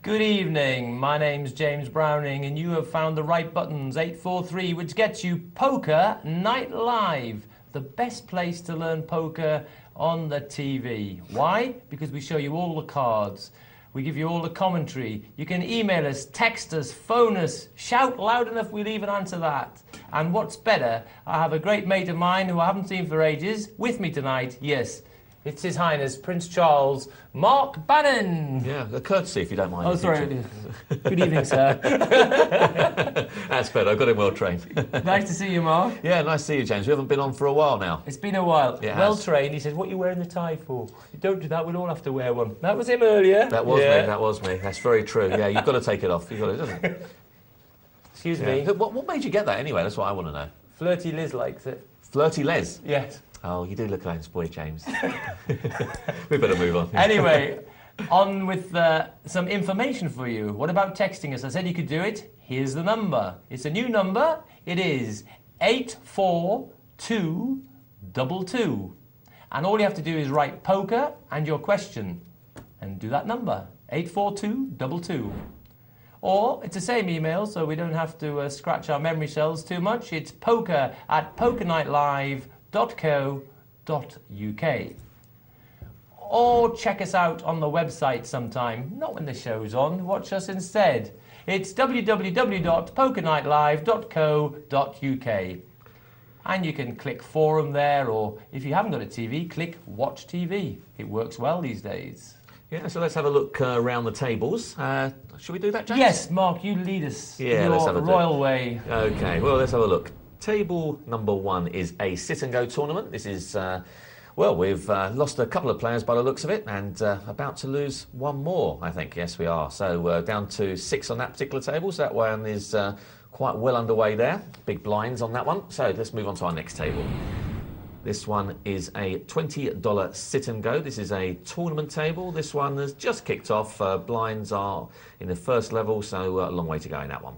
Good evening, my name's James Browning and you have found the right buttons, 843, which gets you Poker Night Live, the best place to learn poker on the TV. Why? Because we show you all the cards. We give you all the commentary. You can email us, text us, phone us, shout loud enough we'll even answer that. And what's better, I have a great mate of mine who I haven't seen for ages with me tonight. Yes, it's His Highness Prince Charles, Mark Banin. Yeah, a courtesy if you don't mind. Oh, sorry. Good evening, sir. That's better. I got him well trained. Nice to see you, Mark. Yeah, nice to see you, James. We haven't been on for a while now. It's been a while. Well trained. He says, "What are you wearing the tie for? You don't do that. We'll all have to wear one." That was him earlier. That was me. That was me. That's very true. Yeah, you've got to take it off. You've got it, doesn't it? Excuse me. What made you get that anyway? That's what I want to know. Flirty Liz likes it. Flirty Les? Yes. Oh, you do look like a boy, James. We better move on. Anyway, on with some information for you. What about texting us? I said you could do it. Here's the number. It's a new number. It is 84222. And all you have to do is write poker and your question. And do that number, 84222. Or it's the same email, so we don't have to scratch our memory cells too much. It's poker@pokernightlive.co.uk. Or check us out on the website sometime. Not when the show's on. Watch us instead. It's www.pokernightlive.co.uk. And you can click forum there, or if you haven't got a TV, click watch TV. It works well these days. Yeah, so let's have a look around the tables. Should we do that, James? Yes, Mark, you lead us. Yeah, let's have a royal way. Okay, well, let's have a look. Table number 1 is a sit-and-go tournament. This is, well, we've lost a couple of players by the looks of it, and about to lose one more, I think. Yes, we are. So down to 6 on that particular table, so that one is quite well underway there. Big blinds on that one. So let's move on to our next table. This one is a $20 sit-and-go. This is a tournament table. This one has just kicked off. Blinds are in the first level, so a long way to go in that one.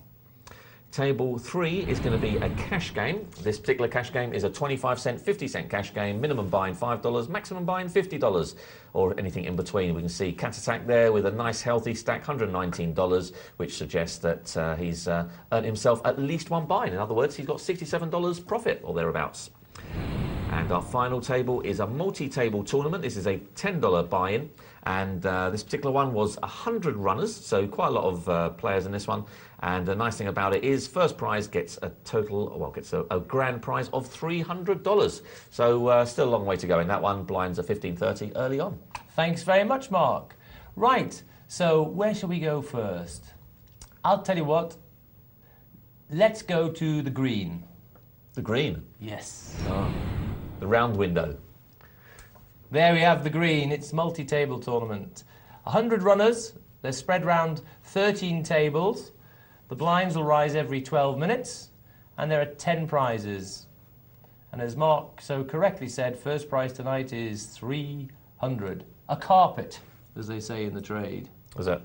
Table 3 is going to be a cash game. This particular cash game is a 25-cent, 50-cent cash game. Minimum buy-in $5, maximum buy-in $50, or anything in between. We can see Cat Attack there with a nice healthy stack, $119, which suggests that he's earned himself at least one buy-in. In other words, he's got $67 profit or thereabouts. And our final table is a multi-table tournament. This is a $10 buy-in, and this particular one was 100 runners, so quite a lot of players in this one. And the nice thing about it is first prize gets a total, well, gets a grand prize of $300. So still a long way to go in that one. Blinds are 15:30 early on. Thanks very much, Mark. Right, so where shall we go first? I'll tell you what. Let's go to the green. The green? Yes. Oh. The round window. There we have the green. It's multi-table tournament. 100 runners. They're spread round 13 tables. The blinds will rise every 12 minutes. And there are 10 prizes. And as Mark so correctly said, first prize tonight is 300. A carpet, as they say in the trade. What's that?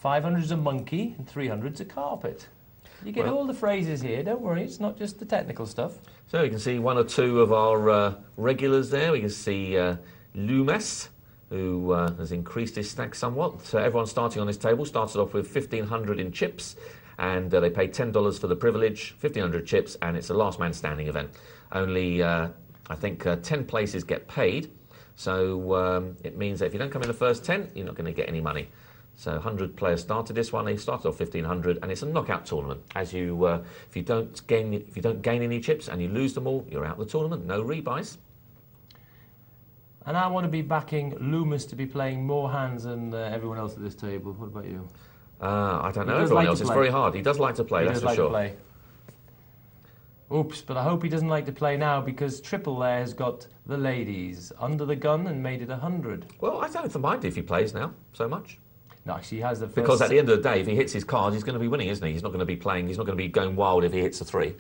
500's a monkey and 300's a carpet. You get all the phrases here, don't worry, it's not just the technical stuff. So we can see one or two of our regulars there. We can see Loomis, who has increased his stack somewhat. So everyone starting on this table started off with 1,500 in chips, and they paid $10 for the privilege, 1,500 chips, and it's a last man standing event. Only, I think, 10 places get paid, so it means that if you don't come in the first 10, you're not going to get any money. So 100 players started this one. They started off 1,500, and it's a knockout tournament. As you, if you don't gain any chips and you lose them all, you're out of the tournament. No rebuys. And I want to be backing Loomis to be playing more hands than everyone else at this table. What about you? I don't know everyone else. It's very hard. He does like to play. That's for sure. Oops, but I hope he doesn't like to play now because Triple there has got the ladies under the gun and made it 100. Well, I don't mind if he plays now so much. No, actually, he has the first... Because at the end of the day, if he hits his cards, he's going to be winning, isn't he? He's not going to be playing, he's not going to be going wild if he hits a 3.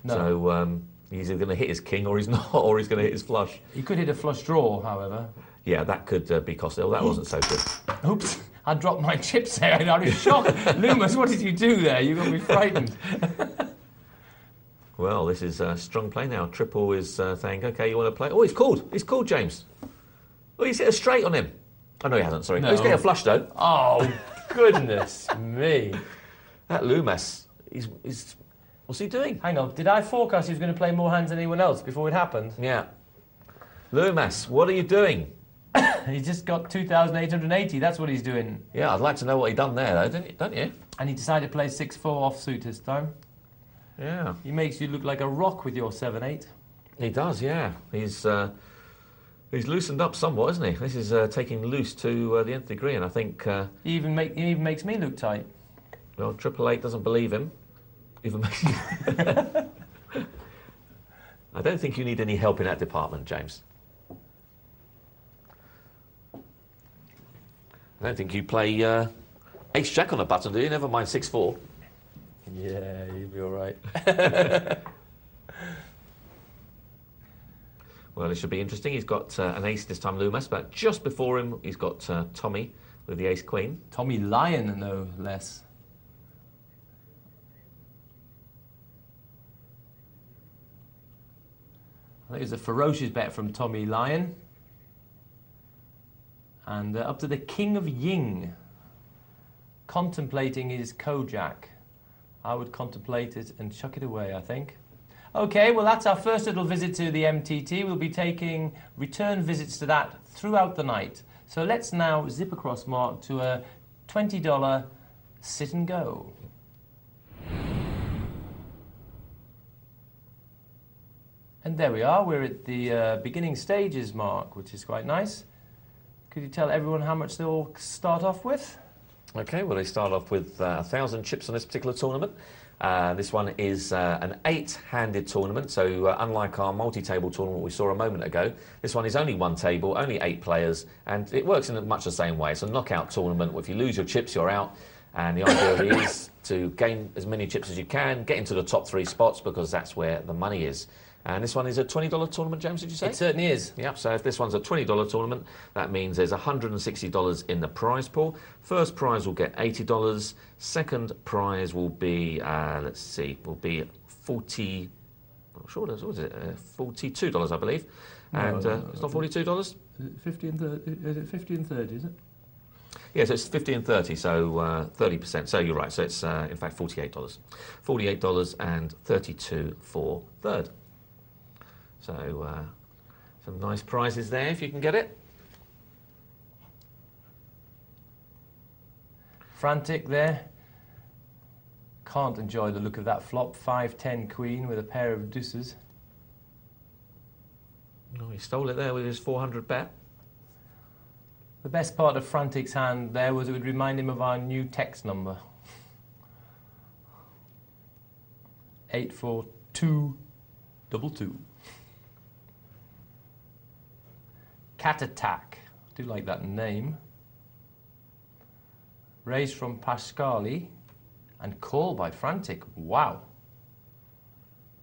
No. So he's either going to hit his king or he's not, or he's going to hit his flush. He could hit a flush draw, however. Yeah, that could be costly. That wasn't so good. Oops, I dropped my chips there. I was shocked. Loomis, what did you do there? You got me frightened. Well, this is strong play now. Triple is saying, OK, you want to play? Oh, he's called. He's called, James. Oh, he's hit a straight on him. Oh, no, he hasn't, sorry. No. Oh, he's getting a flush, though. Oh, goodness me. That Loomis, he's... What's he doing? Hang on, did I forecast he was going to play more hands than anyone else before it happened? Yeah. Loomis, what are you doing? He just got 2,880, that's what he's doing. Yeah, I'd like to know what he done there, though, don't you? And he decided to play 6-4 offsuit this time. Yeah. He makes you look like a rock with your 7-8. He does, yeah. He's loosened up somewhat, isn't he? This is taking loose to the nth degree, and I think... He even makes me look tight. Well, Triple Eight doesn't believe him. Even I don't think you need any help in that department, James. I don't think you play Ace-Jack on a button, do you? Never mind 6-4. Yeah, you'll be all right. Well, it should be interesting. He's got an ace this time, Loomis, but just before him, he's got Tommy with the ace-queen. Tommy Lyon, no less. I think it was a ferocious bet from Tommy Lyon. And up to the King of Ying. Contemplating his Kojak. I would contemplate it and chuck it away, I think. Okay, well, that's our first little visit to the MTT. We'll be taking return visits to that throughout the night. So let's now zip across, Mark, to a $20 sit and go. And there we are. We're at the beginning stages, Mark, which is quite nice. Could you tell everyone how much they'll start off with? Okay, well, they start off with 1,000 chips on this particular tournament. This one is an 8-handed tournament, so unlike our multi-table tournament we saw a moment ago, this one is only one table, only 8 players, and it works in much the same way. It's a knockout tournament. If you lose your chips, you're out, and the idea is to gain as many chips as you can, get into the top 3 spots, because that's where the money is. And this one is a $20 tournament, James, did you say? It certainly is. Yep, so if this one's a $20 tournament, that means there's $160 in the prize pool. First prize will get $80. Second prize will be, let's see, will be $42, I believe. And No, it's not $42? 50 and 30, is it 50 and 30, is it? Yes, it's 50 and 30, so 30%. So you're right, so it's in fact $48. $48 and 32 for third. So some nice prizes there if you can get it. Frantic there. Can't enjoy the look of that flop. 5-10 queen with a pair of deuces. Oh, he stole it there with his 400 bet. The best part of Frantic's hand there was it would remind him of our new text number. 84222. Cat Attack. I do like that name. Raised from Pascali and call by Frantic. Wow.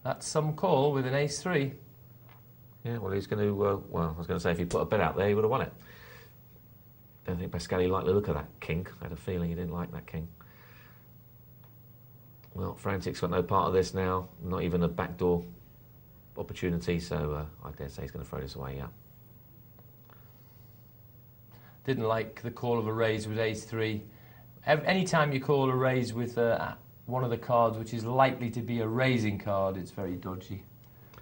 That's some call with an ace-3. Yeah, well, he's going to, well, I was going to say if he put a bet out there, he would have won it. Don't think Pascali liked the look of that king. I had a feeling he didn't like that king. Well, Frantic's got no part of this now, not even a backdoor opportunity, so I dare say he's going to throw this away, yeah. Didn't like the call of a raise with ace-3. Any time you call a raise with one of the cards which is likely to be a raising card, it's very dodgy.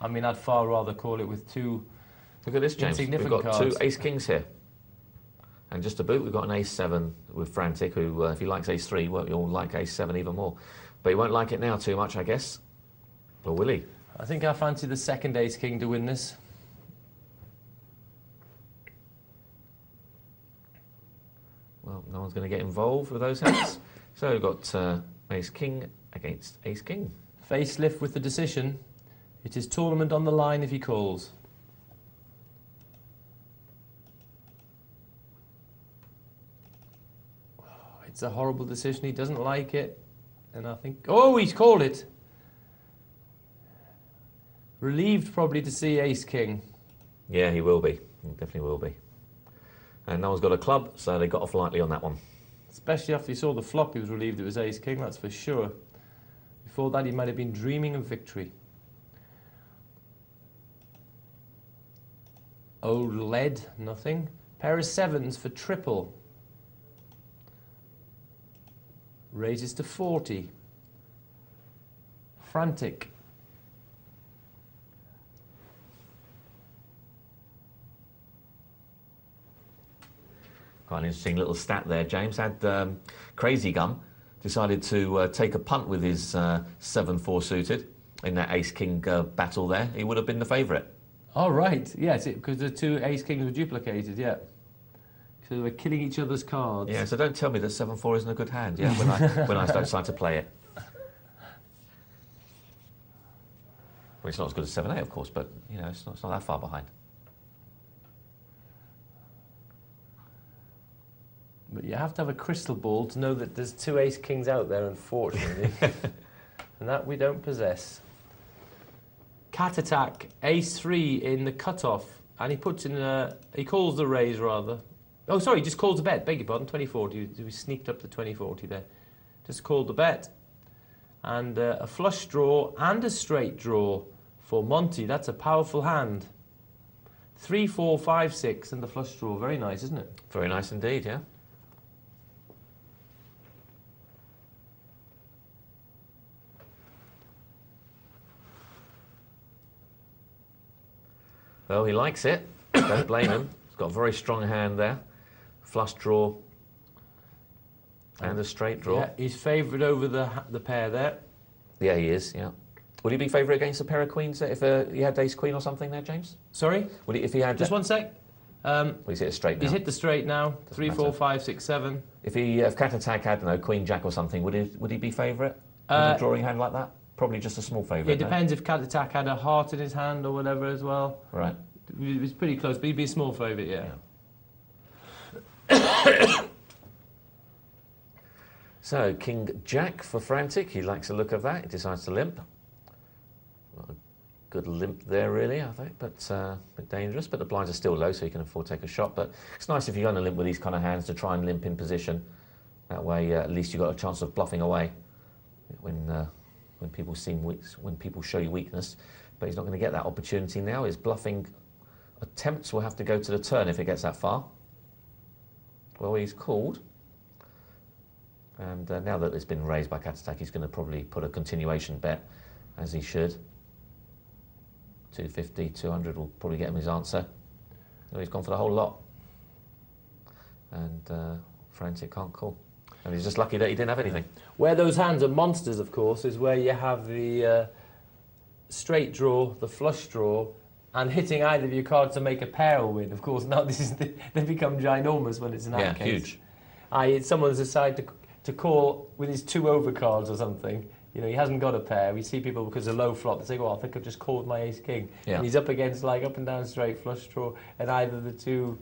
I mean, I'd far rather call it with 2 Look at this, James. We've got cards. 2 ace-kings here. And just to boot, we've got an ace-7 with Frantic, who, if he likes ace-3, well, you'll like ace-7 even more. But he won't like it now too much, I guess. Or will he? I think I fancy the second ace-king to win this. Well, no one's going to get involved with those hands. So we've got ace-king against ace-king. Facelift with the decision. It is tournament on the line if he calls. It's a horrible decision. He doesn't like it. And I think... Oh, he's called it. Relieved probably to see ace-king. Yeah, he will be. He definitely will be. And no one's got a club, so they got off lightly on that one. Especially after he saw the flop, he was relieved it was ace-king, that's for sure. Before that, he might have been dreaming of victory. Old lead, nothing. Pair of sevens for triple. Raises to 40. Frantic. Quite an interesting little stat there. James had Crazy Gum decided to take a punt with his 7-4 suited in that ace-king battle there. He would have been the favourite. Oh, right. Yes, because the two ace-kings were duplicated, yeah. So they were killing each other's cards. Yeah, so don't tell me that 7-4 isn't a good hand, yeah, when I decide to play it. Well, it's not as good as 7-8, of course, but, you know, it's not that far behind. But you have to have a crystal ball to know that there's two ace-kings out there, unfortunately. And that we don't possess. Cat attack, ace-3 in the cutoff. And he puts in a... He calls the raise, rather. Oh, sorry, he just calls the bet. Beg your pardon, 2040. We sneaked up to 2040 there. Just called the bet. And a flush draw and a straight draw for Monty. That's a powerful hand. 3, 4, 5, 6 and the flush draw. Very nice, isn't it? Very nice indeed, yeah. Well, he likes it. Don't blame him. He's got a very strong hand there. Flush draw and a straight draw. Yeah, he's favoured over the pair there. Yeah, he is, yeah. Would he be favourite against a pair of queens if he had ace-queen or something there, James? Sorry? Would he, if he had... Just one sec. Well, he's hit a straight now. He's hit the straight now. 3, 4, 5, 6, 7. If Cat Attack had, I don't know, Queen Jack or something, would he be favourite with a drawing hand like that? Probably just a small favourite. It depends if Cat Attack had a heart in his hand or whatever as well. Right. It was pretty close, but he'd be a small favourite, yeah. So, King Jack for Frantic. He likes the look of that. He decides to limp. Not a good limp there, really, I think, but a bit dangerous. But the blinds are still low, so you can afford to take a shot. But it's nice if you're going to limp with these kind of hands to try and limp in position. That way, at least you've got a chance of bluffing away when people show you weakness. But he's not going to get that opportunity now. His bluffing attempts will have to go to the turn if it gets that far. Well, he's called. And now that it's been raised by Cat Attack, he's going to probably put a continuation bet, as he should. 250, 200 will probably get him his answer. No, he's gone for the whole lot. And Frantic can't call. And he's just lucky that he didn't have anything. Where those hands are monsters, of course, is where you have the straight draw, the flush draw, and hitting either of your cards to make a pair will win. Of course, now they become ginormous when it's in that case. Huge. Someone's decided to call with his 2 overcards or something. You know, he hasn't got a pair. We see people because of low flop, they say, "Oh, I think I've just called my ace-king." Yeah. And he's up against like up and down straight, flush draw, and either the 2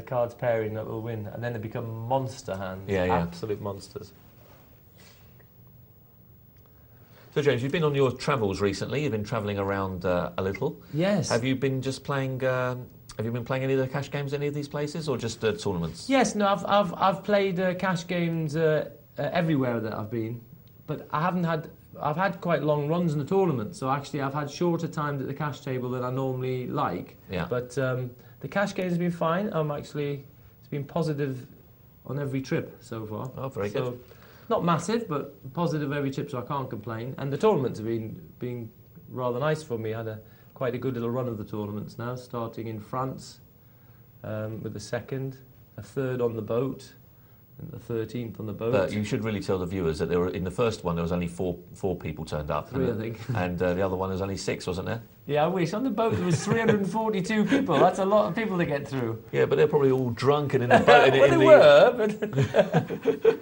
cards pairing that will win. And then they become monster hands. Yeah, yeah. Absolute monsters. So, James, you've been on your travels recently. You've been travelling around a little. Yes. Have you been just playing... have you been playing any of the cash games at any of these places, or just tournaments? Yes, no, I've played cash games everywhere that I've been, but I haven't had. I've had quite long runs in the tournament, so actually I've had shorter times at the cash table than I normally like. Yeah. But the cash games have been fine. It's been positive on every trip so far. Oh, very good. Not massive, but positive every trip, so I can't complain. And the tournaments have been rather nice for me. I had quite a good little run of the tournaments now, starting in France with the 2nd, a 3rd on the boat, and the 13th on the boat. But you should really tell the viewers that there were, in the first one there was only four people turned up. 3, I think. And the other one was only 6, wasn't there? Yeah, I wish. On the boat there was 342 people. That's a lot of people to get through. Yeah, but they're probably all drunk and in the boat. Well, they were, but...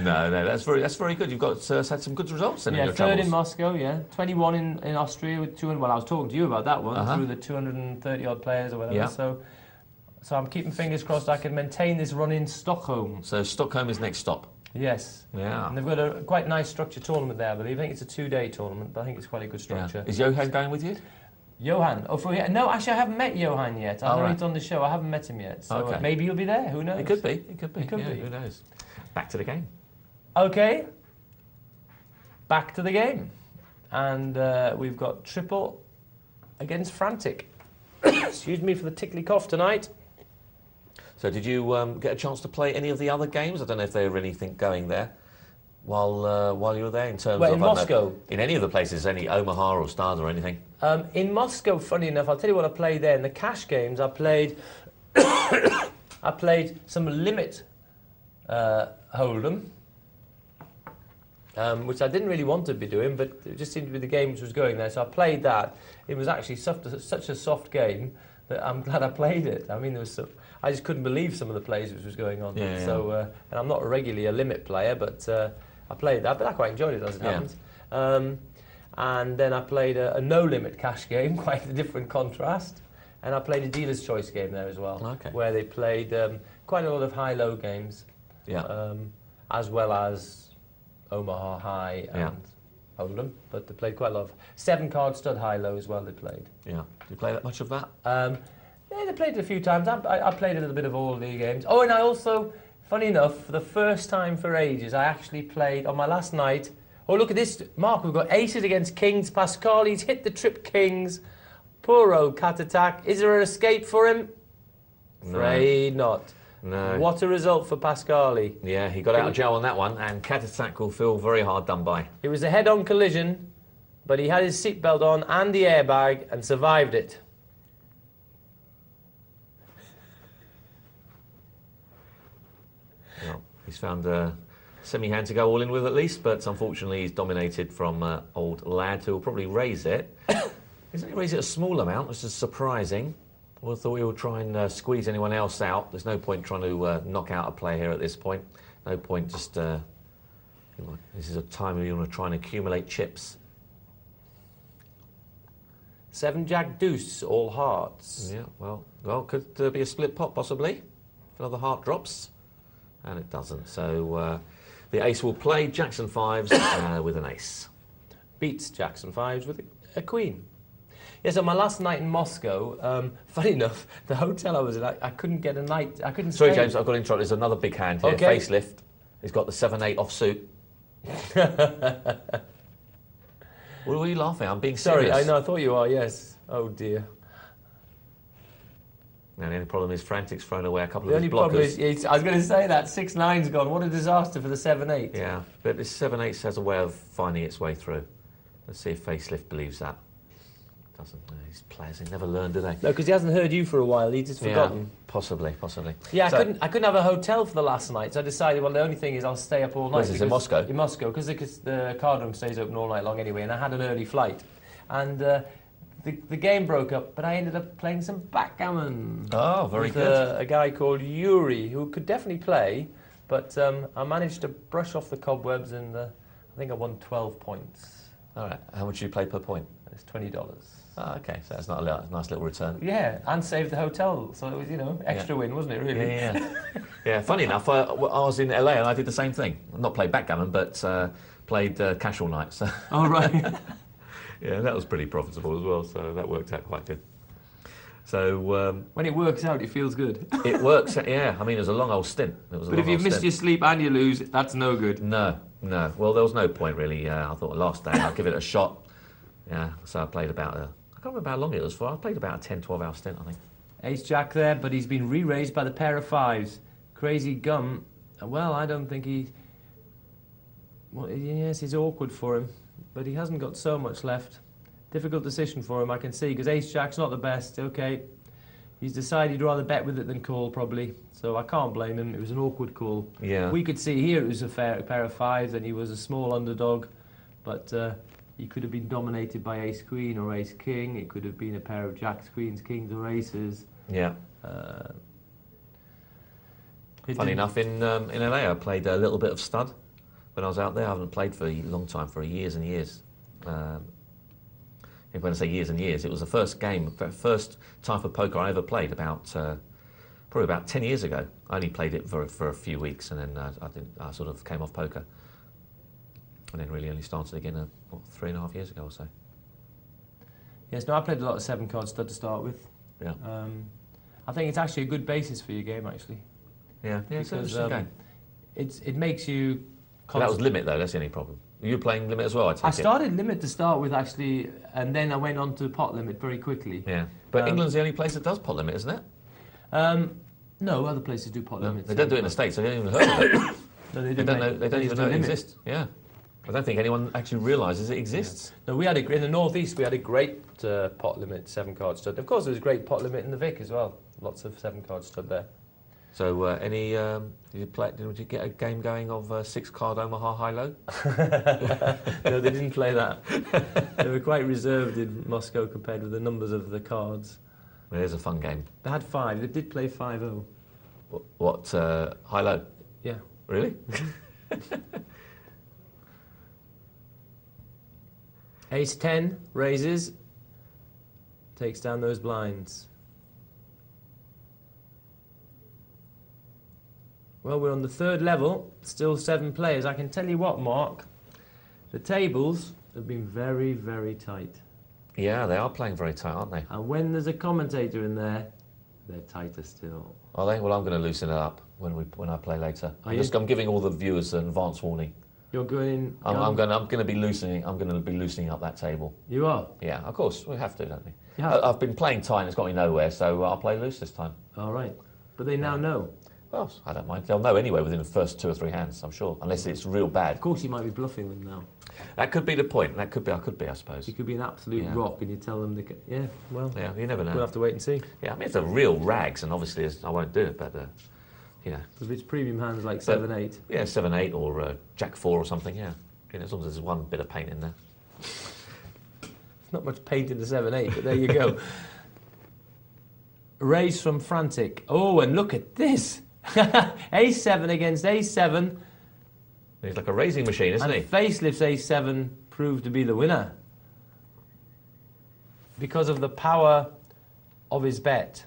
No, that's very good. You've got had some good results then in your 3rd travels. in Moscow, yeah. 21 in Austria with 200. Well, I was talking to you about that one through the 230 odd players or whatever. Yeah. So I'm keeping fingers crossed I can maintain this run in Stockholm. So Stockholm is next stop. Yes. Yeah. And they've got a quite nice structured tournament there, I believe. I think it's a 2-day tournament, but I think it's quite a good structure. Yeah. Is Johan going with you? Johan? No, actually I haven't met Johan yet. I've heard it on the show. I haven't met him yet. So maybe you'll be there. Who knows? It could be. It could be. It could be. Who knows? Back to the game. Okay. Back to the game. And we've got triple against Frantic. Excuse me for the tickly cough tonight. So did you get a chance to play any of the other games? I don't know if there were anything going there while you were there in terms well, of... in Moscow? In any of the places, any Omaha or Stars or anything? In Moscow, funny enough, I'll tell you what I played there. In the cash games, I played I played some limit Hold'em, which I didn't really want to be doing, but it just seemed to be the game which was going there. So I played that. It was actually such a soft game that I'm glad I played it. I mean, I just couldn't believe some of the plays which was going on. Yeah, so, and I'm not regularly a limit player, but I played that. But I quite enjoyed it as it happens. And then I played a no-limit cash game, quite a different contrast. And I played a dealer's choice game there as well, where they played quite a lot of high-low games, as well as Omaha High and Hold'em. But they played quite a lot of 7-card stud high-low as well. They played. Yeah. Did you play that much of that? Yeah, they played it a few times. I played a little bit of all the games. Oh, and I also, funny enough, for the first time for ages, I actually played on my last night. Oh, look at this, Mark, we've got aces against kings. Pascali's hit the trip kings. Poor old cat attack. Is there an escape for him? No. Afraid not. No. What a result for Pascali. Yeah, he got out of jail on that one, and cat attack will feel very hard done by. It was a head-on collision, but he had his seatbelt on and the airbag and survived it. Well, he's found a semi-hand to go all in with at least, but unfortunately he's dominated from old lad who will probably raise it. He's only raised it a small amount, which is surprising. Well, I thought we would try and squeeze anyone else out. There's no point trying to knock out a player here at this point. No point just... this is a time where you want to try and accumulate chips. 7 Jack Deuce, all hearts. Yeah, well, could be a split pot possibly. If another heart drops. And it doesn't. So the ace will play Jackson 5s with an ace. Beats Jackson 5s with a queen. Yes, on my last night in Moscow, funny enough, the hotel I was in, I couldn't get a night. I couldn't Sorry, stay. James, I've got to interrupt. There's another big hand here. Okay. Facelift. He's got the 7-8 offsuit. What are you laughing at? I'm being serious. Sorry, I know, I thought you are, yes. Oh, dear. Now, the only problem is Frantic's thrown away a couple The of his only problem blockers. is, I was going to say that, 6-9's gone. What a disaster for the 7-8. Yeah, but this 7-8 has a way of finding its way through. Let's see if Facelift believes that. Doesn't. These players, they never learn, do they? No, because he hasn't heard you for a while. He's just forgotten. Yeah, possibly. Yeah, so, I couldn't have a hotel for the last night, so I decided, well, the only thing is I'll stay up all night. Where's this, in Moscow? In Moscow, because the card room stays open all night long anyway, and I had an early flight. And the game broke up, but I ended up playing some backgammon. Oh, very good. A guy called Yuri, who could definitely play, but I managed to brush off the cobwebs, and I think I won 12 points. All right. How much do you play per point? It's $20. Oh, okay, so that's not a nice little return. Yeah, and saved the hotel, so it was, extra win, wasn't it, really? Yeah. Yeah, funny enough, I was in LA and I did the same thing. Not played backgammon, but played cash all night. So. Oh, right. Yeah, that was pretty profitable as well, so that worked out quite good. So when it works out, it feels good. It works, yeah. I mean, it was a long old stint. But if you've missed your sleep and you lose, that's no good. No. Well, there was no point, really. I thought last day I'd give it a shot. Yeah, so I played about I can't remember how long it was for. I played about a 10-12 hour stint, I think. Ace-Jack there, but he's been re-raised by the pair of 5s. Crazy Gum, well, I don't think he... Well, yes, it's awkward for him, but he hasn't got so much left. Difficult decision for him, I can see, because Ace-Jack's not the best. Okay, he's decided he'd rather bet with it than call, probably, so I can't blame him. It was an awkward call. Yeah. We could see here it was a pair of 5s, and he was a small underdog, but... he could have been dominated by Ace-Queen or Ace-King. It could have been a pair of Jacks, Queens, Kings or Aces. Yeah. Funny enough, in LA I played a little bit of stud when I was out there. I haven't played for a long time, for years and years. When I say years and years, it was the first type of poker I ever played probably about 10 years ago. I only played it for a few weeks and then I sort of came off poker. And then really only started again 3.5 years ago or so. Yes, no, I played a lot of 7-card stud to start with. Yeah. I think it's actually a good basis for your game, actually. Yeah, it's an interesting game. It makes you... That was limit, though, that's the only problem. You were playing limit as well, I take it? I started limit to start with, actually, and then I went on to pot limit very quickly. Yeah, but England's the only place that does pot limit, isn't it? No, other places do pot No, limits. they don't do it in the States. I don't even heard of it. No, they They don't even know it exists. Yeah. I don't think anyone actually realises it exists. Yeah. No, we had in the northeast. We had a great pot limit 7-card stud. Of course, there was a great pot limit in the Vic as well. Lots of 7-card stud there. So, did you get a game going of 6-card Omaha High-Low? No, they didn't play that. They were quite reserved in Moscow compared with the numbers of the cards. It is a fun game. They had 5. They did play 5-0. What High-Low? Yeah. Really? Ace 10 raises, takes down those blinds. Well, we're on the 3rd level, still 7 players. I can tell you what, Mark, the tables have been very, very tight. Yeah, they are playing very tight, aren't they? And when there's a commentator in there, they're tighter still. Are they? Well, I'm going to loosen it up when I play later. I'm giving all the viewers an advance warning. You're going. I'm going to be loosening up that table. You are? Yeah, of course we have to, don't we? Yeah. I've been playing tight and it's got me nowhere, so I'll play loose this time. All right, but they now know. Well, I don't mind. They'll know anyway within the first 2 or 3 hands, I'm sure, unless it's real bad. Of course, you might be bluffing them now. That could be the point. I could be, I suppose. You could be an absolute rock, and you tell them they. Yeah, well. Yeah, you never know. We'll have to wait and see. Yeah, I mean it's a real rags, and obviously I won't do it, but you know. If it's premium hands like 7-8. Yeah, 7-8 or Jack 4 or something. Yeah, you know, as long as there's one bit of paint in there. Not much paint in the 7-8, but there you go. Raise from Frantic. Oh, and look at this. A7 against A7. He's like a raising machine, isn't he? Facelift's A7 proved to be the winner because of the power of his bet.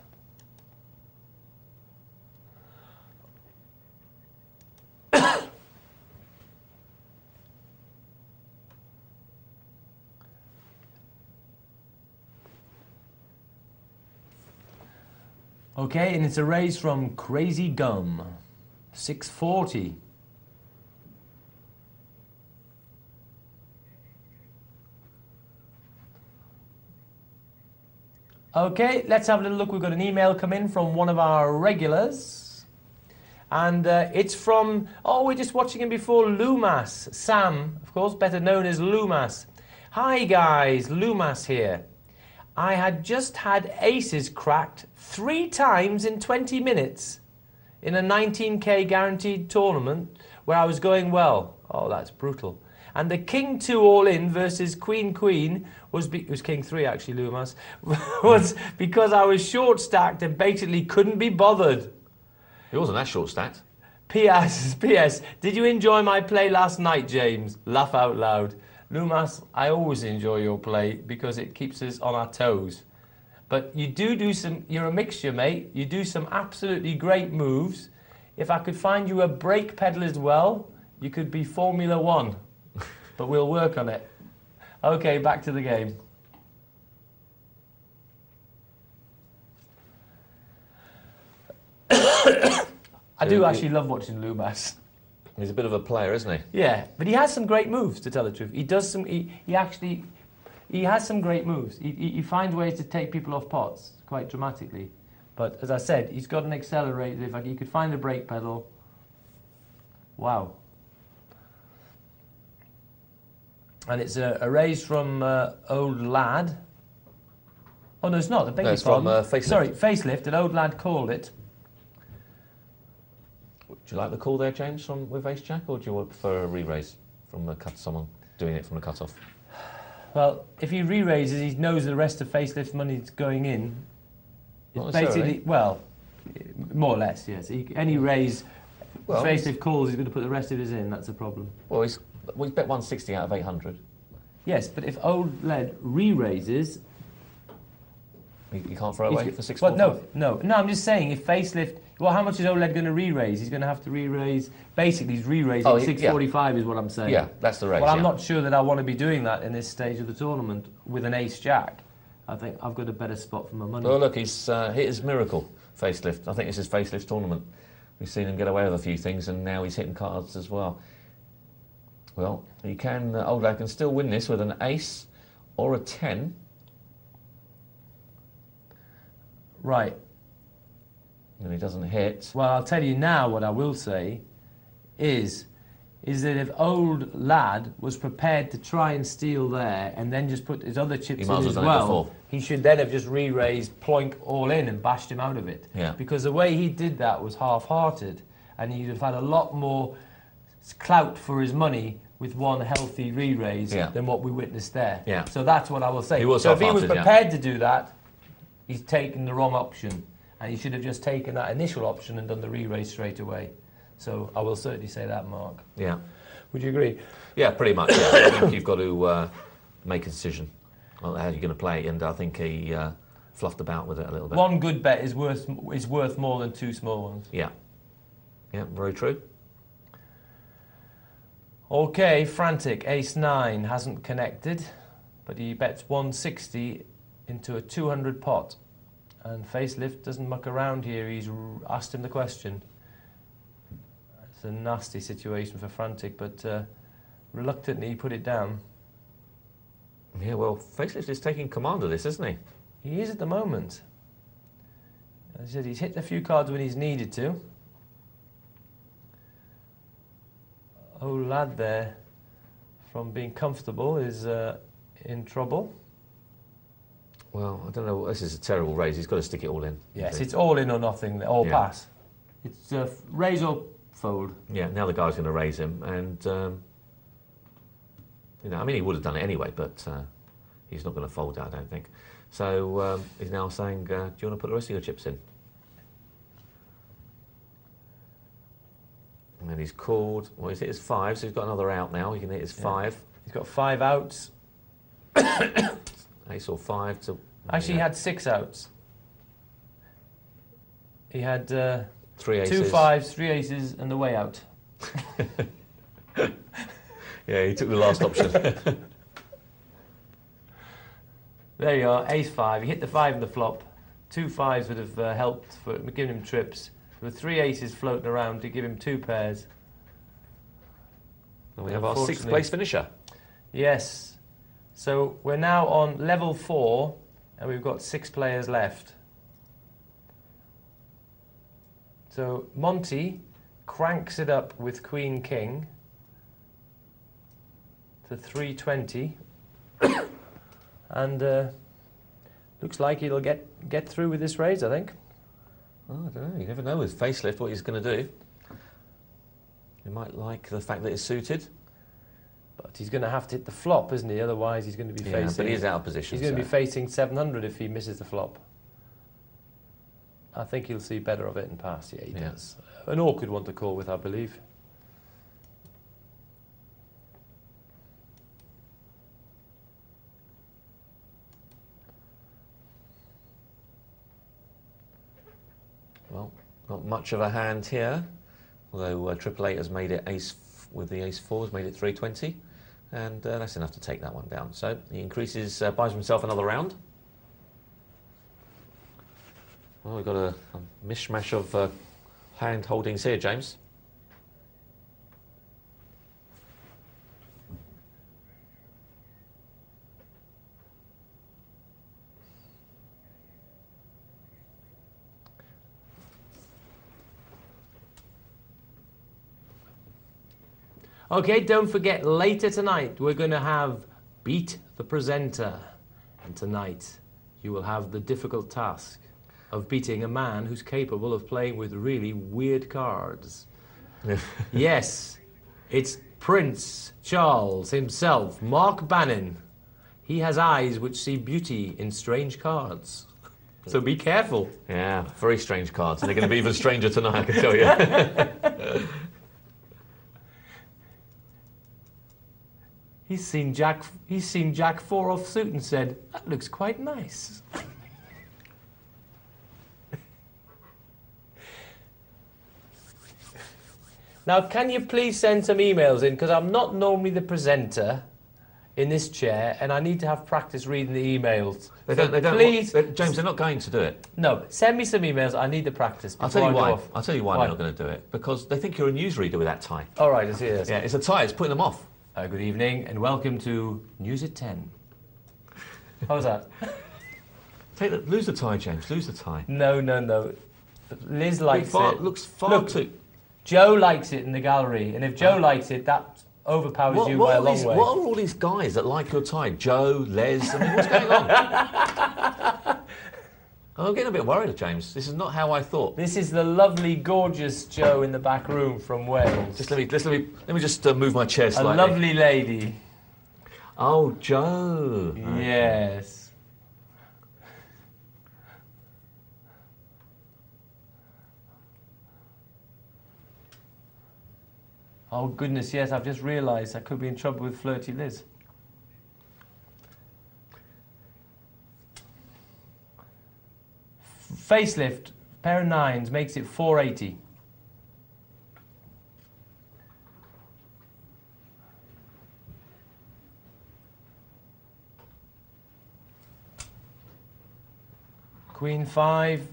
Okay, and it's a raise from Crazy Gum. 640. Okay, let's have a little look. We've got an email come in from one of our regulars. And it's from, we're just watching him before, Lumas. Sam, of course, better known as Lumas. Hi guys, Lumas here. I had just had aces cracked 3 times in 20 minutes in a 19k guaranteed tournament where I was going well. Oh, that's brutal. And the King 2 all-in versus Queen was it was King 3 actually, Lumas, was because I was short-stacked and basically couldn't be bothered. He wasn't that short-stacked. P.S. Did you enjoy my play last night, James? Laugh out loud. Lumas, I always enjoy your play because it keeps us on our toes. But you do some, you're a mixture, mate. You do some absolutely great moves. If I could find you a brake pedal as well, you could be Formula 1. But we'll work on it. Okay, back to the game. I do actually love watching Lumas. He's a bit of a player, isn't he? Yeah, but he has some great moves, to tell the truth. He does some. He has some great moves. He finds ways to take people off pots quite dramatically. But as I said, he's got an accelerator. If he could find the brake pedal, wow. And it's a raise from Old Lad. Oh no, it's not. I beg your pardon. From Facelift. Sorry, Facelift. An Old Lad called it. Do you like the call there, James, with Ace Jack, or do you prefer a re-raise from someone doing it from the cut-off? Well, if he re-raises, he knows the rest of Facelift's money's going in. Not It's basically, well, more or less, yes. Any raise, Facelift calls, he's going to put the rest of his in. That's a problem. Well, he's bet 160 out of 800. Yes, but if Old Lad re-raises... You can't throw away for 645? Well, no, I'm just saying, if Facelift... Well, how much is Old Lad going to re-raise? He's going to have to re-raise... Basically, he's re-raising 645 is what I'm saying. Yeah, that's the raise. Well, I'm not sure that I want to be doing that in this stage of the tournament with an Ace-Jack. I think I've got a better spot for my money. Oh, look, he's hit his miracle, Facelift. I think this is Facelift's tournament. We've seen him get away with a few things, and now he's hitting cards as well. Well, he can... Old Lad can still win this with an ace or a 10. Right. And he doesn't hit. Well, I'll tell you now what I will say is that if old lad was prepared to try and steal there and then just put his other chips in as well, he should then have just re-raised ploink all in and bashed him out of it. Yeah. Because the way he did that was half-hearted, and he'd have had a lot more clout for his money with one healthy re-raise than what we witnessed there. Yeah. So that's what I will say. He was so if he was half-hearted, prepared to do that, he's taken the wrong option. And he should have just taken that initial option and done the re-raise straight away. So I will certainly say that, Mark. Yeah. Would you agree? Yeah, pretty much. Yeah. I think you've got to make a decision on how you're going to play, and I think he fluffed about with it a little bit. One good bet is worth more than two small ones. Yeah. Yeah, very true. Okay, Frantic, ace-9, hasn't connected, but he bets 160 into a 200 pot. And Facelift doesn't muck around here. He's asked him the question. It's a nasty situation for Frantic, but reluctantly he put it down. Yeah, well, Facelift is taking command of this, isn't he? He is at the moment. As I said, he's hit a few cards when he's needed to. Old lad there, from being comfortable, is in trouble. Well, I don't know. This is a terrible raise. He's got to stick it all in. Yes, it's all in or nothing, or pass. It's raise or fold. Yeah, now the guy's going to raise him, and you know, I mean, he would have done it anyway, but he's not going to fold it, I don't think. So he's now saying, "Do you want to put the rest of your chips in?" And he's called. Well, he's hit his 5, so he's got another out now. He can hit his 5. He's got 5 outs. Ace or 5 to... Actually, he had 6 outs. He had 3 aces. 2 5s, 3 aces, and the way out. Yeah, he took the last option. There you are, ace 5. He hit the 5 in the flop. 2 5s would have helped for giving him trips. There were 3 aces floating around to give him 2 pairs. And we have our 6th place finisher. Yes. So we're now on level 4, and we've got 6 players left. So Monty cranks it up with Queen King to 320, and looks like he'll get through with this raise, I think. Oh, I don't know. You never know with Facelift what he's going to do. He might like the fact that it's suited. But he's going to have to hit the flop, isn't he? Otherwise, he's going to be facing... but he is out of position. He's going to be facing 700 if he misses the flop. I think he'll see better of it and pass. Yeah, he does. An awkward one to call with, I believe. Well, not much of a hand here. Although Triple Eight has made it ace with the ace 4, has made it 320. And that's enough to take that one down. So he increases, buys himself another round. Well, we've got a mishmash of hand holdings here, James. Okay, don't forget, later tonight we're going to have Beat the Presenter. And tonight you will have the difficult task of beating a man who's capable of playing with really weird cards. Yes, it's Prince Charles himself, Mark Banin. He has eyes which see beauty in strange cards. So be careful. Yeah, very strange cards. And they're going to be even stranger tonight, I can tell you. He's seen Jack 4 off suit and said, "That looks quite nice." Now, can you please send some emails in? Because I'm not normally the presenter in this chair, and I need to have practice reading the emails. They don't, please, James, they're not going to do it. No, send me some emails. I need the practice. I'll tell you why. Off. I'll tell you why they're not going to do it. Because they think you're a newsreader with that tie. All right, let's hear this. Yeah, it's a tie. It's putting them off. Good evening, and welcome to News at 10. How's that? Lose the tie, James. Lose the tie. No. But Liz likes it. Looks far Look, too... Joe likes it in the gallery, and if Joe likes it, that overpowers you by a long way. What are all these guys that like your tie? Joe, Les, I mean, what's going on? I'm getting a bit worried, James. This is not how I thought. This is the lovely, gorgeous Joe in the back room from Wales. Just let me just move my chair slightly. A lovely lady. Oh, Joe. Yes. Oh goodness, yes, I've just realised I could be in trouble with Flirty Liz. Facelift, pair of nines, makes it 480. Queen 5,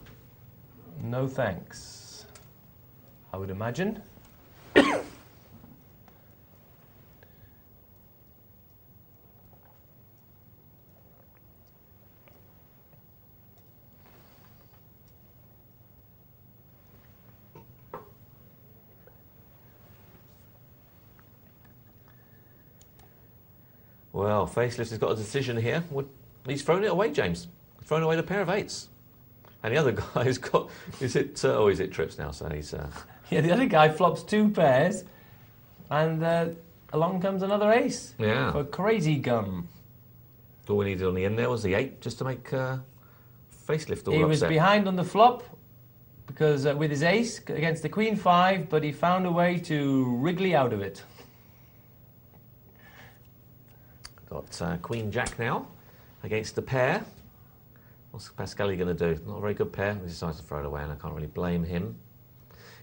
no thanks, I would imagine. Well, Facelift has got a decision here. He's thrown it away, James. He's thrown away the pair of 8s. And the other guy's got... Is it trips now? So he's... Yeah, the other guy flops 2 pairs, and along comes another ace. Yeah. For Crazy Gum. All we needed on the end there was the 8, just to make Facelift all upset. He was behind on the flop, because with his ace against the Queen 5, but he found a way to wriggly out of it. Got Queen Jack now against the pair. What's Pascali going to do? Not a very good pair. He decides to throw it away, and I can't really blame him.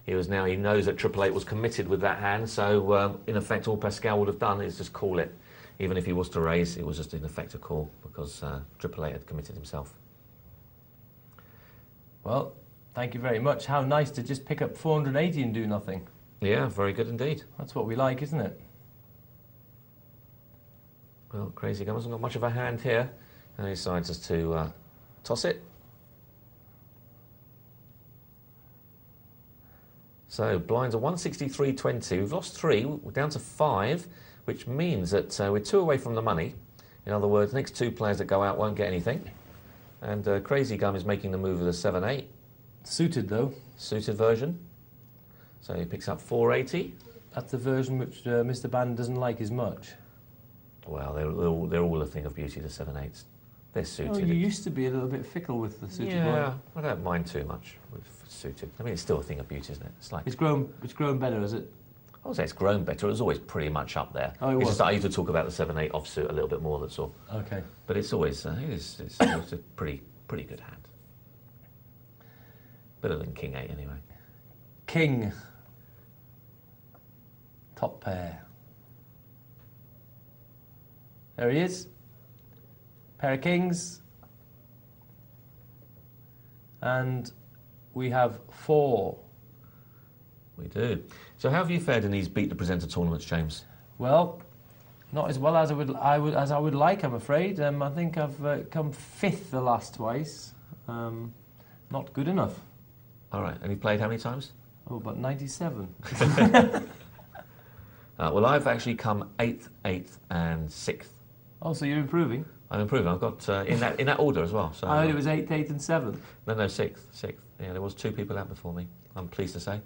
He knows that Triple Eight was committed with that hand, so in effect all Pascal would have done is just call it. Even if he was to raise, it was just in effect a call because Triple Eight had committed himself. Well, thank you very much. How nice to just pick up 480 and do nothing. Yeah, very good indeed. That's what we like, isn't it? Well, Crazy Gum hasn't got much of a hand here, and he decides just to toss it. So blinds are 163.20. We've lost 3. We're down to 5, which means that we're 2 away from the money. In other words, the next 2 players that go out won't get anything. And Crazy Gum is making the move with a 7-8. Suited, though. Suited version. So he picks up 480. That's the version which Mr. Banin doesn't like as much. Well, they're all a thing of beauty, the 7-8s. They're suited. Oh, you used to be a little bit fickle with the suited one. Yeah, I don't mind too much with suited. I mean, it's still a thing of beauty, isn't it? It's like... It's grown better, is it? I would say it's grown better. It was always pretty much up there. Oh, it was. It's just that I used to talk about the 7-8 offsuit a little bit more, that's all. Okay. But it's always it's a pretty good hand. Better than King 8 anyway. King. Top pair. There he is. Pair of kings. And we have 4. We do. So how have you fared in these Beat the Presenter tournaments, James? Well, not as well as I would like, I'm afraid. I think I've come 5th the last twice. Not good enough. All right. And you played how many times? Oh, about 97. Well, I've actually come 8th, 8th, and 6th. Oh, so you're improving? I'm improving. I've got in that order as well. So I heard it was 8th, 8th, and 7th. No, 6th. Yeah, there was 2 people out before me. I'm pleased to say.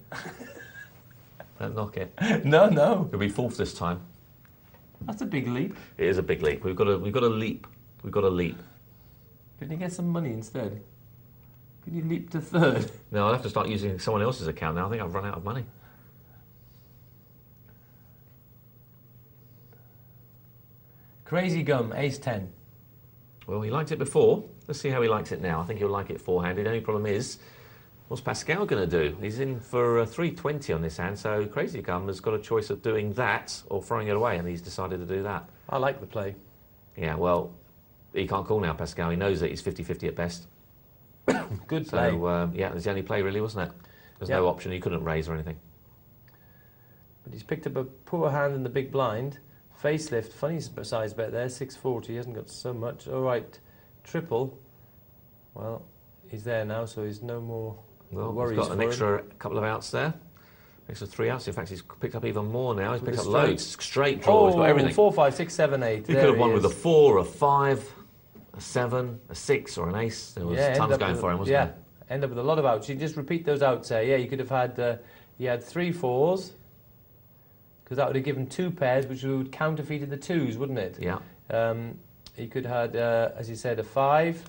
Don't knock it. No, no. You'll be 4th this time. That's a big leap. It is a big leap. We've got to leap. We've got to leap. Can you get some money instead? Can you leap to 3rd? No, I'll have to start using someone else's account now. I think I've run out of money. Crazy Gum, ace 10. Well, he liked it before. Let's see how he likes it now. I think he'll like it four-handed. The only problem is, what's Pascal going to do? He's in for 320 on this hand, so Crazy Gum has got a choice of doing that or throwing it away, and he's decided to do that. I like the play. Yeah, well, he can't call now, Pascal. He knows that he's 50-50 at best. Good play. So, yeah, it was the only play, really, wasn't it? There's no option. He couldn't raise or anything. But he's picked up a poor hand in the big blind. Facelift, funny size bet there, 640. He hasn't got so much. All right, triple. Well, he's there now, so he's no more Well, he's worries got an for extra couple of outs there. Extra 3 outs. In fact, he's picked up even more now. He's picked up a straight. loads. Straight draw. He's got everything. 4, 5, 6, 7, 8. He could have won with a 4, a 5, a 7, a 6, or an ace. There was tons going for him, wasn't there? End up with a lot of outs. You just repeat those outs there. Yeah, you could have had. He had 3 4s, because that would have given 2 pairs, which would counterfeited the 2s, wouldn't it? Yeah. He could have had, as you said, a 5.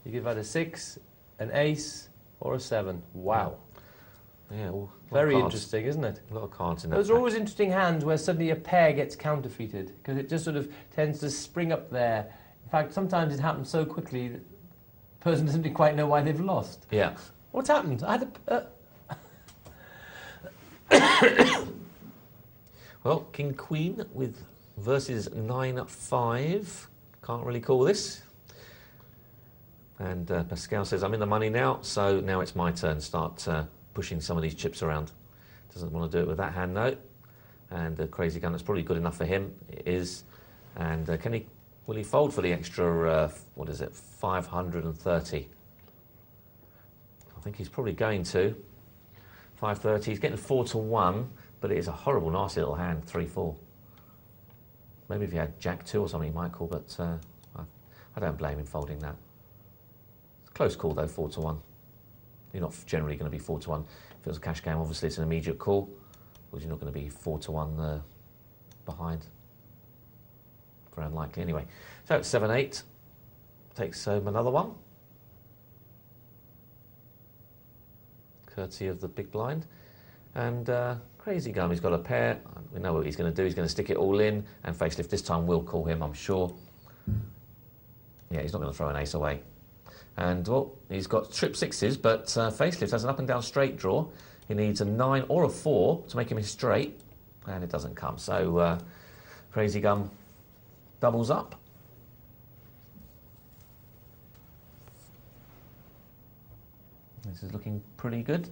You could have had a 6, an ace, or a 7. Wow. Yeah, well, very interesting, isn't it? A lot of cards in that. Those are always interesting hands where suddenly a pair gets counterfeited, because it just sort of tends to spring up there. In fact, sometimes it happens so quickly that the person doesn't quite know why they've lost. Yeah. What's happened? I had Well, King Queen with versus 9-5. Can't really call this. And Pascal says, I'm in the money now, so now it's my turn to start pushing some of these chips around. Doesn't want to do it with that hand, though. And Crazy Gun, that's probably good enough for him. It is. And will he fold for the extra, what is it, 530? I think he's probably going to. 530, he's getting 4-1, but it is a horrible, nasty little hand, 3-4. Maybe if he had Jack-2 or something, he might call, but I don't blame him folding that. Close call, though, 4-1. You're not generally going to be 4-1. If it was a cash game, obviously it's an immediate call, because you're not going to be 4-1 behind. Very unlikely, anyway. So it's 7-8. Takes home another one. Courtesy of the big blind. And Crazy Gum, he's got a pair. We know what he's going to do. He's going to stick it all in, and Facelift this time will call him, I'm sure. Yeah, he's not going to throw an ace away. And, well, he's got trip 6s, but Facelift has an up and down straight draw. He needs a 9 or a 4 to make him his straight, and it doesn't come. So Crazy Gum doubles up. This is looking pretty good.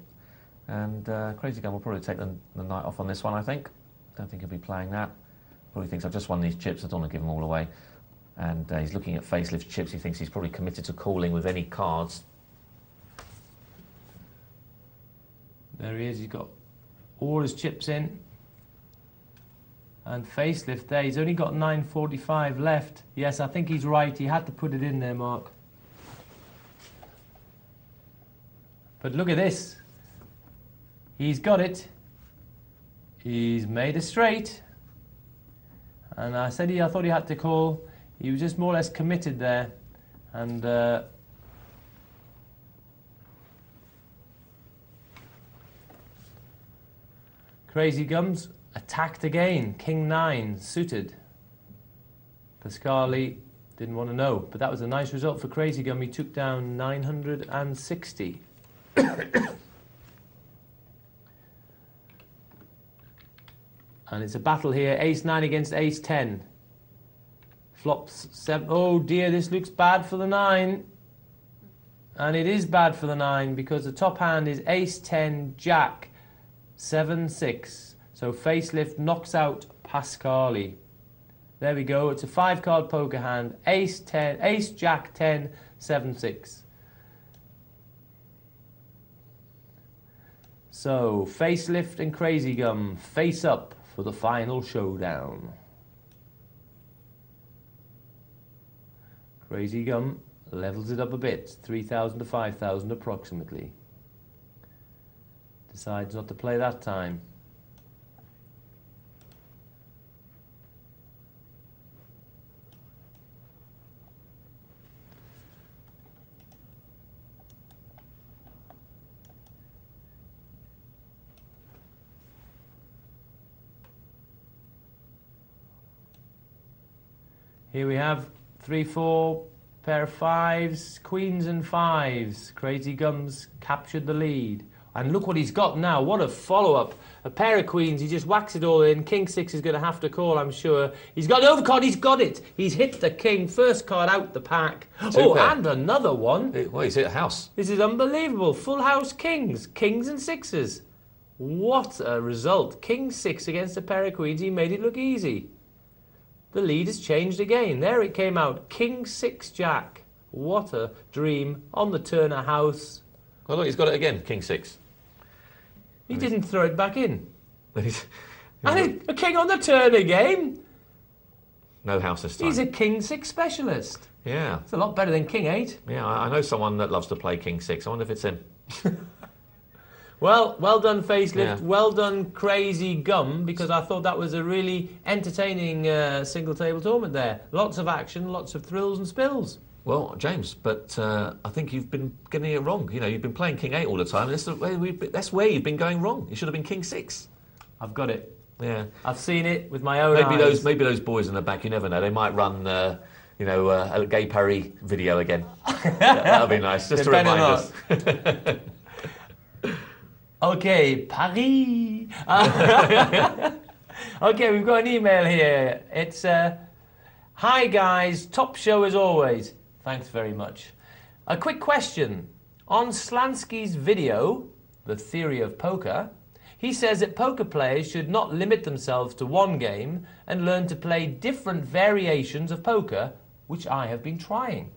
And Crazy Gun will probably take the night off on this one, I think. Don't think he'll be playing that. Probably thinks, I've just won these chips, I don't want to give them all away. And he's looking at Facelift chips. He thinks he's probably committed to calling with any cards. There he is. He's got all his chips in. And Facelift there. He's only got 945 left. Yes, I think he's right. He had to put it in there, Mark. But look at this. He's got it. He's made a straight. And I said I thought he had to call. He was just more or less committed there. And Crazy Gums attacked again. King 9 suited. Pascali didn't want to know. But that was a nice result for Crazy Gum. He took down 960. And it's a battle here. Ace 9 against Ace 10. Flops 7. Oh dear, this looks bad for the 9. And it is bad for the 9 because the top hand is Ace 10 Jack 7 6. So Facelift knocks out Pascali. There we go. It's a 5-card poker hand. Ace 10, Ace Jack 10 7 6. So Facelift and Crazy Gum face up for the final showdown. Crazy Gum levels it up a bit, 3,000 to 5,000 approximately. Decides not to play that time. Here we have 3 4, pair of 5s, queens and 5s. Crazy Gums captured the lead. And look what he's got now. What a follow-up. A pair of queens. He just whacks it all in. King 6 is going to have to call, I'm sure. He's got an overcard. He's got it. He's hit the king. First card out the pack. Super. Oh, and another one. Well, he's hit a house. This is unbelievable. Full house kings. Kings and 6s. What a result. King 6 against a pair of queens. He made it look easy. The lead has changed again. There it came out. King 6 Jack. What a dream on the Turner house. Oh, look, he's got it again, king 6. He didn't throw it back in. He's And a king on the turn again. no house this time. He's a king 6 specialist. Yeah. It's a lot better than king 8. Yeah, I know someone that loves to play king 6. I wonder if it's him. Well done, Facelift. Yeah. Well done, Crazy Gum, because I thought that was a really entertaining single table tournament there. Lots of action, lots of thrills and spills. Well, James, but I think you've been getting it wrong. You know, you've been playing king 8 all the time. And that's where you've been going wrong. You should have been king 6. I've got it. Yeah. I've seen it with my own eyes. Maybe those boys in the back, you never know. They might run, a gay parry video again. That'll be nice, just to remind us. Okay, Paris. Okay, we've got an email here. It's, hi guys, top show as always. Thanks very much. A quick question. On Slansky's video, The Theory of Poker, he says that poker players should not limit themselves to one game and learn to play different variations of poker, which I have been trying.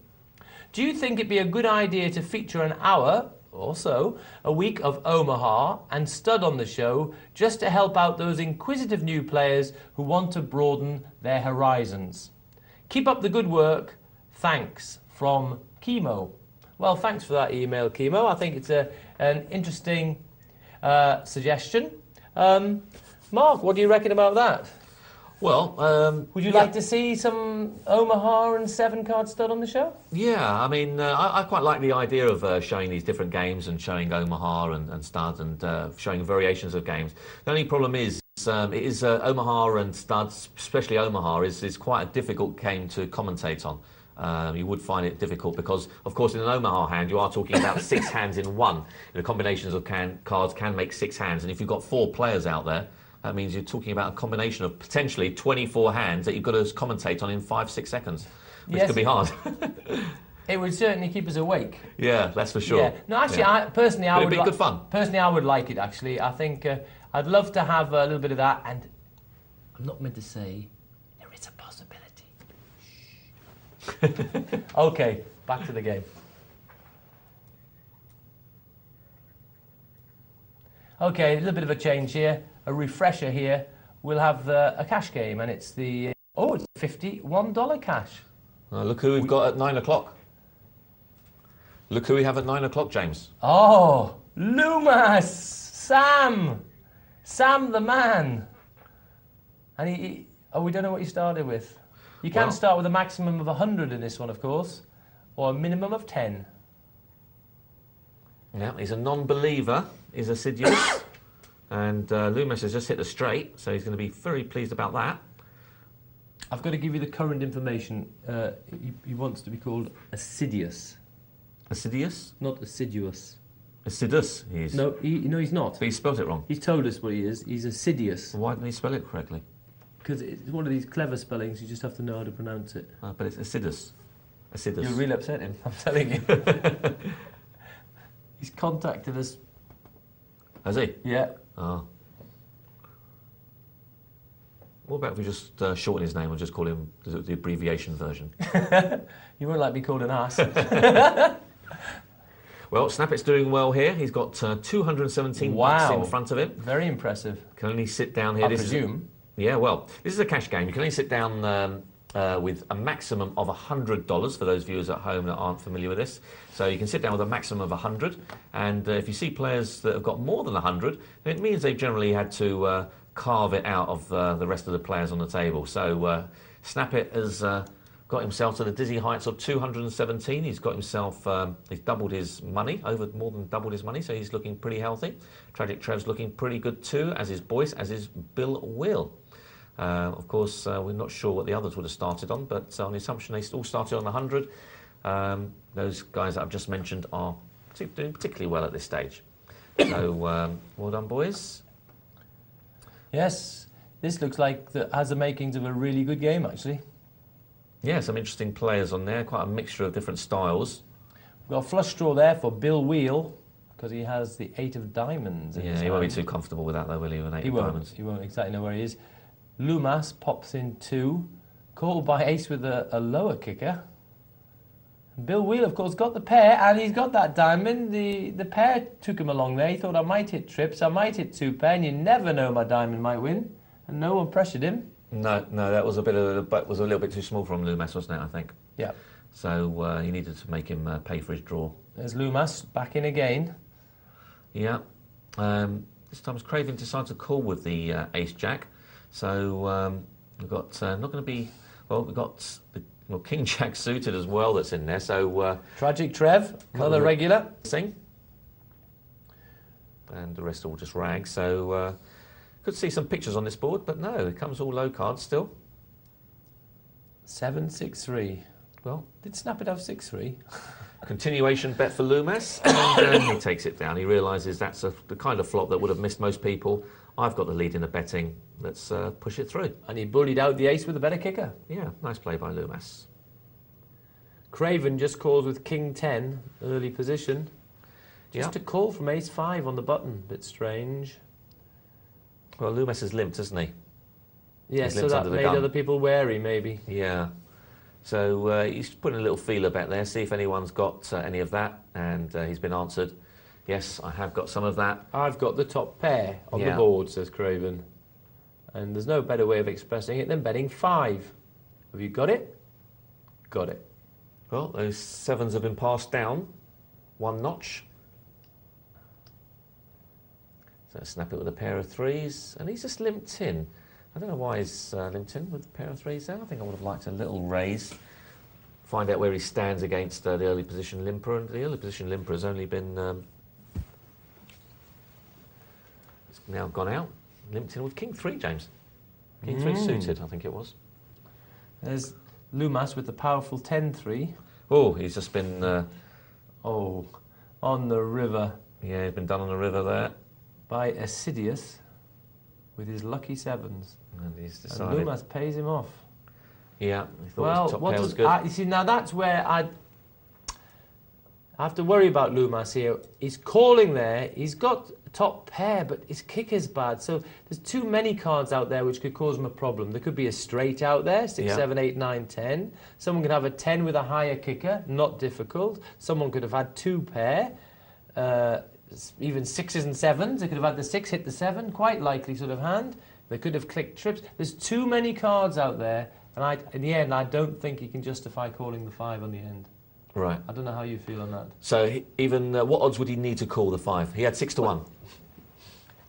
Do you think it'd be a good idea to feature an hour or so a week of Omaha and stud on the show just to help out those inquisitive new players who want to broaden their horizons? Keep up the good work. Thanks, from Chemo. Well, thanks for that email, Chemo. I think it's an interesting suggestion. Mark, what do you reckon about that? Well, would you like to see some Omaha and 7-card stud on the show? Yeah, I mean, I quite like the idea of showing these different games and showing Omaha and stud and showing variations of games. The only problem is, Omaha and studs, especially Omaha, is quite a difficult game to commentate on. You would find it difficult because, of course, in an Omaha hand, you are talking about 6 hands in one. The combinations of cards can make 6 hands, and if you've got 4 players out there, that means you're talking about a combination of potentially 24 hands that you've got to commentate on in 5-6 seconds, which could be hard. It would certainly keep us awake. Yeah, that's for sure. Yeah. No, actually, yeah. It'd be good fun. Personally, I would like it. Actually, I think I'd love to have a little bit of that, and I'm not meant to say there is a possibility. Okay, back to the game. Okay, a little bit of a change here. A refresher here. We'll have a cash game, and it's it's $51 cash. Look who we've got at 9 o'clock. Look who we have at 9 o'clock, James. Oh, Loomis! Sam the man. And we don't know what he started with. You can start with a maximum of 100 in this one, of course, or a minimum of 10. Yeah, he's a non-believer. He's assiduous. And Loomis has just hit the straight, so he's going to be very pleased about that. I've got to give you the current information. He wants to be called assiduous. Assiduous? Not assiduous. Assiduous, he is. No, he's not. But he spelled it wrong. He's told us what he is. He's assiduous. Why didn't he spell it correctly? Because it's one of these clever spellings, you just have to know how to pronounce it. But it's assiduous. Assiduous. You'll really upset him, I'm telling you. He's contacted us. Has he? Yeah. Oh. What about if we just shorten his name and just call him the abbreviation version? You won't like me called an ass. Well, Snappet's doing well here. He's got 217 bucks in front of him. Very impressive. Can only sit down here. I presume. Yeah, well, this is a cash game. You can only sit down with a maximum of $100 for those viewers at home that aren't familiar with this. So you can sit down with a maximum of 100, and if you see players that have got more than 100, then it means they've generally had to carve it out of the rest of the players on the table. So Snappet has got himself to the dizzy heights of 217. He's got himself, he's doubled his money, more than doubled his money, so he's looking pretty healthy. Tragic Trev's looking pretty good too, as is Boyce, as is Bill Will. Of course, we're not sure what the others would have started on, but on the assumption they all started on 100, those guys that I've just mentioned are doing particularly well at this stage. So, well done, boys. Yes, this looks like that has the makings of a really good game, actually. Yeah, some interesting players on there, quite a mixture of different styles. We've got a flush draw there for Bill Wheel, because he has the 8 of diamonds in his hand. He won't be too comfortable with that, though, will he, with 8 of diamonds? He won't exactly know where he is. Loomis pops in 2, called by ace with a lower kicker. Bill Wheel, of course, got the pair, and he's got that diamond. The pair took him along there. He thought, I might hit trips, I might hit two pair, and you never know my diamond might win. And no one pressured him. No, that was a little bit too small from Loomis, wasn't it? I think. Yeah. So you needed to make him pay for his draw. There's Loomis back in again. Yeah. This time Craven decided to call with the Ace Jack. So we've got not going to be. Well, we've got the King Jack suited as well. That's in there. So Tragic Trev, another regular. Sing. And the rest are all just rags. So could see some pictures on this board, but no, it comes all low cards still. 7-6-3. Well, did Snap it have 6-3? Continuation bet for Loomis, and he takes it down. He realises that's the kind of flop that would have missed most people. I've got the lead in the betting. Let's push it through. And he bullied out the ace with a better kicker. Yeah, nice play by Loomis. Craven just calls with King 10, early position. Just a call from ace 5 on the button. Bit strange. Well, Loomis has limped, hasn't he? Yes, so that made other people wary, maybe. Yeah. So he's putting a little feeler back there, see if anyone's got any of that, and he's been answered. Yes, I have got some of that. I've got the top pair on the board, says Craven. And there's no better way of expressing it than betting 5. Have you got it? Got it. Well, those 7s have been passed down one notch. So snap it with a pair of 3s, and he's just limped in. I don't know why he's limped in with a pair of 3s there. I think I would have liked a little raise. Find out where he stands against the early position limper, and the early position limper has only been it's now gone out. Limped in with King 3, James. King 3 suited, I think it was. There's Loomis with the powerful 10-3. Oh, he's just been... on the river. Yeah, he's been done on the river there. By Assidious with his lucky 7s. And he's decided... And Loomis pays him off. Yeah, he thought his top pair was good. You see, now that's where I have to worry about Loomis here. He's calling there, he's got top pair, but his kicker's bad. So there's too many cards out there which could cause him a problem. There could be a straight out there, 6, 7, 8, 9, 10. Someone could have a 10 with a higher kicker, not difficult. Someone could have had 2 pair, even 6s and 7s. They could have had the 6 hit the 7, quite likely sort of hand. They could have clicked trips. There's too many cards out there, and in the end, I don't think he can justify calling the 5 on the end. Right. I don't know how you feel on that. So even what odds would he need to call the 5? He had 6 to 1.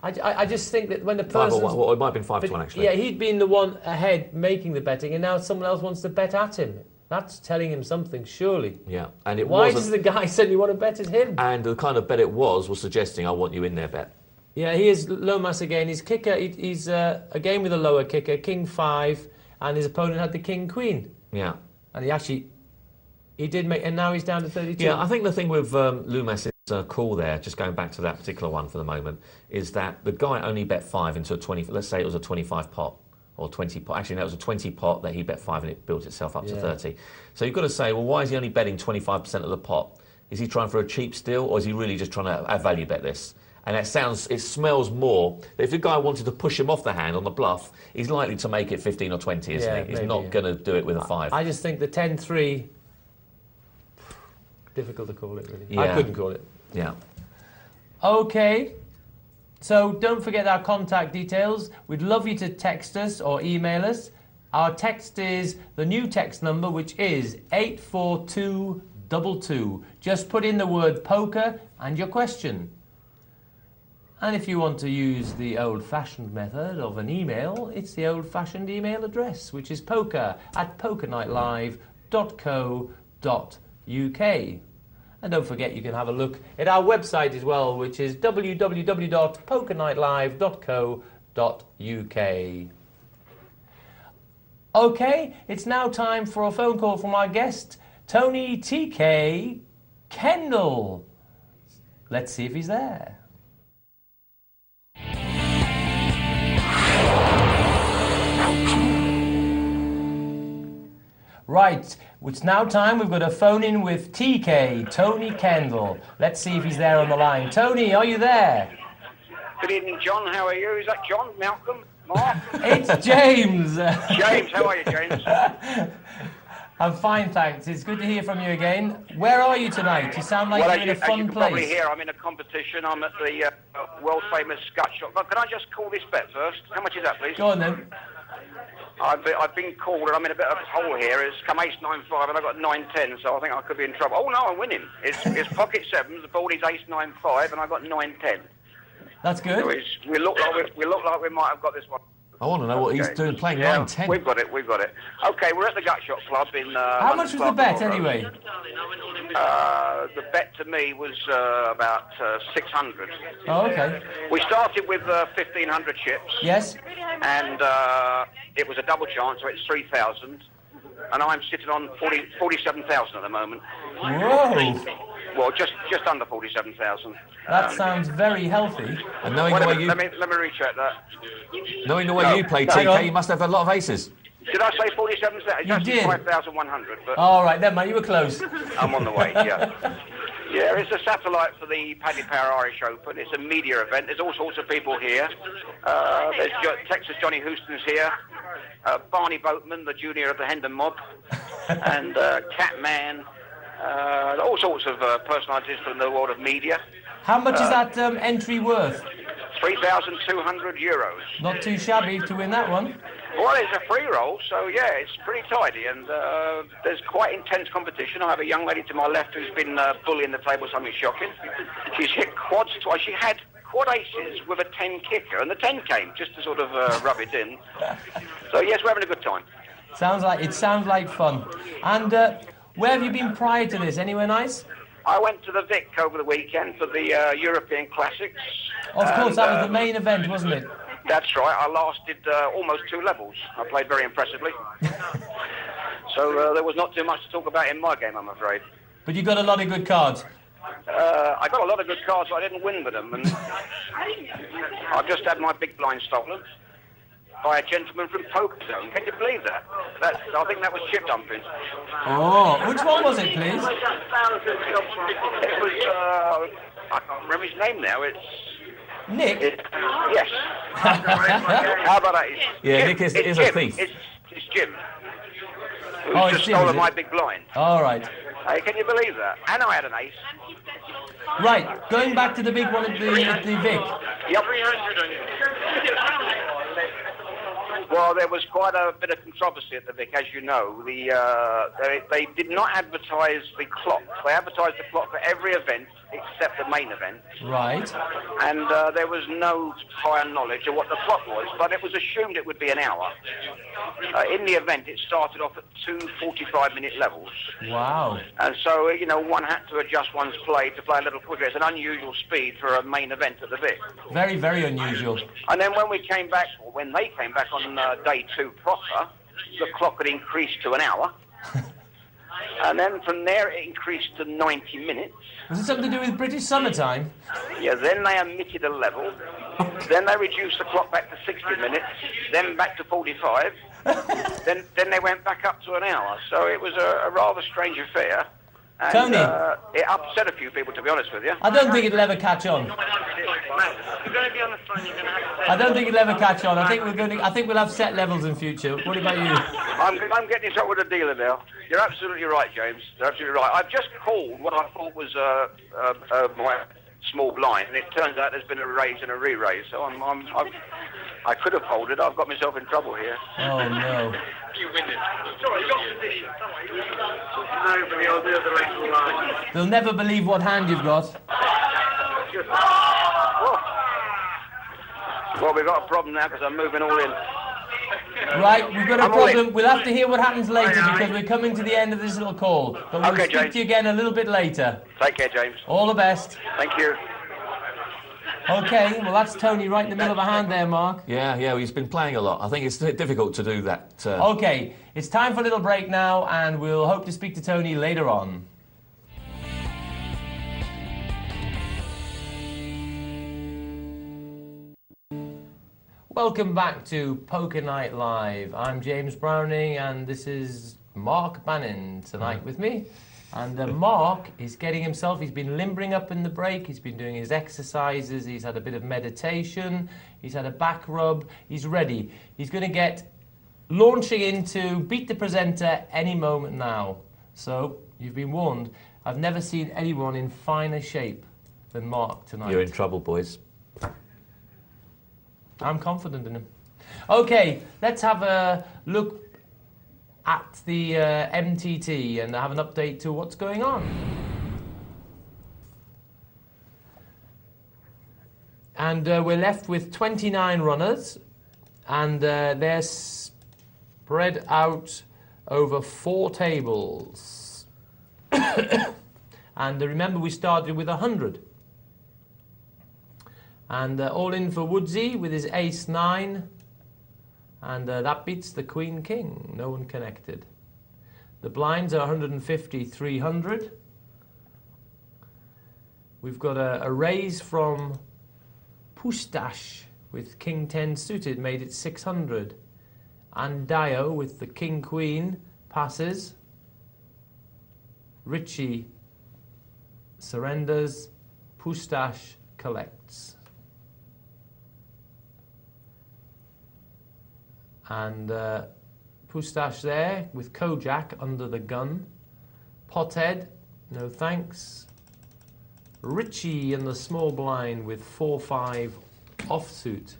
I just think that when the person... Well, it might have been 5 to 1, actually. Yeah, he'd been the one ahead making the betting, and now someone else wants to bet at him. That's telling him something, surely. Yeah, and it Why does the guy suddenly want to bet at him? And the kind of bet it was suggesting, I want you in there, bet. Yeah, he is Lomas again. His kicker, he's again with a lower kicker, King 5, and his opponent had the King Queen. Yeah. And he did make, and now he's down to 32. Yeah, I think the thing with Loomis' call there, just going back to that particular one for the moment, is that the guy only bet 5 into a 20, let's say it was a 25 pot, or 20 pot. Actually, no, it was a 20 pot that he bet 5 and it built itself up to 30. So you've got to say, well, why is he only betting 25% of the pot? Is he trying for a cheap steal, or is he really just trying to value bet this? And it smells more. If the guy wanted to push him off the hand on the bluff, he's likely to make it 15 or 20, isn't he? He's not going to do it with a 5. I just think the 10-3, difficult to call it, really. Yeah. I couldn't call it. Yeah. Okay. So don't forget our contact details. We'd love you to text us or email us. Our text is the new text number, which is 84222. Just put in the word poker and your question. And if you want to use the old-fashioned method of an email, it's the old-fashioned email address, which is poker@pokernightlive.co.uk. And don't forget, you can have a look at our website as well, which is www.pokernightlive.co.uk. Okay, it's now time for a phone call from our guest, Tony TK Kendall. Let's see if he's there. Right, it's now time. We've got a phone in with TK, Tony Kendall. Let's see if he's there on the line. Tony, are you there? Good evening, John. How are you? Is that John, Malcolm, Mark? It's James. James, how are you, James? I'm fine, thanks. It's good to hear from you again. Where are you tonight? You sound like you're in a fun as you can place. probably hear, I'm in a competition. I'm at the world-famous Scut Shop. But can I just call this bet first? How much is that, please? Go on then. I've been called, and I'm in a bit of a hole here. It's come ace-9-5, and I've got 9-10, so I think I could be in trouble. Oh, no, I'm winning. It's pocket sevens. The board is ace-9-5, and I've got 9-10. That's good. So we look like we might have got this one. I want to know what he's doing, playing 9-10. We've got it. Okay, we're at the Gut Shop Club in... How much was the bet, anyway? The bet to me was about 600. Oh, okay. We started with 1,500 chips. Yes. And it was a double chance, so it's 3,000. And I'm sitting on 47,000 at the moment. Whoa. Well, just under 47,000. That sounds very healthy. And knowing the way you... Let me recheck that. Knowing the way you play, TK, you must have a lot of aces. Did I say 47,000? You did. 5,100. But All right, then, man, you were close. I'm on the way, yeah. Yeah, it's a satellite for the Paddy Power Irish Open. It's a media event. There's all sorts of people here. There's Texas Johnny Houston's here. Barney Boatman, the junior of the Hendon Mob. And Catman. All sorts of personalities from the world of media. How much is that entry worth? €3,200. Not too shabby to win that one. Well, it's a free roll, so yeah, it's pretty tidy, and there's quite intense competition. I have a young lady to my left who's been bullying the table, something shocking. She's hit quads twice. She had quad aces with a 10 kicker, and the 10 came just to sort of rub it in. So yes, we're having a good time. It sounds like fun. And where have you been prior to this? Anywhere nice? I went to the Vic over the weekend for the European Classics. Of course, that was the main event, wasn't it? That's right. I lasted almost 2 levels. I played very impressively. So there was not too much to talk about in my game, I'm afraid. But you got a lot of good cards. I got a lot of good cards, but I didn't win with them. And I've just had my big blind stolen by a gentleman from Poker Zone. Can you believe that? I think that was chip dumping. Oh, which one was it, please? It was, I can't remember his name now. It's... Nick? Yes. How about that? Yeah, Nick is a thief. It's Jim. Who's Oh, it's just Jim, stolen is it? my big blind. All right. Hey, can you believe that? And I had an ace. Right, going back to the big one at the Vic. Yep. Well, there was quite a bit of controversy at the Vic, as you know. They did not advertise the clock. They advertised the clock for every event except the main event. Right. And there was no prior knowledge of what the clock was, but it was assumed it would be an hour. In the event, it started off at 2 45-minute levels. Wow. And so, one had to adjust one's play to play a little quicker. It's an unusual speed for a main event at the Vic. Very, very unusual. And then when they came back on day 2 proper, the clock had increased to an hour. And then from there it increased to 90 minutes. Was it something to do with British summertime? Yeah, then they omitted a level. Then they reduced the clock back to 60 minutes, then back to 45. then they went back up to an hour. So it was a rather strange affair. And, Tony. It upset a few people, to be honest with you. I don't think it'll ever catch on. I don't think it'll ever catch on. I think we'll have set levels in future. What about you? I'm getting in trouble with a dealer now. You're absolutely right, James. You're absolutely right. I've just called what I thought was my small blind, and it turns out there's been a raise and a re-raise. So I could have folded. I've got myself in trouble here. Oh no. You win it. Sorry, your position. Nobody will do the race line. They'll never believe what hand you've got. Well, we've got a problem now because I'm moving all in. Right, we've got a problem. We'll have to hear what happens later because we're coming to the end of this little call. But we'll speak to you again a little bit later. Take care, James. All the best. Thank you. Okay, well that's Tony right in the middle of a hand there, Mark. Yeah, he's been playing a lot. I think it's difficult to do that. Okay, it's time for a little break now, and we'll hope to speak to Tony later on. Welcome back to Poker Night Live. I'm James Browning, and this is Mark Banin tonight with me. And Mark is getting himself, he's been limbering up in the break, he's been doing his exercises, he's had a bit of meditation, he's had a back rub, he's ready. He's going to get launching into Beat the Presenter any moment now. So, you've been warned. I've never seen anyone in finer shape than Mark tonight. You're in trouble, boys. I'm confident in him. Okay, let's have a look at the MTT and have an update to what's going on. And we're left with 29 runners, and they're spread out over 4 tables. And remember, we started with 100. And all in for Woodsy with his ace-9. And that beats the Queen-King. No one connected. The blinds are 150, 300. We've got a raise from Pustash with King-10 suited, made it 600. And Dio with the King-Queen passes. Richie surrenders. Pustash collects. And Pustash there with Kojak under the gun. Pothead, no thanks. Richie in the small blind with 4-5 offsuit.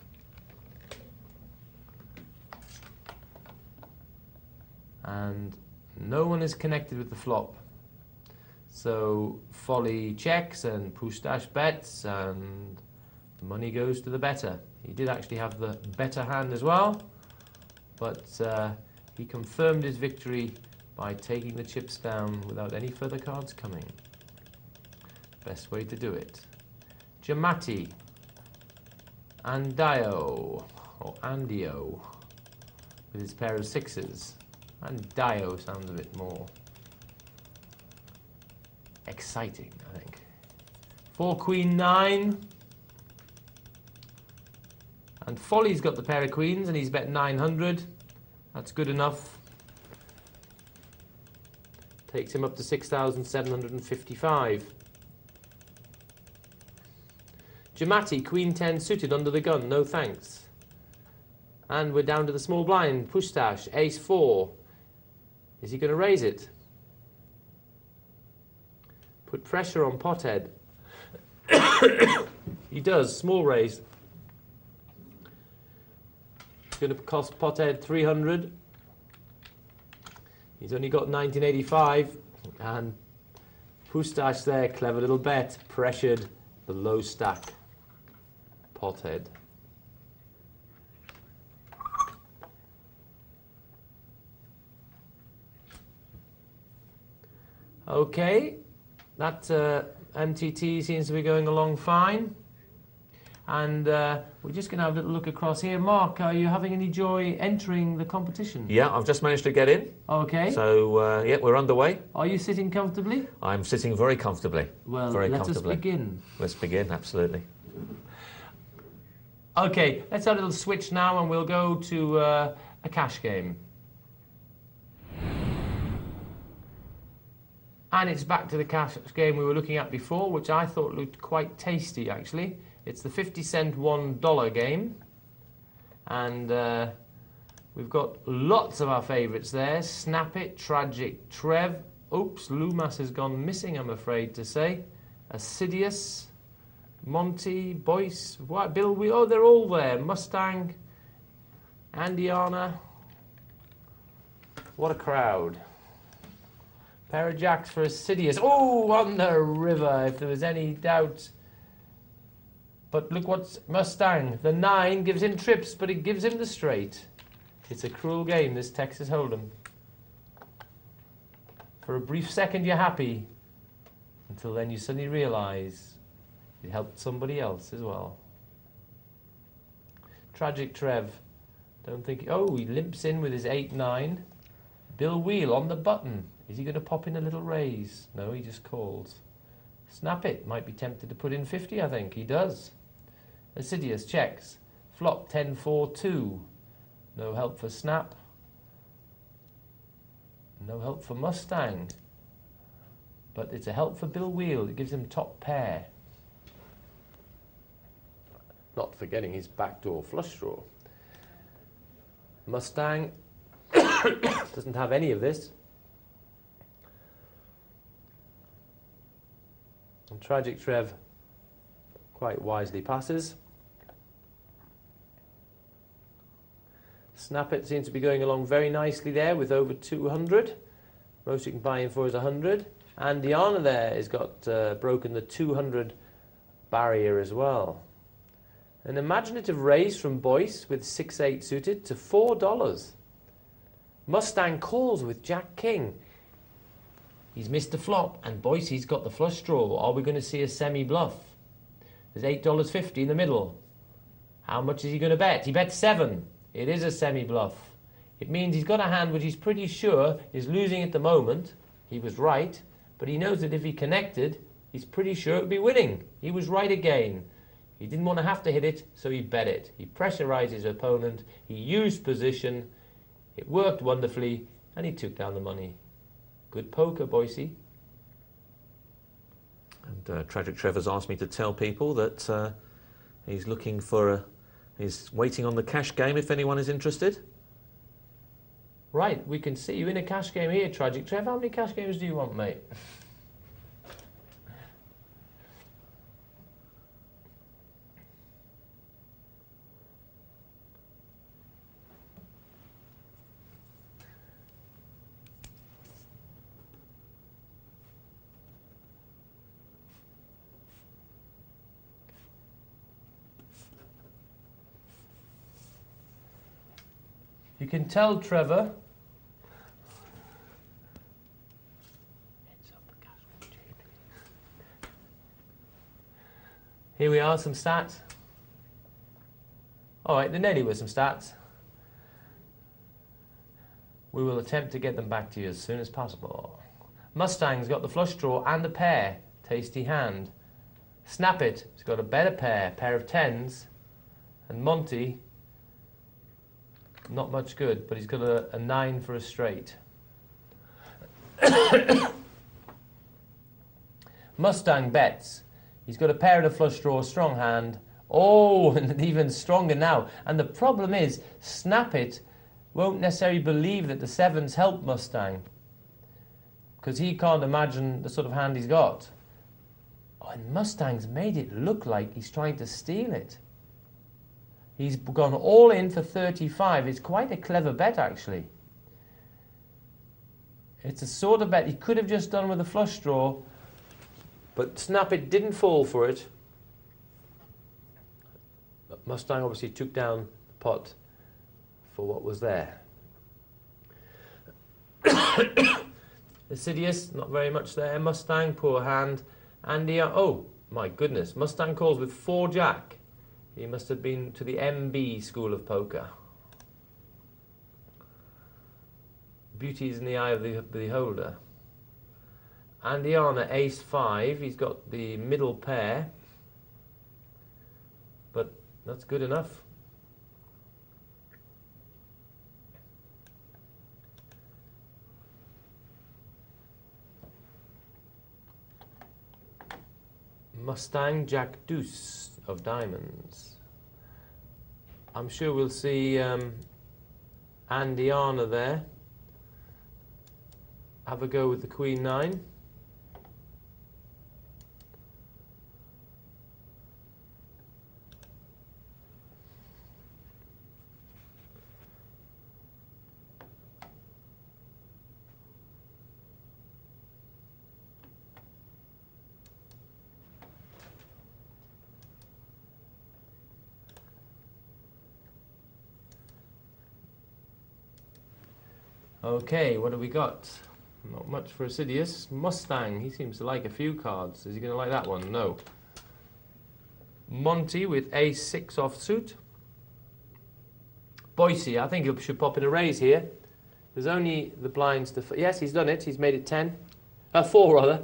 And no one is connected with the flop. So Folly checks and Pustash bets, and the money goes to the better. He did actually have the better hand as well, but he confirmed his victory by taking the chips down without any further cards coming. Best way to do it. Jamati. Andio, or Andio, with his pair of 6s. And Dio sounds a bit more exciting, I think. 4 Queen 9. And Folly's got the pair of queens and he's bet 900. That's good enough. Takes him up to 6,755. Jamati, Queen 10 suited under the gun, no thanks. And we're down to the small blind. Pustash, ace 4. Is he going to raise it? Put pressure on Pothead. He does, small raise. It's going to cost Pothead 300. He's only got 1985. And Pustash there, clever little bet, pressured the low stack Pothead. Okay, that MTT seems to be going along fine. And we're just going to have a little look across here. Mark, are you having any joy entering the competition? Yeah, I've just managed to get in. Okay. So, yeah, we're underway. Are you sitting comfortably? I'm sitting very comfortably. Well, very let comfortably. us begin. Let's begin, absolutely. Okay, let's have a little switch now and we'll go to a cash game. And it's back to the cash game we were looking at before, which I thought looked quite tasty, actually. It's the 50-cent $1 game. And we've got lots of our favourites there. Snap It, Tragic, Trev. Oops, Loomis has gone missing, I'm afraid to say. Assidious, Monty, Boyce, Bill, oh, they're all there. Mustang, Andiana. What a crowd. Pair of jacks for Assidious. Oh, on the river, if there was any doubt. But look what's Mustang. The 9 gives him trips, but it gives him the straight. It's a cruel game, this Texas Hold'em. For a brief second, you're happy. Until then, you suddenly realise it helped somebody else as well. Tragic Trev. Don't think... Oh, he limps in with his 8-9. Bill Wheel on the button. Is he going to pop in a little raise? No, he just calls. Snap It. Might be tempted to put in 50, I think. He does. Assidious checks. Flop 10-4-2. No help for Snap. No help for Mustang. But it's a help for Bill Wheel. It gives him top pair. Not forgetting his backdoor flush draw. Mustang Doesn't have any of this. And Tragic Trev quite wisely passes. Snap It seems to be going along very nicely there with over 200. Most you can buy in for is 100. And Diana there has got broken the 200 barrier as well. An imaginative raise from Boyce with 6-8 suited to $4. Mustang calls with Jack King. He's missed the flop, and Boyce's got the flush draw. Are we going to see a semi-bluff? There's $8.50 in the middle. How much is he going to bet? He bet 7. It is a semi-bluff. It means he's got a hand which he's pretty sure is losing at the moment. He was right, but he knows that if he connected, he's pretty sure it would be winning. He was right again. He didn't want to have to hit it, so he bet it. He pressurized his opponent. He used position. It worked wonderfully, and he took down the money. Good poker, Boise. And Tragic Trevor's asked me to tell people that he's looking for he's waiting on the cash game if anyone is interested. Right, we can see you in a cash game here, Tragic Trev. How many cash games do you want, mate? You can tell Trevor. Here we are, some stats. All right, there nearly were some stats. We will attempt to get them back to you as soon as possible. Mustang's got the flush draw and a pair. Tasty hand. Snap It has got a better pair of 10s. And Monty, not much good, but he's got a 9 for a straight. Mustang bets. He's got a pair and a flush draw, strong hand. Oh, and even stronger now. And the problem is, Snap It won't necessarily believe that the 7s help Mustang, because he can't imagine the sort of hand he's got. Oh, and Mustang's made it look like he's trying to steal it. He's gone all in for 35. It's quite a clever bet, actually. It's a sort of bet he could have just done with a flush draw, but Snap It didn't fall for it. But Mustang obviously took down the pot for what was there. Assidious, not very much there. Mustang, poor hand. Andy, oh my goodness, Mustang calls with 4 jack. He must have been to the MB school of poker. Beauty is in the eye of the beholder. Andiana, ace 5. He's got the middle pair, but that's good enough. Mustang, jack deuce of diamonds. I'm sure we'll see Andiana there have a go with the queen 9. Okay, what have we got? Not much for Assidious. Mustang, he seems to like a few cards. Is he going to like that one? No. Monty with ace 6 offsuit. Boise, I think he should pop in a raise here. There's only the blinds to... Yes, he's done it. He's made it 10. 4 rather.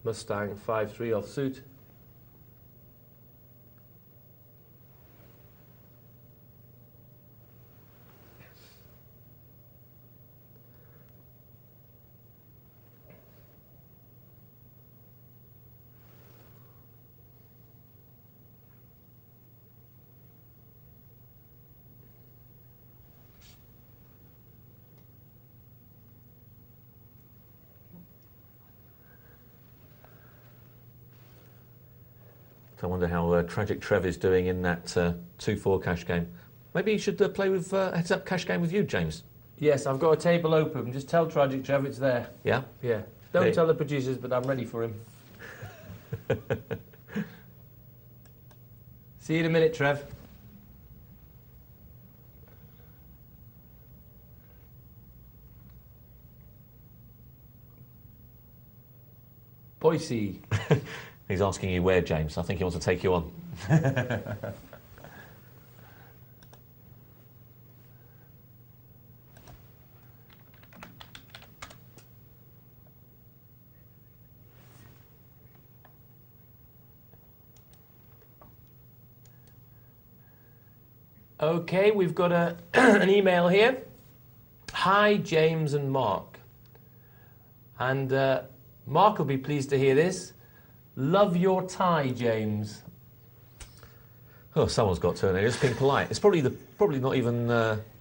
Mustang 5-3 offsuit. I wonder how Tragic Trev is doing in that 2-4 cash game. Maybe you should play with heads-up cash game with you, James. Yes, I've got a table open. Just tell Tragic Trev it's there. Yeah? Yeah. Don't Hey. tell the producers, but I'm ready for him. See you in a minute, Trev. Boise. He's asking you where, James. I think he wants to take you on. Okay, we've got an email here. Hi, James and Mark. And Mark will be pleased to hear this. Love your tie, James. Oh, someone's got to, and it's being polite. It's probably not even.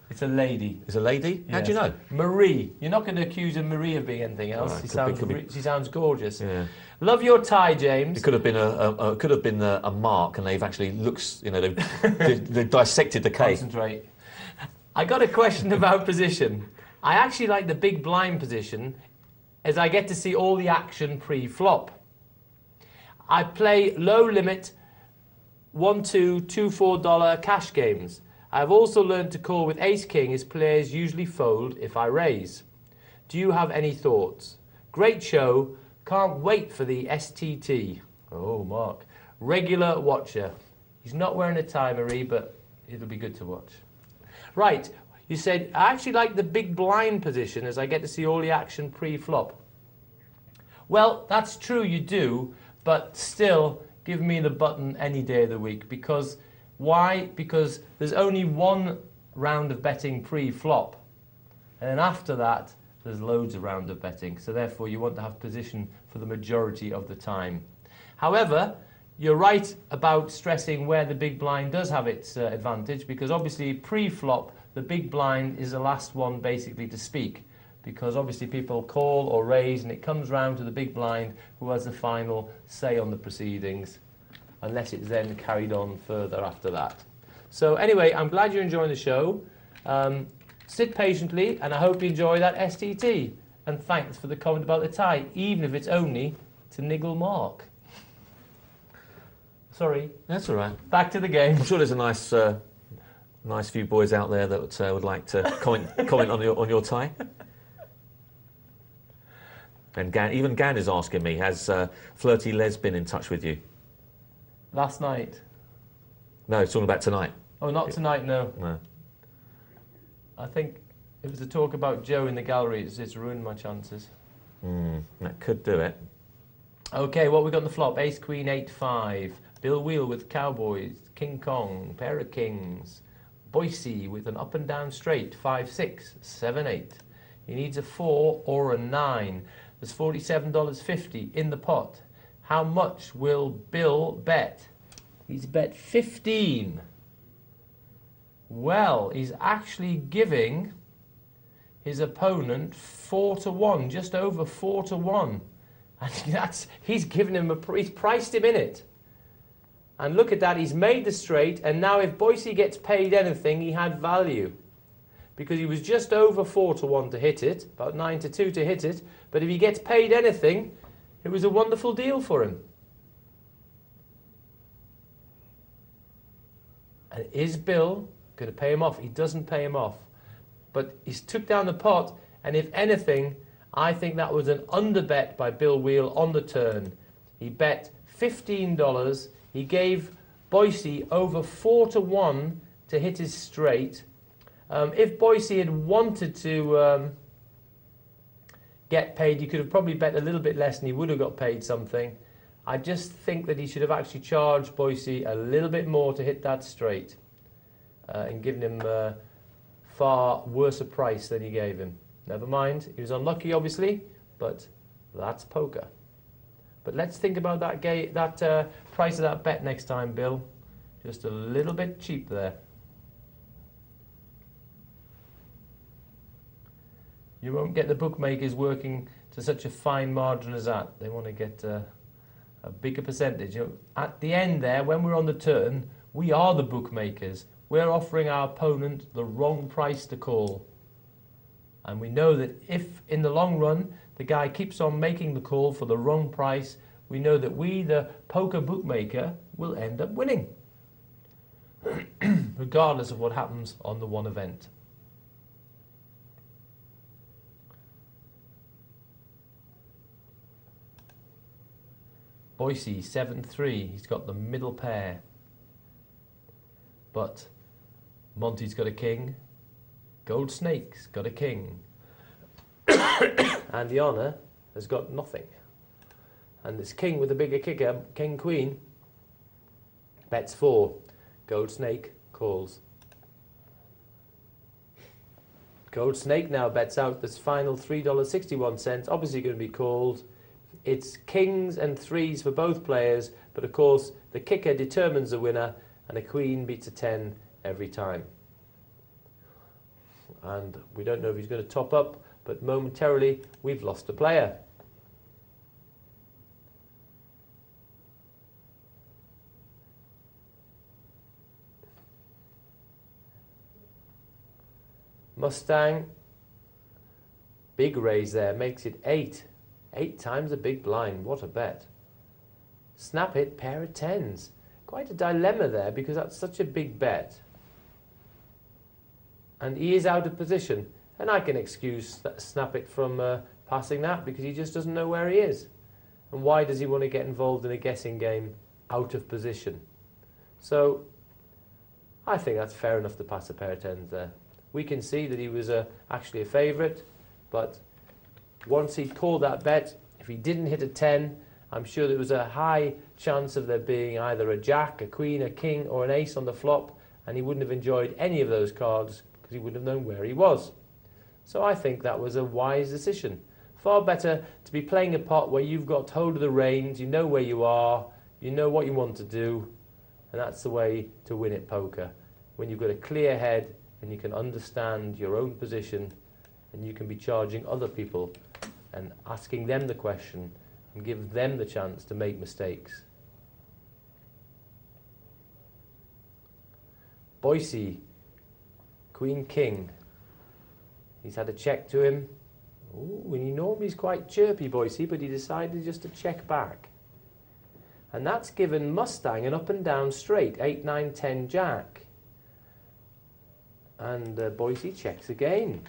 It's a lady. It's a lady. How do you know? Marie. You're not going to accuse of Marie of being anything else. Right, She sounds gorgeous. Yeah. Love your tie, James. It could have been a mark, and they've actually they've dissected the cake. Concentrate. I got a question about position. I actually like the big blind position, as I get to see all the action pre-flop. I play low limit $1, $2, $2, $4 cash games. I've also learned to call with ace-king, as players usually fold if I raise. Do you have any thoughts? Great show. Can't wait for the STT. Oh, Mark. Regular watcher. He's not wearing a tie, Marie, but it'll be good to watch. Right. You said, I actually like the big blind position, as I get to see all the action pre-flop. Well, that's true, you do, but still, give me the button any day of the week. Because why? Because there's only one round of betting pre-flop. And then after that, there's loads of round of betting. So therefore, you want to have position for the majority of the time. However, you're right about stressing where the big blind does have its advantage, because obviously pre-flop, the big blind is the last one basically to speak. Because obviously people call or raise, and it comes round to the big blind who has the final say on the proceedings, unless it's then carried on further after that. So anyway, I'm glad you're enjoying the show. Sit patiently, and I hope you enjoy that STT. And thanks for the comment about the tie, even if it's only to niggle Mark. Sorry. That's all right. Back to the game. I'm sure there's a nice few boys out there that would like to comment on your tie. And even Gan is asking me, has Flirty Les been in touch with you? Last night. No, it's talking about tonight. Oh, not tonight, no. No. I think if it's a talk about Joe in the gallery, it's ruined my chances. That could do it. Okay, what we got on the flop? Ace, Queen, 8, 5. Bill Wheel with Cowboys. King Kong. Pair of Kings. Boise with an up and down straight. 5, 6, 7, 8. He needs a 4 or a 9. There's $47.50 in the pot. How much will Bill bet? He's bet 15. Well, he's actually giving his opponent 4 to 1, just over 4 to 1. And he's given him he's priced him in it. And look at that, he's made the straight, and now if Boise gets paid anything, he had value. Because he was just over 4 to 1 to hit it, about 9 to 2 to hit it, but if he gets paid anything, it was a wonderful deal for him. And is Bill going to pay him off? He doesn't pay him off. But he's took down the pot, and if anything, I think that was an underbet by Bill Wheel on the turn. He bet $15. He gave Boise over 4 to 1 to hit his straight. If Boise had wanted to get paid, he could have probably bet a little bit less and he would have got paid something. I just think that he should have actually charged Boise a little bit more to hit that straight and given him a far worse a price than he gave him. Never mind, he was unlucky obviously, but that's poker. But let's think about that price of that bet next time, Bill. Just a little bit cheap there. You won't get the bookmakers working to such a fine margin as that. They want to get a a bigger percentage. At the end there, when we're on the turn, we are the bookmakers. We're offering our opponent the wrong price to call. And we know that if, in the long run, the guy keeps on making the call for the wrong price, we know that we, the poker bookmaker, will end up winning, regardless of what happens on the one event. Boise, 7-3. He's got the middle pair. But Monty's got a king. Gold Snake's got a king. And the honour has got nothing. And this king with a bigger kicker, King Queen, bets 4. Gold Snake calls. Gold Snake now bets out this final $3.61. Obviously going to be called. It's kings and threes for both players, but of course the kicker determines the winner, and a queen beats a 10 every time. And we don't know if he's going to top up, but momentarily we've lost a player. Mustang, big raise there, makes it 8. 8 times a big blind, what a bet. Snap it, pair of 10s. Quite a dilemma there because that's such a big bet. And he is out of position. And I can excuse Snap it from passing that because he just doesn't know where he is. And why does he want to get involved in a guessing game out of position? So I think that's fair enough to pass a pair of 10s there. We can see that he was actually a favourite, but once he called that bet, if he didn't hit a 10, I'm sure there was a high chance of there being either a jack, a queen, a king, or an ace on the flop, and he wouldn't have enjoyed any of those cards because he wouldn't have known where he was. So I think that was a wise decision. Far better to be playing a pot where you've got hold of the reins, you know where you are, you know what you want to do, and that's the way to win at poker. When you've got a clear head and you can understand your own position, and you can be charging other people and asking them the question and give them the chance to make mistakes. Boise, Queen King. He's had a check to him. Ooh, and he normally is quite chirpy, Boise, but he decided just to check back. And that's given Mustang an up and down straight, 8, 9, 10 jack. And Boise checks again.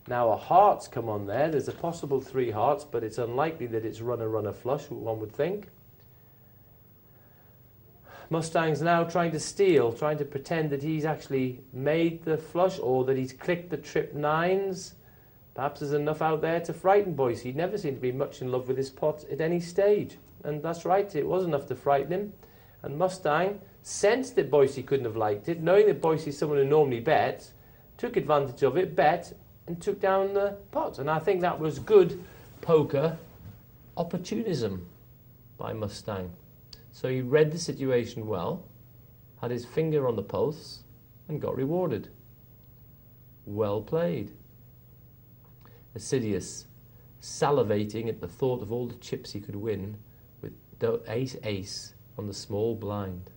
Now a heart's come on there. There's a possible 3 hearts, but it's unlikely that it's runner flush, one would think. Mustang's now trying to steal, trying to pretend that he's actually made the flush or that he's clicked the trip 9s. Perhaps there's enough out there to frighten Boise. He never seemed to be much in love with his pot at any stage. And that's right, it was enough to frighten him. And Mustang sensed that Boise couldn't have liked it, knowing that Boise is someone who normally bets, took advantage of it, bet, and took down the pot. And I think that was good poker opportunism by Mustang. So he read the situation well, had his finger on the pulse, and got rewarded. Well played. Assidious, salivating at the thought of all the chips he could win with ace-ace on the small blind.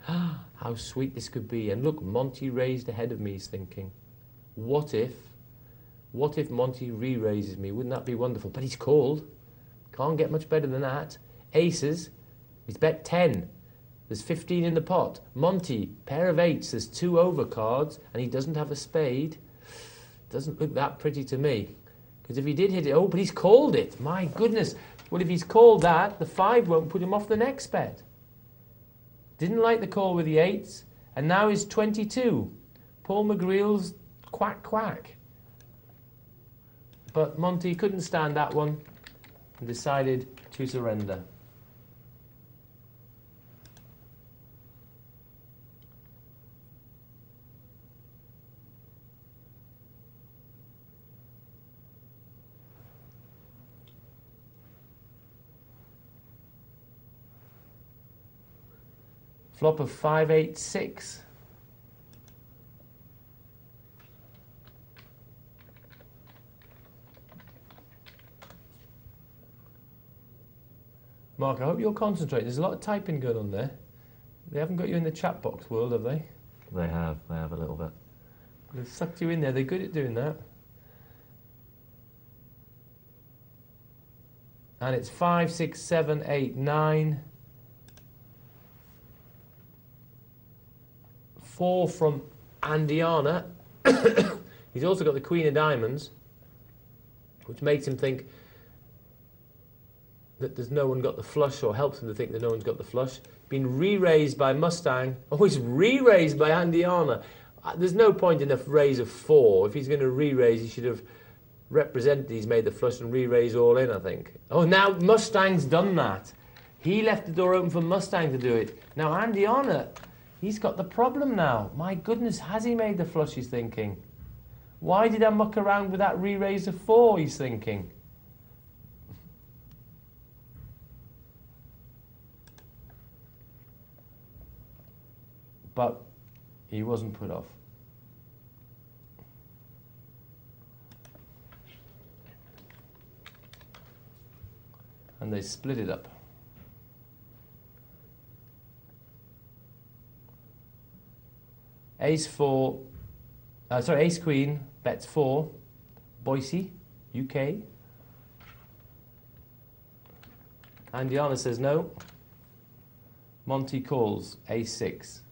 How sweet this could be. And look, Monty raised ahead of me, he's thinking. What if Monty re-raises me? Wouldn't that be wonderful? But he's called. Can't get much better than that. Aces, he's bet 10. There's 15 in the pot. Monty, pair of 8s, there's 2 overcards, and he doesn't have a spade. Doesn't look that pretty to me. Because if he did hit it, oh, but he's called it. My goodness. Well, if he's called that, the 5 won't put him off the next bet. Didn't like the call with the 8s, and now he's 22. Paul McGreal's quack quack. But Monty couldn't stand that one and decided to surrender. Flop of 5, 8, 6. Mark, I hope you're concentrating. There's a lot of typing going on there. They haven't got you in the chat box world, have they? They have a little bit. They've sucked you in there. They're good at doing that. And it's 5, 6, 7, 8, 9. 4 from Andiana. He's also got the Queen of Diamonds, which makes him think that there's no one got the flush, or helps him to think that no one's got the flush. Been re-raised by Mustang. Oh, he's re-raised by Andiana. There's no point in a raise of 4. If he's going to re-raise, he should have represented he's made the flush and re-raise all in, I think. Oh, now Mustang's done that. He left the door open for Mustang to do it. Now Andiana, he's got the problem now. My goodness, has he made the flush, he's thinking. Why did I muck around with that re-raise of 4, he's thinking. But he wasn't put off. And they split it up. Ace Queen bets 4. Boise, UK. Andiana says no. Monty calls Ace 6.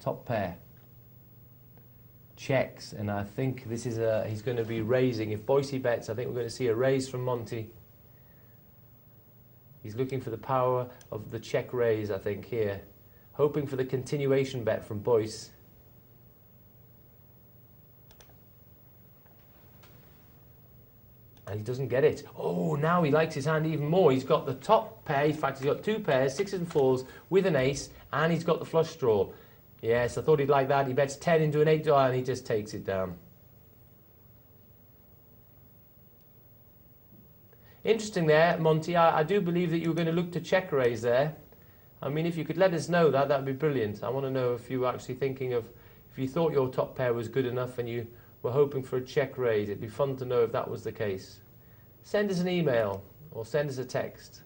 Top pair. Checks, and I think this is he's going to be raising. If Boise bets, I think we're going to see a raise from Monty. He's looking for the power of the check raise, I think, here. Hoping for the continuation bet from Boyce. And he doesn't get it. Oh, now he likes his hand even more. He's got the top pair. In fact, he's got 2 pairs, 6s and 4s, with an ace, and he's got the flush draw. Yes, I thought he'd like that. He bets 10 into an 8 and he just takes it down. Interesting there, Monty. I do believe that you were going to look to check raise there. I mean, if you could let us know that, that would be brilliant. I want to know if you were actually thinking of, if you thought your top pair was good enough and you were hoping for a check raise. It'd be fun to know if that was the case. Send us an email or send us a text.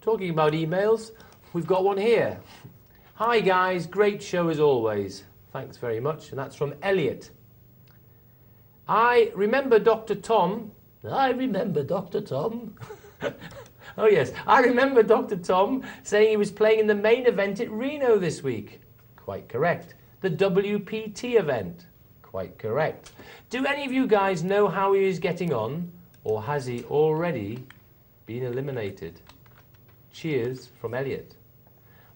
Talking about emails, we've got one here. Hi guys, great show as always. Thanks very much. And that's from Elliot. I remember Dr. Tom. I remember Dr. Tom. Oh yes, I remember Dr. Tom saying he was playing in the main event at Reno this week. Quite correct. The WPT event. Quite correct. Do any of you guys know how he is getting on, or has he already been eliminated? Cheers from Elliot.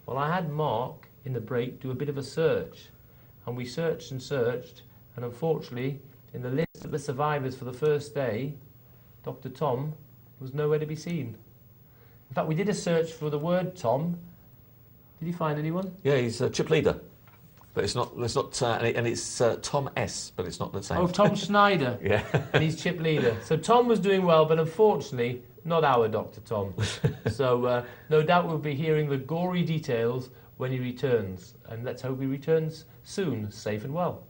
Well, I had Mark in the break do a bit of a search, and we searched, and unfortunately, in the list of the survivors for the first day, Dr. Tom was nowhere to be seen. In fact, we did a search for the word Tom. Did you find anyone? Yeah, he's a chip leader, but it's not, and it's Tom S, but it's not the same. Oh, Tom Schneider. Yeah. And he's chip leader. So Tom was doing well, but unfortunately, not our Dr. Tom. So no doubt we'll be hearing the gory details when he returns. And let's hope he returns soon, safe and well.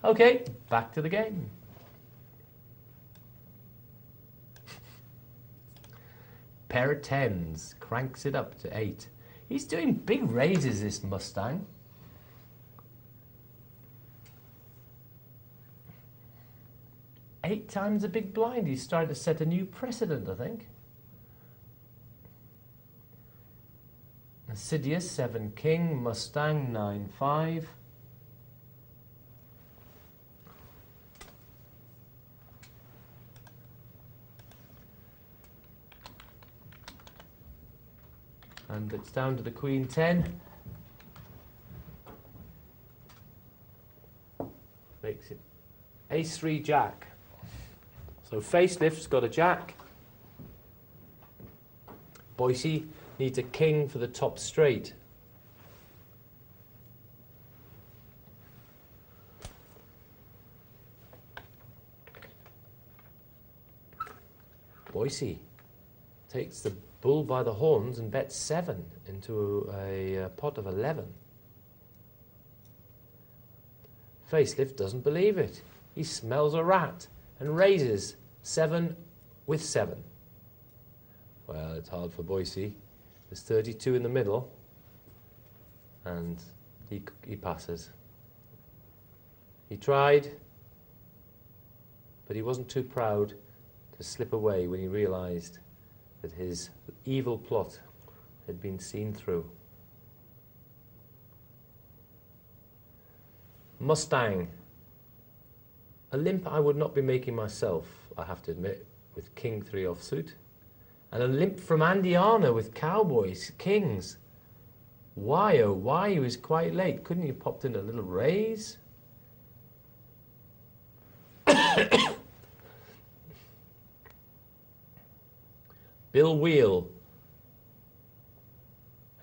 Okay, back to the game. Pair of 10s, cranks it up to 8. He's doing big raises, this Mustang. Eight times a big blind. He's starting to set a new precedent, I think. Assidious, 7 king, Mustang, 9-5. And it's down to the Queen 10. Makes it Ace 3 Jack. So Facelift's got a Jack. Boise needs a king for the top straight. Boise takes the bull by the horns and bets 7 into a pot of 11. Facelift doesn't believe it. He smells a rat. and raises 7 with 7. Well, it's hard for Boise. There's 32 in the middle, and he passes. He tried, but he wasn't too proud to slip away when he realized that his evil plot had been seen through. Mustang. A limp I would not be making myself, I have to admit, with King 3 offsuit. And a limp from Andiana with Cowboys, Kings. Why, oh why, he was quite late. Couldn't he have popped in a little raise? Bill Wheel.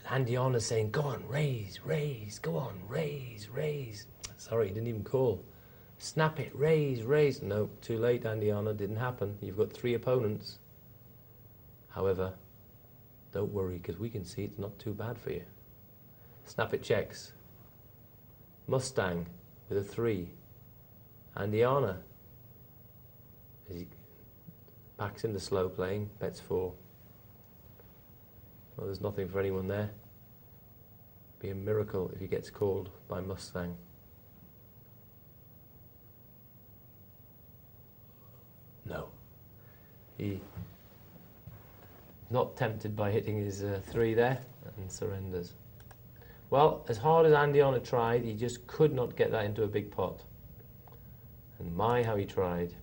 And Andiana saying, go on, raise, raise, go on, raise, raise. Sorry, he didn't even call. Snap it, raise, raise. No, too late, Andiana, didn't happen. You've got 3 opponents. However, don't worry, because we can see it's not too bad for you. Snap it checks. Mustang with a 3. Andiana. As he backs into slow playing, bets 4. Well, there's nothing for anyone there. Be a miracle if he gets called by Mustang. No. He not tempted by hitting his 3 there and surrenders. Well, as hard as Andiana tried, he just could not get that into a big pot. And my, how he tried.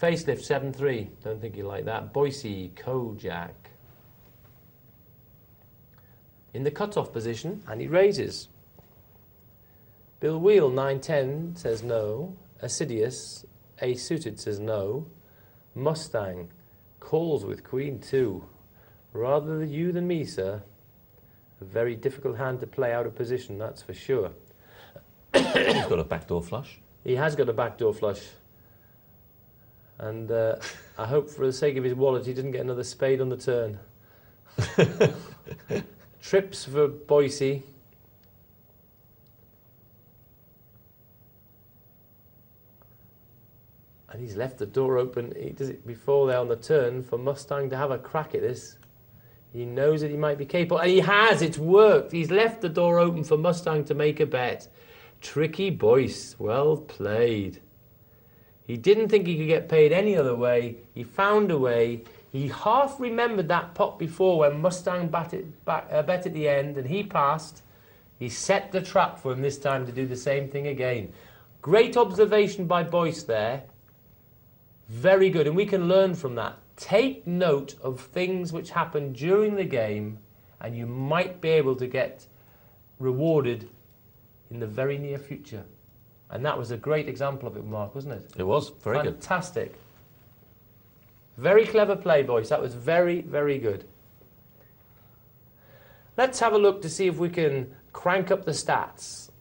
Facelift 7-3. Don't think he liked that. Boise, Kojak. In the cut-off position, and he raises. Bill Wheel 9-10 says no. Assidious Ace suited says no. Mustang calls with Queen 2. Rather you than me, sir. A very difficult hand to play out of position, that's for sure. He's got a backdoor flush. He has got a backdoor flush. And I hope for the sake of his wallet he didn't get another spade on the turn. Trips for Boise. And he's left the door open. He does it before they're on the turn for Mustang to have a crack at this. He knows that he might be capable. And he has. It's worked. He's left the door open for Mustang to make a bet. Tricky Boyce. Well played. He didn't think he could get paid any other way. He found a way. He half remembered that pot before when Mustang bet at the end and he passed. He set the trap for him this time to do the same thing again. Great observation by Boyce there. Very good, and we can learn from that. Take note of things which happen during the game and you might be able to get rewarded in the very near future. And that was a great example of it, Mark, wasn't it? It was, very good. Fantastic. Very clever play, Boyce. That was very, very good. Let's have a look to see if we can crank up the stats.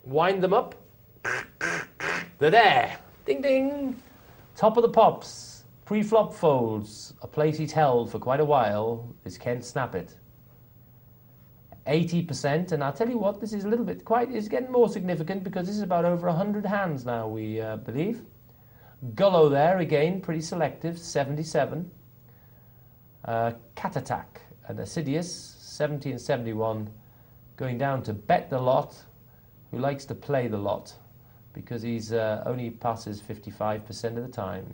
Wind them up. They're there. Ding, ding. Top of the pops. Pre-flop folds. A place he's held for quite a while is Kent Snappit. 80%, and I'll tell you what, this is a little bit it's getting more significant because this is about over 100 hands now, we believe. Gullo there, again, pretty selective, 77. Cat Attack and Assidious, 70 and 71, going down to Bet the Lot, who likes to play the lot because he's only passes 55% of the time.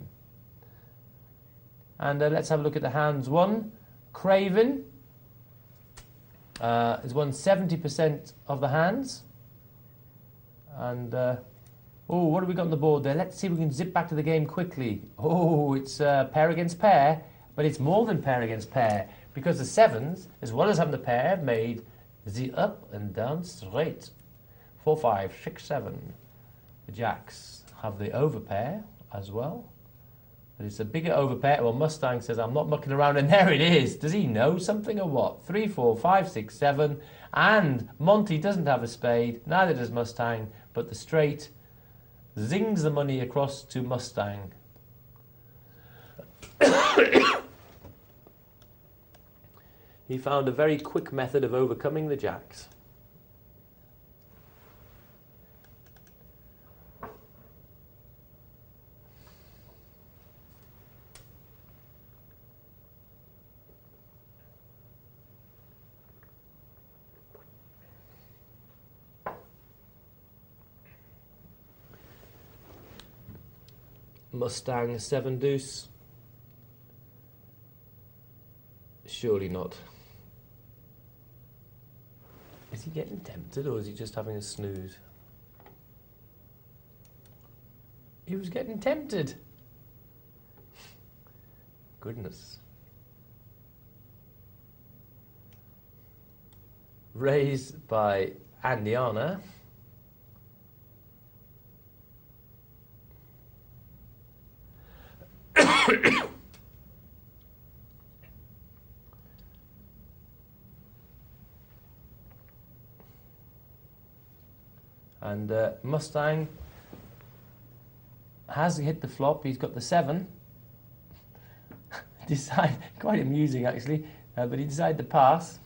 And let's have a look at the hands won. Craven has won 70% of the hands. And, oh, what have we got on the board there? Let's see if we can zip back to the game quickly. Oh, it's pair against pair, but it's more than pair against pair because the sevens, as well as having the pair, have made the up and down straight. 4, 5, 6, 7. The jacks have the overpair as well. But it's a bigger overpair. Well, Mustang says, I'm not mucking around, and there it is. Does he know something or what? 3, 4, 5, 6, 7. And Monty doesn't have a spade, neither does Mustang, but the straight zings the money across to Mustang. He found a very quick method of overcoming the jacks. Mustang 7 deuce. Surely not. Is he getting tempted or is he just having a snooze? He was getting tempted. Goodness. Raised by Andiana. And Mustang has hit the flop. He's got the 7. Quite amusing actually, but he decided to pass,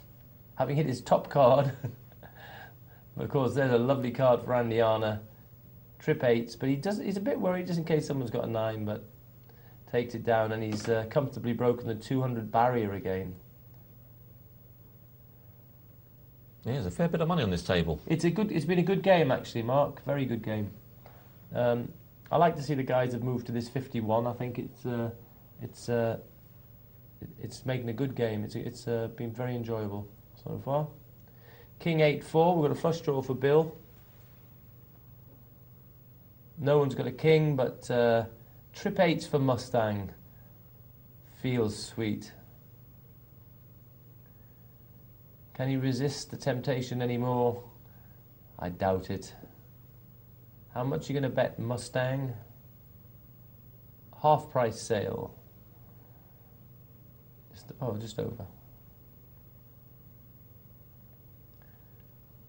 having hit his top card. But of course, there's a lovely card for Andiana. Trip 8s, but he's a bit worried just in case someone's got a 9, but takes it down, and he's comfortably broken the 200 barrier again. Yeah, there's a fair bit of money on this table. It's been a good game actually, Mark. Very good game. I like to see the guys have moved to this 51. I think it's making a good game. It's been very enjoyable so far. King 8-4. We've got a flush draw for Bill. No one's got a king, but trip 8s for Mustang. Feels sweet. Can he resist the temptation anymore? I doubt it. How much are you going to bet Mustang? Half price sale. Just over.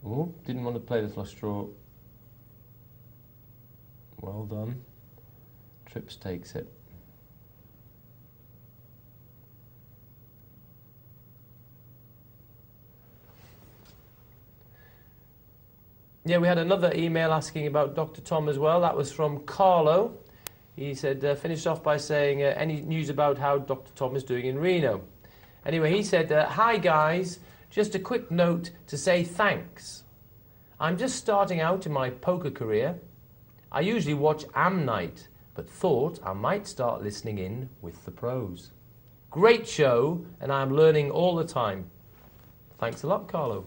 Oh, didn't want to play the flush draw. Well done. Trips takes it. Yeah, we had another email asking about Dr. Tom as well. That was from Carlo. He said, finished off by saying, any news about how Dr. Tom is doing in Reno? Anyway, he said, hi guys, just a quick note to say thanks. I'm just starting out in my poker career. I usually watch Am Night, but thought I might start listening in with the pros. Great show, and I'm learning all the time. Thanks a lot, Carlo.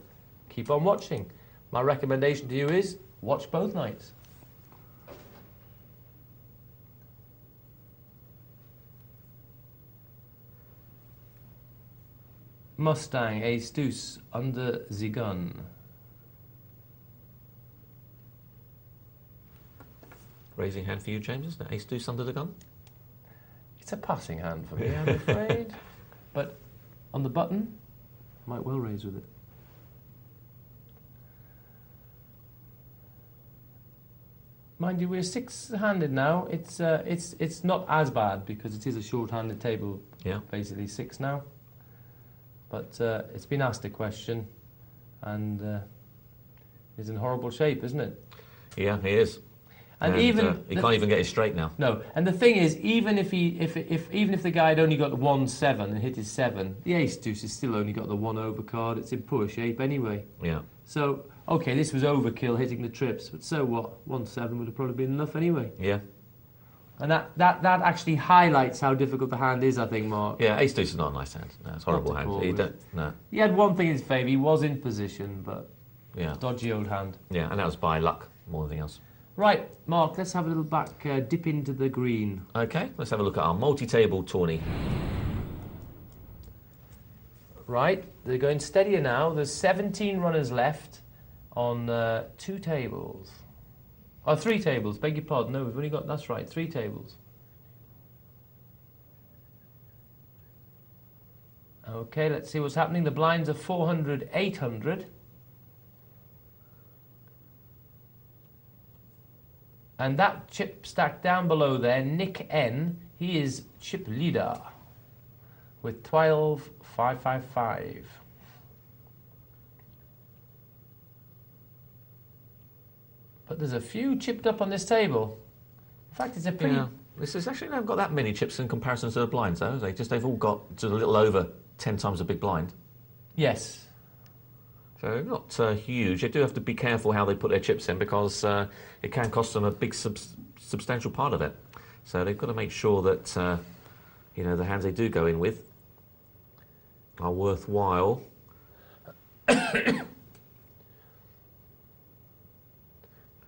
Keep on watching. My recommendation to you is watch both nights. Mustang, ace deuce, under the gun. Raising hand for you, James. The ace deuce under the gun. It's a passing hand for me, I'm afraid. But on the button, might well raise with it. Mind you, we're 6-handed now. It's not as bad because it is a short-handed table. Yeah. Basically 6 now. But it's been asked a question, and it's in horrible shape, isn't it? Yeah, he is. And even he can't even get it straight now. No, and the thing is, even if the guy had only got the 1-7 and hit his 7, the ace deuce has still only got the 1 over card. It's in poor shape anyway. Yeah. So okay, this was overkill hitting the trips, but so what? 1-7 would have probably been enough anyway. Yeah. And that actually highlights how difficult the hand is, I think, Mark. Yeah, ace deuce is not a nice hand. No, it's a horrible hand. No. He had one thing in his favour. He was in position, but yeah, dodgy old hand. Yeah, and that was by luck more than anything else. Right, Mark, let's have a little back dip into the green. Okay, let's have a look at our multi-table tourney. Right, they're going steadier now. There's 17 runners left on 2 tables. Oh, 3 tables, beg your pardon. No, we've only got, that's right, 3 tables. Okay, let's see what's happening. The blinds are 400, 800. And that chip stack down below there, Nick N, he is chip leader with 12,555. But there's a few chipped up on this table. In fact, it's a pretty... Yeah. This is actually not got that many chips in comparison to the blinds, though. They've all got just a little over 10 times a big blind. Yes. So not huge. They do have to be careful how they put their chips in because it can cost them a big substantial part of it. So they've got to make sure that, you know, the hands they do go in with are worthwhile.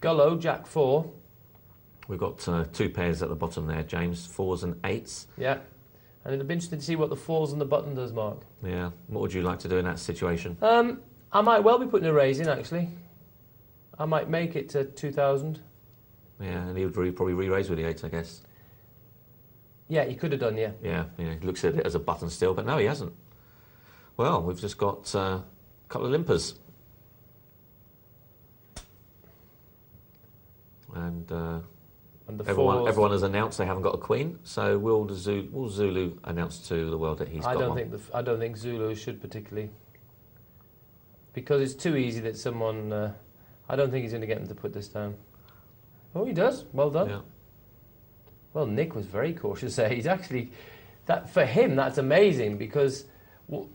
Gullo, Jack 4. We've got 2 pairs at the bottom there, James, 4s and 8s. Yeah. And it'll be interesting to see what the 4s and the button does, Mark. Yeah. What would you like to do in that situation? I might well be putting a raise in, actually. I might make it to 2,000. Yeah, and he would probably re-raise with the 8, I guess. Yeah, he could have done, yeah. Yeah, he looks at it as a button still, but no, he hasn't. Well, we've just got a couple of limpers. And the everyone has announced they haven't got a queen, so will Zulu announce to the world that he's got one? I don't think Zulu should particularly. Because it's too easy that someone... I don't think he's going to get him to put this down. Oh, he does. Well done. Yeah. Well, Nick was very cautious there. He's actually... for him, that's amazing, because... Well,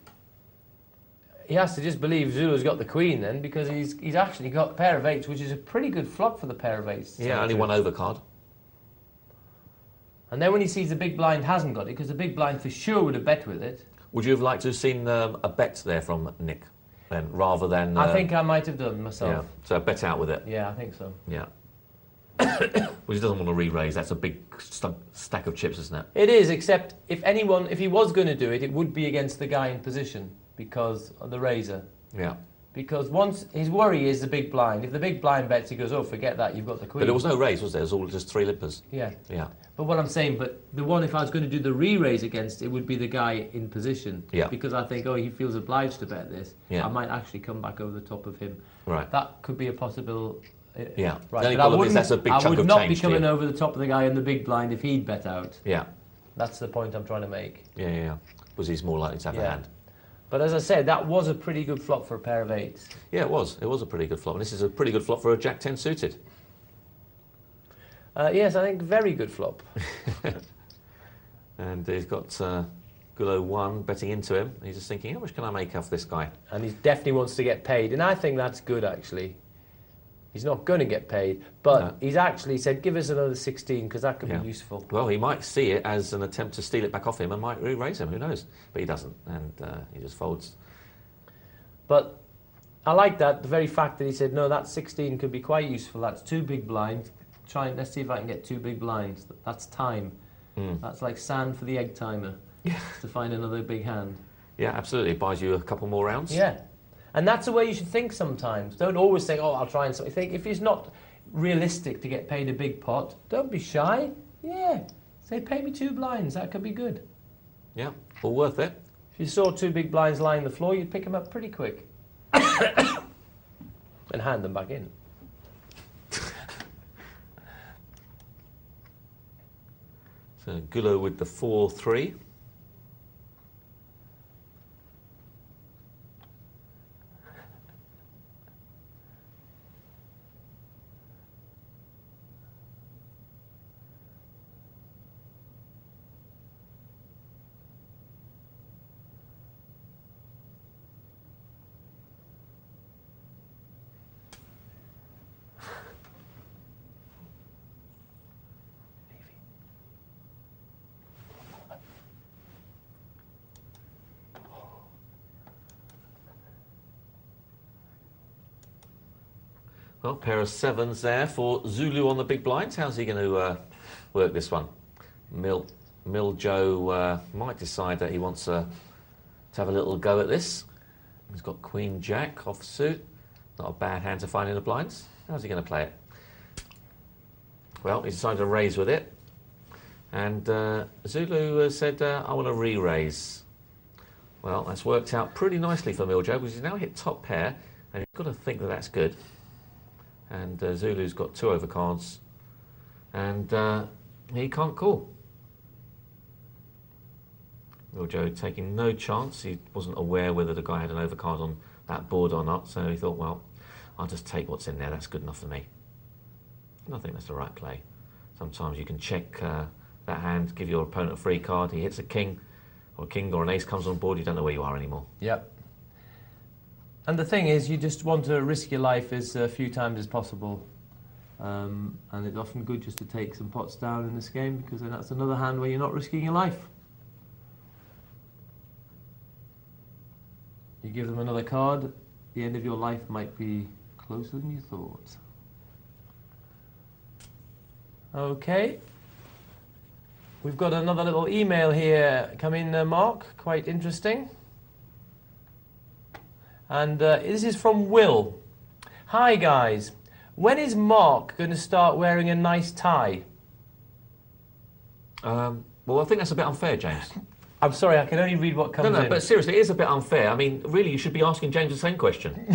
he has to just believe Zulu's got the queen then, because he's actually got a pair of 8s, which is a pretty good flop for the pair of 8s. Yeah, only one overcard. And then when he sees the big blind hasn't got it, because the big blind for sure would have bet with it. Would you have liked to have seen a bet there from Nick, then, rather than... I think I might have done myself. Yeah, so bet out with it. Yeah, I think so. Yeah. Well, he doesn't want to re-raise. That's a big stack of chips, isn't it? It is, except if he was going to do it, it would be against the guy in position, because of the raiser. Yeah. Because once his worry is the big blind. If the big blind bets, he goes, "Oh, forget that. You've got the queen." But there was no raise, was there? It was all just 3 limpers. Yeah. Yeah. But what I'm saying, the one if I was going to do the re-raise against, it would be the guy in position. Yeah. Because I think, oh, he feels obliged to bet this. Yeah. I might actually come back over the top of him. Right. That could be a possible. Yeah. Right. The only But problem is that's a big chunk of change. I would not be coming over the top of the guy in the big blind if he'd bet out. Yeah. That's the point I'm trying to make. Yeah. Was he's more likely to have a hand? But as I said, that was a pretty good flop for a pair of 8s. Yeah, it was. It was a pretty good flop. And this is a pretty good flop for a Jack 10 suited. Yes, I think very good flop. And he's got Gullo 1 betting into him. He's just thinking, how much can I make off this guy? And he definitely wants to get paid. And I think that's good, actually. He's not going to get paid, but he's actually said, give us another 16, because that could be useful. Well, he might see it as an attempt to steal it back off him and might re-raise him, who knows? But he doesn't, and he just folds. But I like that, the very fact that he said, no, that 16 could be quite useful. That's 2 big blinds. Let's see if I can get 2 big blinds. That's time. That's like sand for the egg timer to find another big hand. Yeah, absolutely. It buys you a couple more rounds. Yeah. And that's the way you should think sometimes. Don't always think, oh, I'll try and think. If it's not realistic to get paid a big pot, don't be shy. Yeah. Say, pay me 2 blinds. That could be good. Yeah, all worth it. If you saw 2 big blinds lying on the floor, you'd pick them up pretty quick. And hand them back in. So Gullo with the 4-3. Well, pair of 7s there for Zulu on the big blinds. How's he going to work this one? Mill Joe might decide that he wants to have a little go at this. He's got Queen Jack offsuit. Not a bad hand to find in the blinds. How's he going to play it? Well, he decided to raise with it. And Zulu said, I want to re-raise. Well, that's worked out pretty nicely for Mill Joe, because he's now hit top pair, and he's got to think that that's good. And Zulu's got 2 overcards, and he can't call. Mill Joe taking no chance. He wasn't aware whether the guy had an overcard on that board or not, so he thought, well, I'll just take what's in there. That's good enough for me. And I think that's the right play. Sometimes you can check that hand, give your opponent a free card. He hits a king or an ace comes on board. You don't know where you are anymore. Yep. And the thing is, you just want to risk your life as few times as possible. And it's often good just to take some pots down in this game, because then that's another hand where you're not risking your life. You give them another card, the end of your life might be closer than you thought. Okay. We've got another little email here come in, Mark, quite interesting. And this is from Will. Hi guys, when is Mark going to start wearing a nice tie? Well, I think that's a bit unfair, James. I'm sorry, I can only read what comes in. No, but seriously, it is a bit unfair. I mean, really, you should be asking James the same question.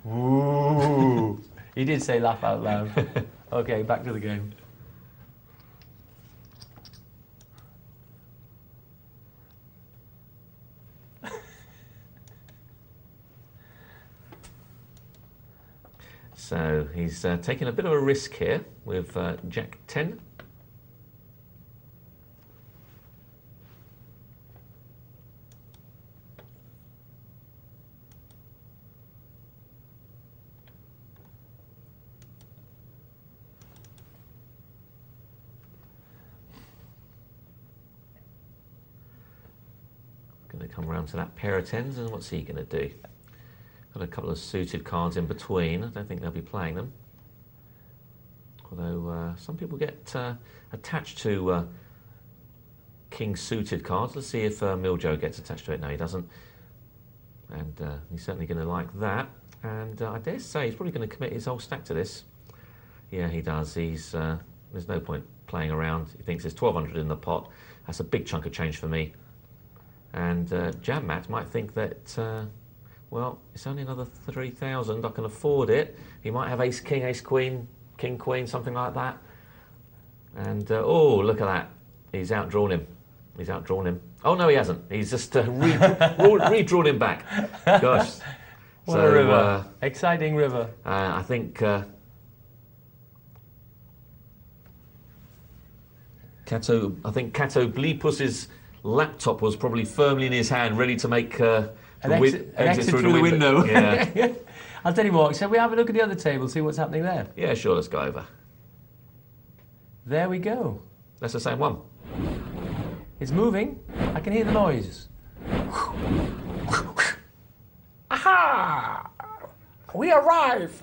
Ooh. He did say laugh out loud. Okay, back to the game. So he's taking a bit of a risk here with Jack 10. Going to come around to that pair of tens, and what's he going to do? Got a couple of suited cards in between. I don't think they'll be playing them. Although some people get attached to king suited cards. Let's see if Miljo gets attached to it. No, he doesn't. And he's certainly going to like that. And I dare say he's probably going to commit his whole stack to this. Yeah, he does. He's there's no point playing around. He thinks there's 1,200 in the pot. That's a big chunk of change for me. And Jam Matt might think that... well, it's only another 3,000. I can afford it. He might have ace, king, ace, queen, king, queen, something like that. And, oh, look at that. He's outdrawn him. He's outdrawn him. Oh, no, he hasn't. He's just redrawn him back. Gosh. What a river. Exciting river. I think... Cato Bleepus's laptop was probably firmly in his hand, ready to make... an exit through the window. Yeah. I'll tell you what, shall we have a look at the other table, see what's happening there? Yeah, sure, let's go over. There we go. That's the same one. It's moving. I can hear the noise. Aha! We arrive!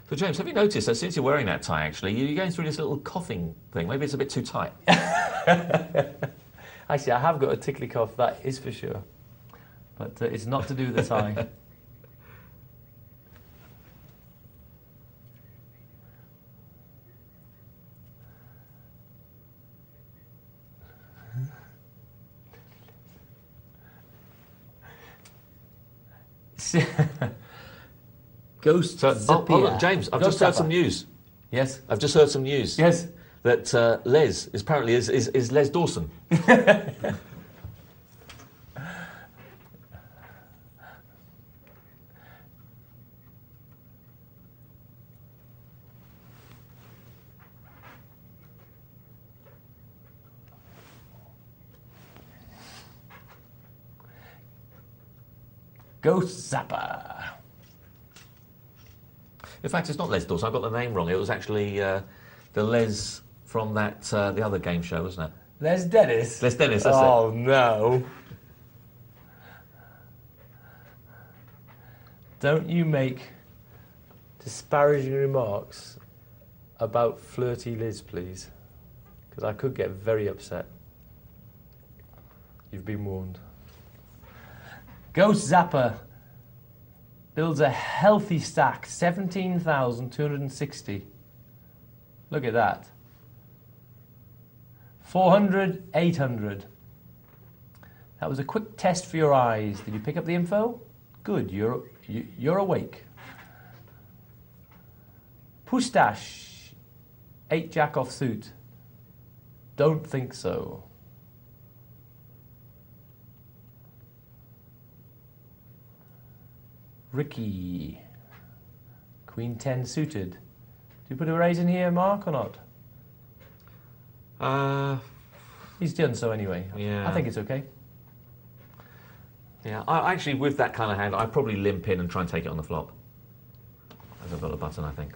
So, James, have you noticed that since you're wearing that tie, actually, you're going through this little coughing thing? Maybe it's a bit too tight. Actually, I have got a tickly cough, that is for sure. But it's not to do with the tie. Ghost Zapier. Oh, look, James, I've just heard some news. Yes? I've just heard some news. Yes? That Les is apparently is Les Dawson. Ghost Zapper. In fact, it's not Les Dawson. I got the name wrong. It was actually the Les from that the other game show, wasn't it? Les Dennis? Les Dennis, that's it. Oh, no. Don't you make disparaging remarks about flirty Liz, please. Because I could get very upset. You've been warned. Ghost Zapper builds a healthy stack, 17,260. Look at that. 400, 800. That was a quick test for your eyes. Did you pick up the info? Good, you're awake. Pustache, 8 jack off suit. Don't think so. Ricky, Queen 10 suited. Do you put a raise in here, Mark, or not? He's done so anyway. Yeah. I think it's okay. Yeah, actually, with that kind of hand, I'd probably limp in and try and take it on the flop. As I've got the button, I think.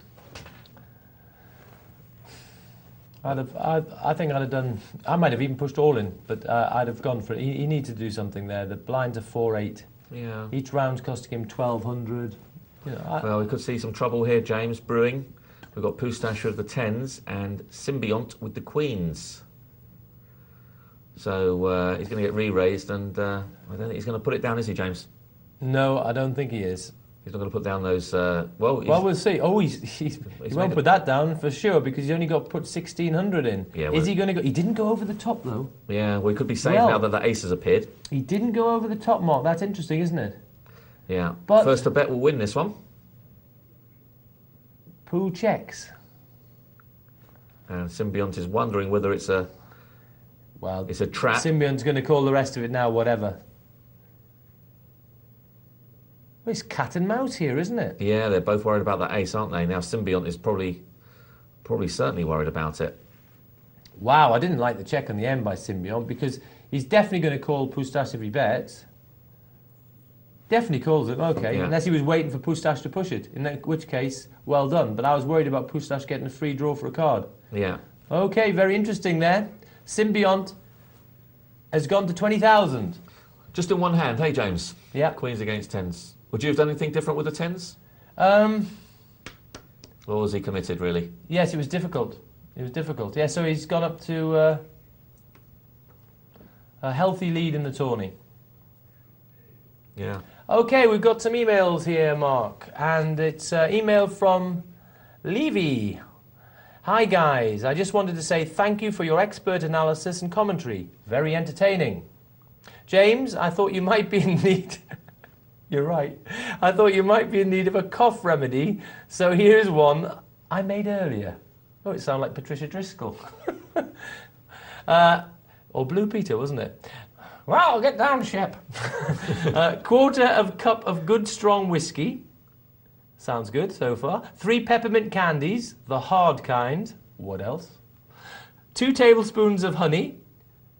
I think I'd have done. I might have even pushed all in, but I'd have gone for it. He needs to do something there. The blinds are 4-8. Yeah. Each round's costing him 1,200. You know, well, we could see some trouble here, James, brewing. We've got Poustache with the 10s and Symbiont with the queens. So he's going to get re-raised, and I don't think he's going to put it down, is he, James? No, I don't think he is. He's not going to put down those... well, we'll see. Oh, he won't put that down for sure, because he's only got to put 1,600 in. Yeah, is he going to go... He didn't go over the top, though. Yeah, well, he could be safe now that the ace has appeared. He didn't go over the top, Mark. That's interesting, isn't it? Yeah. But first to bet will win this one. Pooh checks. And Symbiont is wondering whether it's a... Well, it's a trap. Symbiont's going to call the rest of it now, whatever. Well, it's cat and mouse here, isn't it? Yeah, they're both worried about that ace, aren't they? Now Symbiont is probably certainly worried about it. Wow, I didn't like the check on the end by Symbiont, because he's definitely going to call Poustache if he bets. Definitely calls it, okay, yeah. Unless he was waiting for Poustache to push it, in which case, well done. But I was worried about Poustache getting a free draw for a card. Yeah. Okay, very interesting there. Symbiont has gone to 20,000. Just in one hand, hey James. Yeah. Queens against 10s. Would you have done anything different with the 10s? Or was he committed, really? Yes, it was difficult. It was difficult. Yeah, so he's gone up to a healthy lead in the tourney. Yeah. Okay, we've got some emails here, Mark, and it's email from Levy. Hi guys, I just wanted to say thank you for your expert analysis and commentary. Very entertaining. James, I thought you might be in need... You're right. I thought you might be in need of a cough remedy, so here's one I made earlier. Oh, it sounded like Patricia Driscoll. Or Blue Peter, wasn't it? Well, get down, Shep. Quarter of cup of good strong whiskey. Sounds good so far. 3 peppermint candies, the hard kind. What else? 2 tablespoons of honey.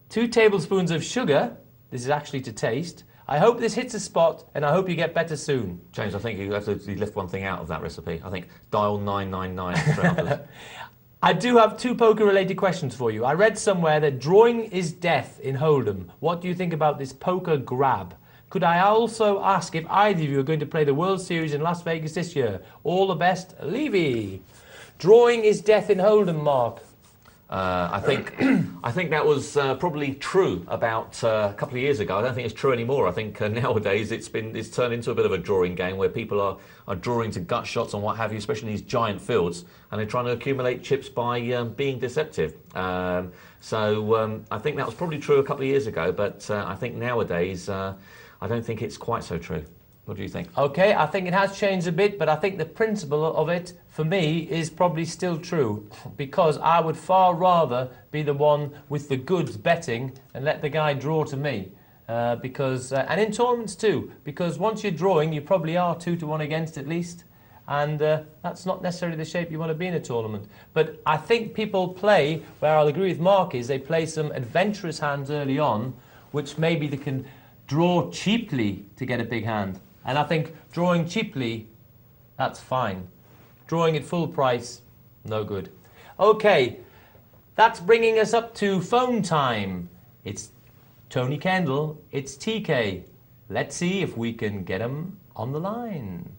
2 tablespoons of sugar. This is actually to taste. I hope this hits a spot, and I hope you get better soon. James, I think you have to lift one thing out of that recipe. I think dial 999 for others. I do have 2 poker-related questions for you. I read somewhere that drawing is death in Hold'em. What do you think about this poker grab? Could I also ask if either of you are going to play the World Series in Las Vegas this year? All the best, Levy. Drawing is death in Hold'em, Mark. I think that was probably true about a couple of years ago. I don't think it's true anymore. I think nowadays it's turned into a bit of a drawing game where people are drawing to gut shots and what have you, especially in these giant fields, and they're trying to accumulate chips by being deceptive. So I think that was probably true a couple of years ago, but I think nowadays I don't think it's quite so true. What do you think? Okay, I think it has changed a bit, but I think the principle of it, for me, is probably still true, because I would far rather be the one with the goods betting and let the guy draw to me. And in tournaments too, because once you're drawing, you probably are 2-1 against at least, and that's not necessarily the shape you want to be in a tournament. But I think people play, where I'll agree with Mark, is they play some adventurous hands early on, which maybe they can draw cheaply to get a big hand. And I think drawing cheaply, that's fine. Drawing at full price, no good. Okay, that's bringing us up to phone time. It's Tony Kendall, it's TK. Let's see if we can get him on the line.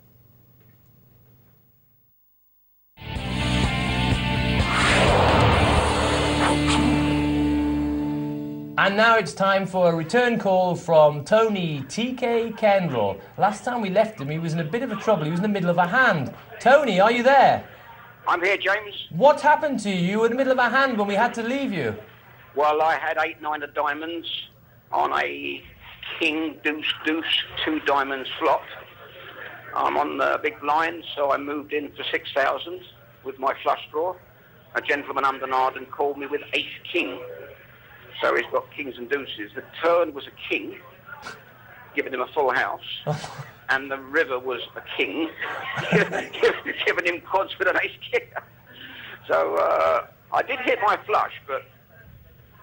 And now it's time for a return call from Tony TK Kendall. Last time we left him, he was in a bit of a trouble. He was in the middle of a hand. Tony, are you there? I'm here, James. What happened to you? You were in the middle of a hand when we had to leave you. Well, I had 8-9 of diamonds on a king, deuce, deuce, 2 diamonds flopped. I'm on the big blind, so I moved in for 6,000 with my flush draw. A gentleman under Narden called me with ace king. So he's got kings and deuces. The turn was a king, giving him a full house, and the river was a king, giving him quads with an ace king. So I did hit my flush, but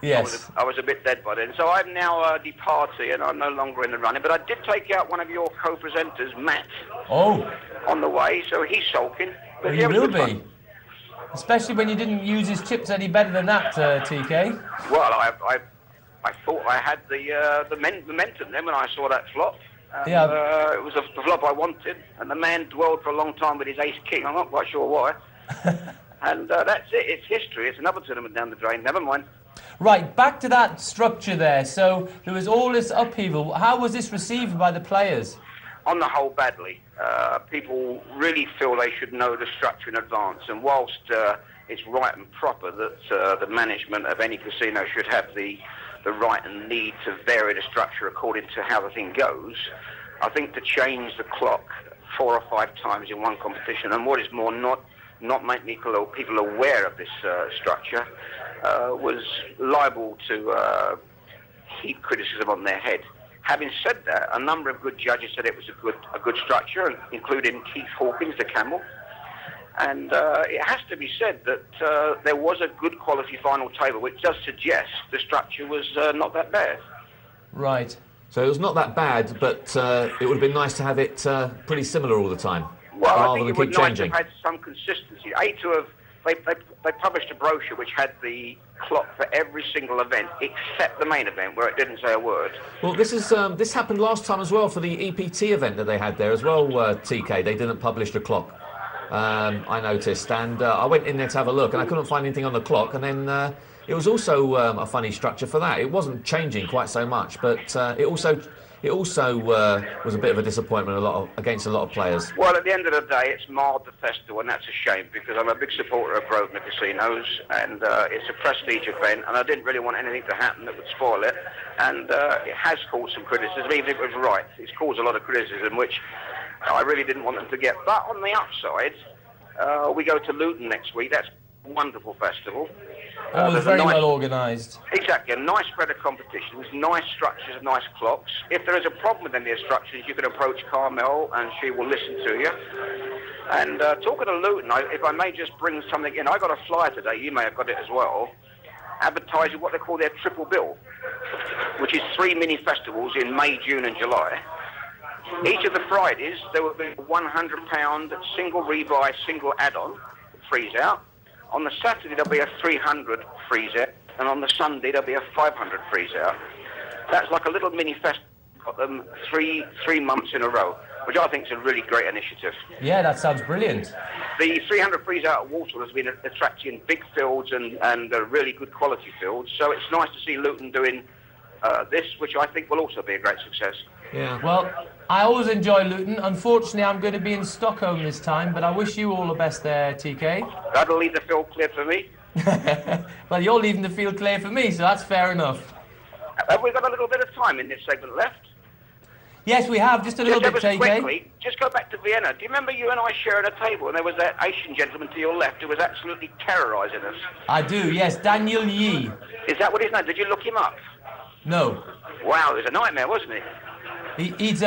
Yes. I was a bit dead by then. So I'm now departed and I'm no longer in the running. But I did take out one of your co-presenters, Matt, Oh, on the way, so he's sulking. But well, yeah, you it was will good be. fun. Especially when you didn't use his chips any better than that, TK. Well, I thought I had the momentum then when I saw that flop. And, Yeah. it was the flop I wanted, and the man dwelled for a long time with his ace-king. I'm not quite sure why. And that's it. It's history. It's another tournament down the drain. Never mind. Right, back to that structure there. So there was all this upheaval. How was this received by the players? On the whole, badly. People really feel they should know the structure in advance, and whilst it's right and proper that the management of any casino should have the right and need to vary the structure according to how the thing goes, I think to change the clock 4 or 5 times in one competition, and what is more, not make people aware of this structure, was liable to heap criticism on their head. Having said that, a number of good judges said it was a good structure, including Keith Hawkins, the camel. And it has to be said that there was a good quality final table, which does suggest the structure was not that bad. Right. So it was not that bad, but it would have been nice to have it pretty similar all the time, Well, I rather think than it would keep nice to changing. have had some consistency. They published a brochure which had the clock for every single event except the main event, where it didn't say a word. Well, this happened last time as well for the EPT event that they had there as well, TK. They didn't publish the clock, I noticed, and I went in there to have a look, and I couldn't find anything on the clock, and then it was also a funny structure for that. It wasn't changing quite so much, but it also was a bit of a disappointment against a lot of players. Well, at the end of the day, it's marred the festival, and that's a shame, because I'm a big supporter of Grosvenor Casinos, and it's a prestige event, and I didn't really want anything to happen that would spoil it, and it has caused some criticism, even if it was right. It's caused a lot of criticism, which I really didn't want them to get. But on the upside, we go to Luton next week. That's a wonderful festival. All There's a very nice- well organised. Exactly, a nice spread of competitions, nice structures, nice clocks. If there is a problem with any of the structures, you can approach Carmel and she will listen to you. And talking to Luton, if I may just bring something in, I got a flyer today, you may have got it as well, advertising what they call their triple bill, which is 3 mini festivals in May, June and July. Each of the Fridays, there will be a £100 single rebuy, single add-on, freeze out. On the Saturday, there'll be a 300 freeze out, and on the Sunday, there'll be a 500 freeze out. That's like a little mini festival. Got them three months in a row, which I think is a really great initiative. Yeah, that sounds brilliant. The 300 freeze out at Walsall has been attracting big fields and really good quality fields, so it's nice to see Luton doing this, which I think will also be a great success. Yeah. Well, I always enjoy Luton. Unfortunately, I'm going to be in Stockholm this time, but I wish you all the best there, TK. That'll leave the field clear for me. Well, you're leaving the field clear for me, so that's fair enough. Have we got a little bit of time in this segment left? Yes, we have, just a little bit, Just ever so TK. quickly, just go back to Vienna. Do you remember you and I sharing a table and there was that Asian gentleman to your left who was absolutely terrorising us? I do, yes, Daniel Yee. Is that what his name? Did you look him up? No. Wow, it was a nightmare, wasn't it? He was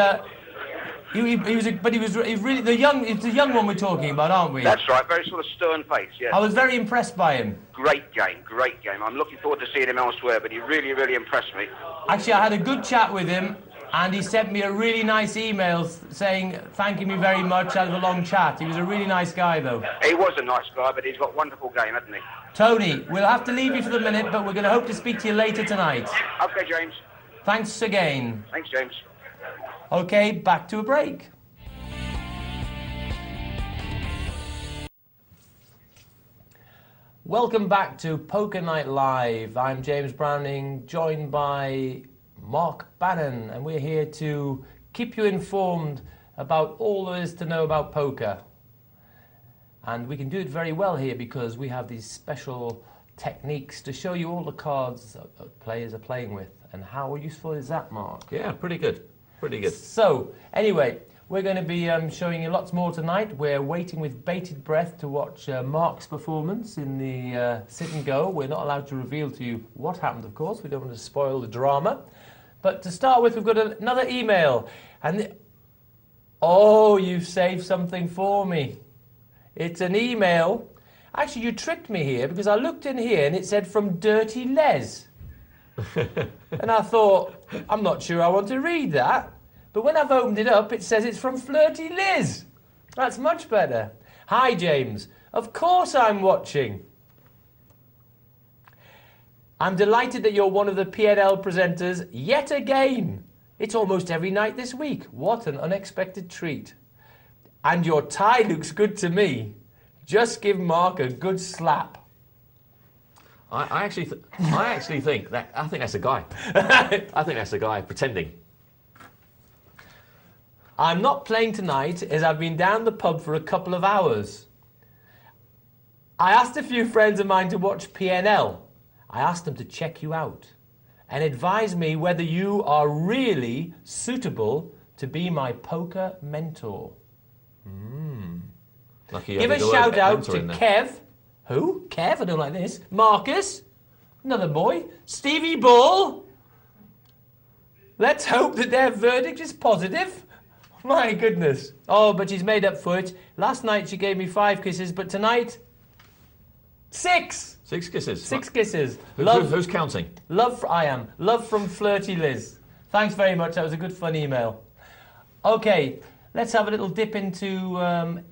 really the young one we're talking about, aren't we? That's right, very sort of stern face, yeah. I was very impressed by him. Great game, great game. I'm looking forward to seeing him elsewhere, but he really, really impressed me. Actually, I had a good chat with him, and he sent me a really nice email saying, thanking me very much out of a long chat. He was a really nice guy, though. He was a nice guy, but he's got a wonderful game, hasn't he? Tony, we'll have to leave you for the minute, but we're going to hope to speak to you later tonight. Okay, James. Thanks again. Thanks, James. Okay, back to a break. Welcome back to Poker Night Live. I'm James Browning, joined by Mark Banin, and we're here to keep you informed about all there is to know about poker. And we can do it very well here because we have these special techniques to show you all the cards that players are playing with. And how useful is that, Mark? Yeah, pretty good. Pretty good. So, anyway, we're going to be showing you lots more tonight. We're waiting with bated breath to watch Mark's performance in the sit and go. We're not allowed to reveal to you what happened, of course. We don't want to spoil the drama. But to start with, we've got another email. And oh, you've saved something for me. It's an email. Actually, you tricked me here because I looked in here and it said from Dirty Les. And I thought, I'm not sure I want to read that. But when I've opened it up, it says it's from Flirty Liz. That's much better. Hi, James. Of course I'm watching. I'm delighted that you're one of the PNL presenters yet again. It's almost every night this week. What an unexpected treat. And your tie looks good to me. Just give Mark a good slap. I actually think that's a guy. I think that's a guy pretending. I'm not playing tonight as I've been down the pub for a couple of hours. I asked a few friends of mine to watch PNL. I asked them to check you out and advise me whether you are really suitable to be my poker mentor. Lucky you Give a had the word shout out mentor to in there. Kev. Who? Kev? I don't like this. Marcus. Another boy. Stevie Ball. Let's hope that their verdict is positive. My goodness. Oh, but she's made up for it. Last night she gave me 5 kisses, but tonight, 6. 6 kisses. 6 kisses. Who's counting? I am. Love from Flirty Liz. Thanks very much. That was a good, fun email. Okay, let's have a little dip into...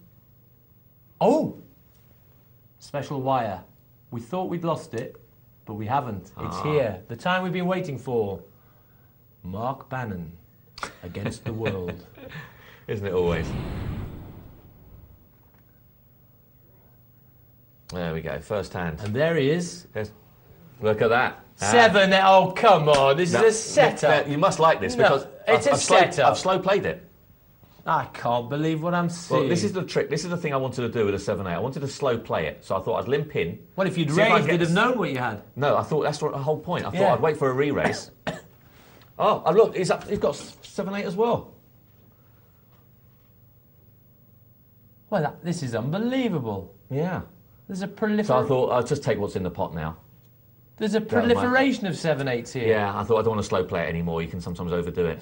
special wire. We thought we'd lost it, but we haven't. It's here. The time we've been waiting for. Mark Banin against the world. Isn't it always? There we go. First hand. And there he is. Look at that. 7. Oh, come on. This is a setup. You must like this because it's a setup. I've slow played it. I can't believe what I'm seeing. Well, this is the trick. This is the thing I wanted to do with a 7-8. I wanted to slow play it, so I thought I'd limp in. Well, if you'd see if I raised, you'd have known what you had. No, I thought that's the whole point. I thought Yeah. I'd wait for a re-raise. Oh, look, he's up. He's got 7-8 as well. Well, this is unbelievable. Yeah. There's a So I thought I'll just take what's in the pot now. There's a proliferation of 7-8s here. Yeah, I thought I don't want to slow play it anymore. You can sometimes overdo it.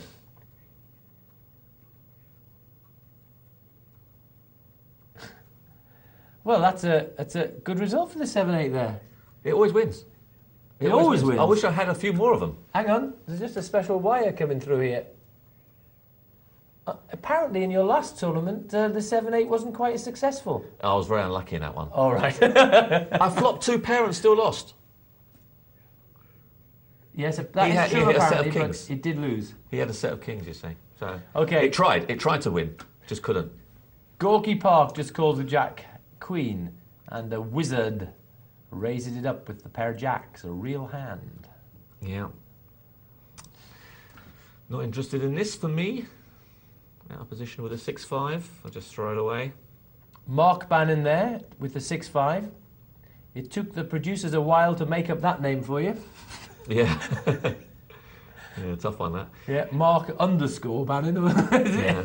Well, that's a good result for the 7-8 there. It always wins. It always wins. I wish I had a few more of them. Hang on, there's just a special wire coming through here. Apparently, in your last tournament, the 7-8 wasn't quite as successful. I was very unlucky in that one. All right. I flopped 2 pair and still lost. Yes, that He is had true, a set of apparently, but kings. it did lose. He had a set of kings, you see. So Okay. It tried to win, just couldn't. Gorky Park just calls the Jack Queen, and the Wizard raises it up with the pair of jacks, a real hand. Yeah. Not interested in this for me. Out of position with a 6-5. I'll just throw it away. Mark Bannon there with the 6-5. It took the producers a while to make up that name for you. Yeah. Yeah, tough one that. Yeah, Mark underscore Bannon. Yeah.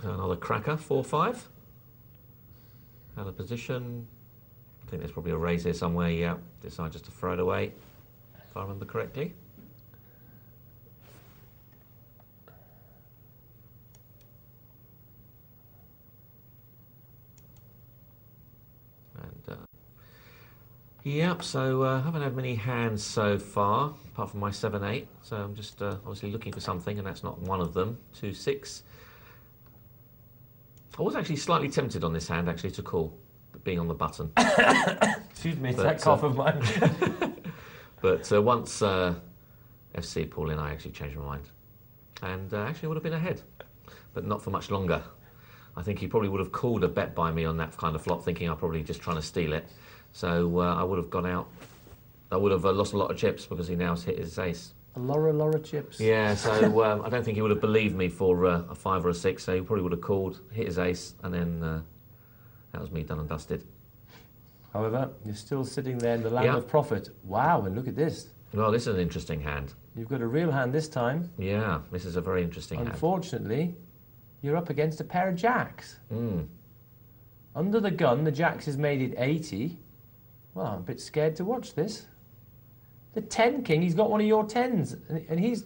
Another cracker, 4-5. Out of position. I think there's probably a raise here somewhere, yeah. Decide just to throw it away, if I remember correctly. And, yep, so I haven't had many hands so far, apart from my 7-8. So I'm just obviously looking for something, and that's not one of them. 2-6. I was actually slightly tempted on this hand, actually, to call, being on the button. Excuse me, it's that cough of mine. But once FC pulled in, I actually changed my mind. And actually would have been ahead, but not for much longer. I think he probably would have called a bet by me on that kind of flop, thinking I'm probably just trying to steal it. So I would have gone out. I would have lost a lot of chips because he now has hit his ace. A Laura chips. Yeah, so I don't think he would have believed me for a 5 or a 6, so he probably would have called, hit his ace, and then that was me done and dusted. However, you're still sitting there in the land of profit. Wow, and look at this. Well, this is an interesting hand. You've got a real hand this time. Yeah, this is a very interesting hand. Unfortunately, you're up against a pair of jacks. Mm. Under the gun, the jacks has made it 80. Well, I'm a bit scared to watch this. The 10 king, he's got one of your 10s, and he's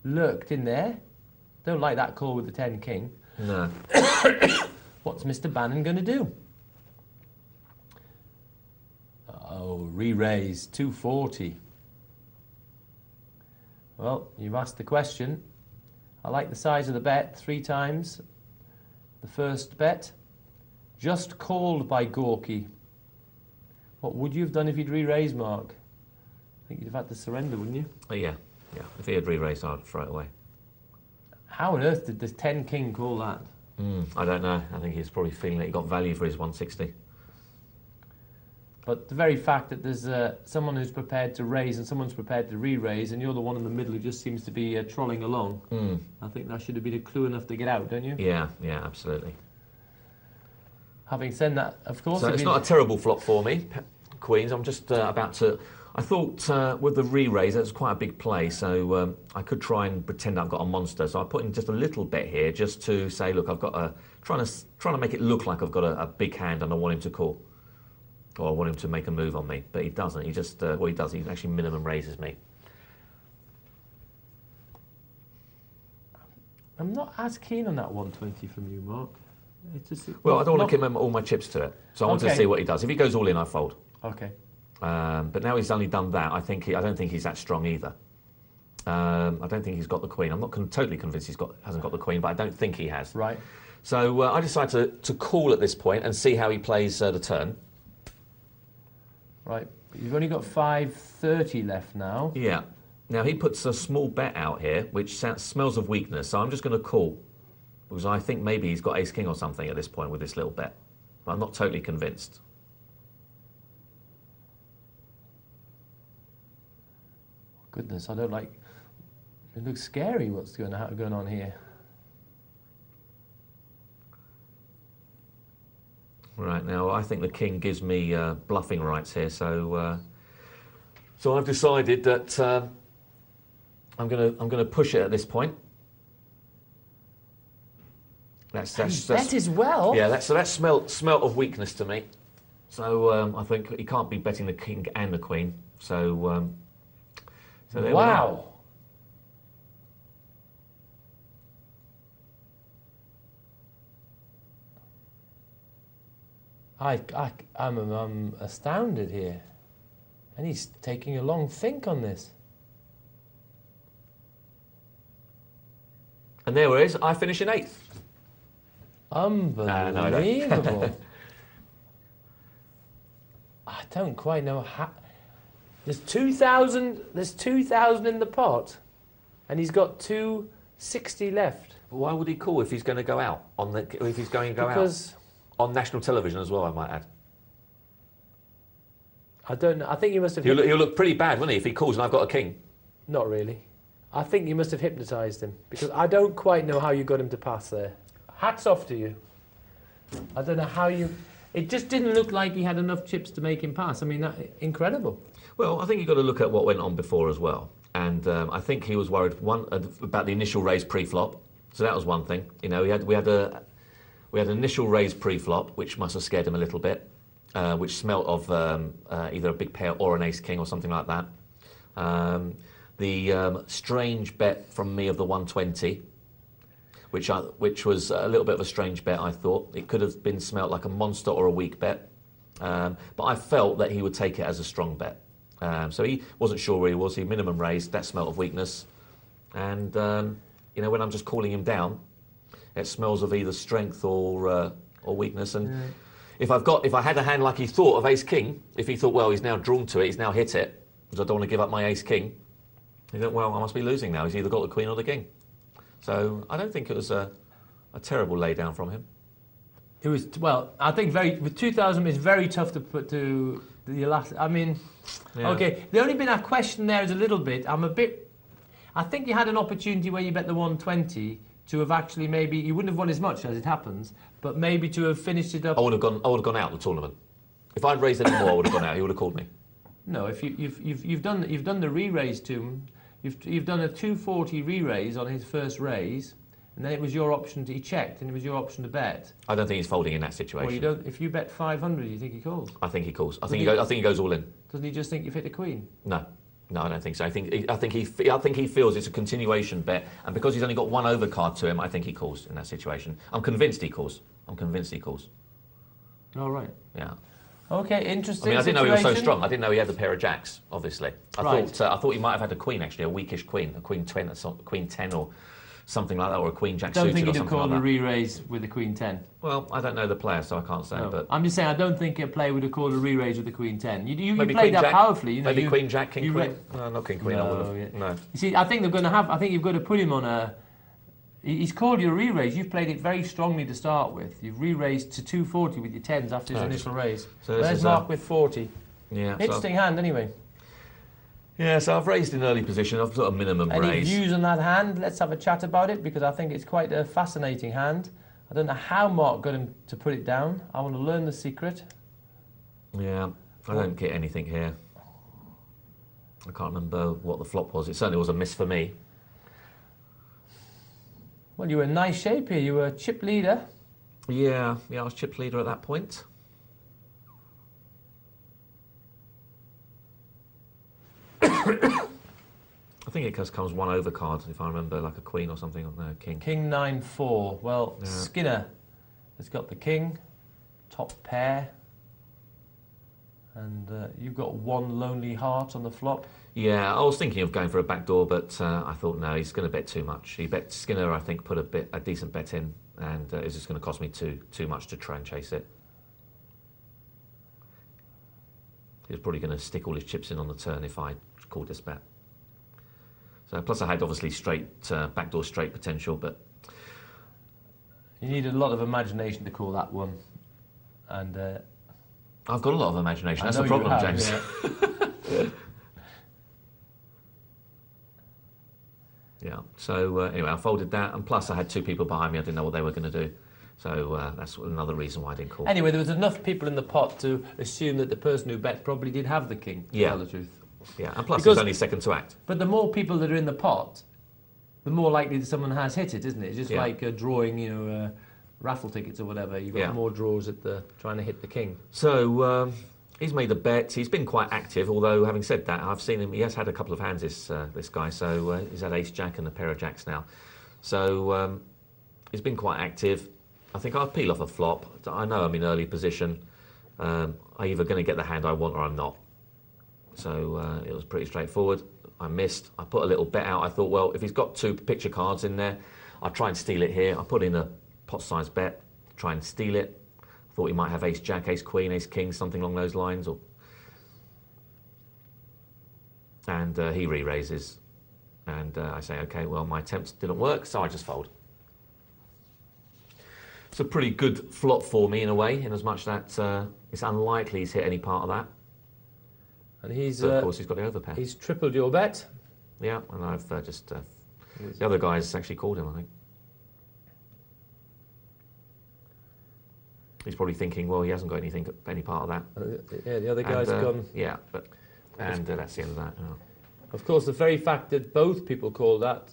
lurked in there. Don't like that call with the 10 king. No. What's Mr. Bannon going to do? Oh, re-raise, 240. Well, you've asked the question. I like the size of the bet, 3 times. The first bet, just called by Gorky. What would you have done if you'd re-raised, Mark? I think you'd have had to surrender, wouldn't you? Yeah. If he had re-raised, I'd throw it away. How on earth did the 10 king call that? I don't know. I think he's probably feeling that he got value for his 160. But the very fact that there's someone who's prepared to raise and someone's prepared to re-raise, and you're the one in the middle who just seems to be trolling along, I think that should have been a clue enough to get out, don't you? Yeah, absolutely. Having said that, of course... So it's not a terrible flop for me, Queens. I'm just about to... I thought with the re-raise, that's quite a big play, so I could try and pretend I've got a monster. So I put in just a little bet here, just to say, look, I've got a... Trying to make it look like I've got a big hand and I want him to call. Or I want him to make a move on me, but he doesn't. He just, well, he does. He actually minimum raises me. I'm not as keen on that 120 from you, Mark. It's just, well, I don't want to give him all my chips to it, so I want to see what he does. If he goes all in, I fold. Okay. But now he's only done that, I don't think he's that strong either. I don't think he's got the queen. I'm not totally convinced hasn't got the queen, but I don't think he has. Right. So I decided to call at this point and see how he plays the turn. Right. You've only got 530 left now. Yeah. Now he puts a small bet out here, which smells of weakness. So I'm just going to call, because I think maybe he's got ace king or something at this point with this little bet. But I'm not totally convinced. Goodness, I don't like... It looks scary what's going on here. Right, now I think the king gives me bluffing rights here, so I've decided that I'm gonna push it at this point. That's bet as well. Yeah, that smelt of weakness to me. So I think he can't be betting the king and the queen. So there we wow. I'm astounded here. And he's taking a long think on this. And there it is. I finish in 8th. Unbelievable. I don't quite know how... There's 2,000 in the pot, and he's got 260 left. Why would he call if he's going to go out if he's going to go out on national television as well? I might add. I don't know. I think you must have. He'll look pretty bad, wouldn't he, if he calls and I've got a king? Not really. I think you must have hypnotised him, because I don't quite know how you got him to pass there. Hats off to you. I don't know how you... It just didn't look like he had enough chips to make him pass. I mean, incredible. Well, I think you've got to look at what went on before as well. And I think he was worried, about the initial raise pre-flop. So that was one thing. You know, we had an initial raise pre-flop, which must have scared him a little bit, which smelt of either a big pair or an ace-king or something like that. The strange bet from me of the 120, which was a little bit of a strange bet, I thought. It could have been smelt like a monster or a weak bet. But I felt that he would take it as a strong bet. So he wasn't sure where he was. He minimum raised. That smelt of weakness. And, you know, when I'm just calling him down, it smells of either strength or weakness. And if I had a hand like he thought of ace-king, if he thought, well, he's now drawn to it, he's now hit it, because I don't want to give up my ace-king, he thought, well, I must be losing now. He's either got the queen or the king. So I don't think it was a terrible laydown from him. It was, well, I think with 2,000 it's very tough to put to the last, I mean, okay, the only bit I question there is a little bit, I think you had an opportunity where you bet the 120 to have actually maybe, you wouldn't have won as much as it happens, but maybe to have finished it up. I would have gone out the tournament. If I'd raised any more, I would have gone out. He would have called me. No, if you've done the re-raise to him, you've done a 240 re-raise on his first raise, and then it was your option he checked, and it was your option to bet. I don't think he's folding in that situation. Well, you don't. If you bet 500, you think he calls? I think he calls. I think he goes all in. Doesn't he just think you've hit a queen? No, I don't think so. I think he feels it's a continuation bet, and because he's only got one overcard to him, I think he calls in that situation. I'm convinced he calls. All right. Yeah. Okay, interesting. I mean, I didn't know he was so situation. strong. I didn't know he had a pair of jacks, obviously. Right. I thought he might have had a queen, actually, a weakish queen, a queen 10, queen 10 or something like that, or a queen jack Don't suited think or he'd have something called like a that. re-raise with the Queen 10. Well, I don't know the player, so I can't say, No. but... I'm just saying, I don't think a player would have called a re-raise with the Queen 10. You Maybe played Queen that Jack, powerfully. You know, maybe Queen Jack, King you Queen. No, not King Queen. I would have. yeah. No. You see, I think they're going to have. I think you've got to put him on a. He's called you a re-raise. You've played it very strongly to start with. You've re-raised to 240 with your 10s after his initial raise. So this There's is Mark with 40. Yeah. Interesting hand, anyway. Yeah, so I've raised in early position. I've got a minimum Any raise. views on that hand? Let's have a chat about it because I think it's quite a fascinating hand. I don't know how Mark got him to put it down. I want to learn the secret. Yeah, I don't get anything here. I can't remember what the flop was. It certainly was a miss for me. Well, you were in nice shape here. You were chip leader. Yeah, I was chip leader at that point. I think it just comes one over cards, if I remember, like a queen or something, or no, king. King 9-4. Well, Yeah. Skinner has got the king, top pair, and you've got one lonely heart on the flop. Yeah, I was thinking of going for a backdoor, but I thought, no, he's going to bet too much. He bet Skinner, I think, put a decent bet in, and it's just going to cost me too much to try and chase it. He was probably going to stick all his chips in on the turn if I called this bet. So plus I had obviously straight backdoor straight potential, but You need a lot of imagination to call that one. And I've got a lot of imagination. I That's know the you problem, have, James. Yeah. So anyway, I folded that, and plus I had two people behind me. I didn't know what they were going to do. So that's another reason why I didn't call. Anyway, there was enough people in the pot to assume that the person who bet probably did have the king, to tell the truth. Yeah, and plus Because- it's only second to act. But the more people that are in the pot, the more likely that someone has hit it, isn't it? It's just Yeah. like drawing, raffle tickets or whatever. You've got Yeah. more draws at trying to hit the king. So he's made a bet. He's been quite active, although having said that, I've seen him. He has had a couple of hands, this guy. So he's had ace jack and a pair of jacks now. So he's been quite active. I think I'll peel off a flop. I know I'm in early position. I'm either going to get the hand I want or I'm not. So it was pretty straightforward. I missed. I put a little bet out. I thought, well, if he's got two picture cards in there, I'll try and steal it here. I put in a pot-sized bet, try and steal it. Thought he might have ace jack, ace queen, ace king, something along those lines. And he re-raises. And I say, okay, well, my attempts didn't work, so I just fold. It's a pretty good flop for me in a way, in as much that it's unlikely he's hit any part of that. And he's But of course, he's got the overpair. he's tripled your bet. Yeah, and I've just... the other guys actually called him, I think. He's probably thinking, well, he hasn't got any part of that. Yeah, the other guy's gone. Yeah, but... And that's the end of that. Oh. Of course, the very fact that both people called that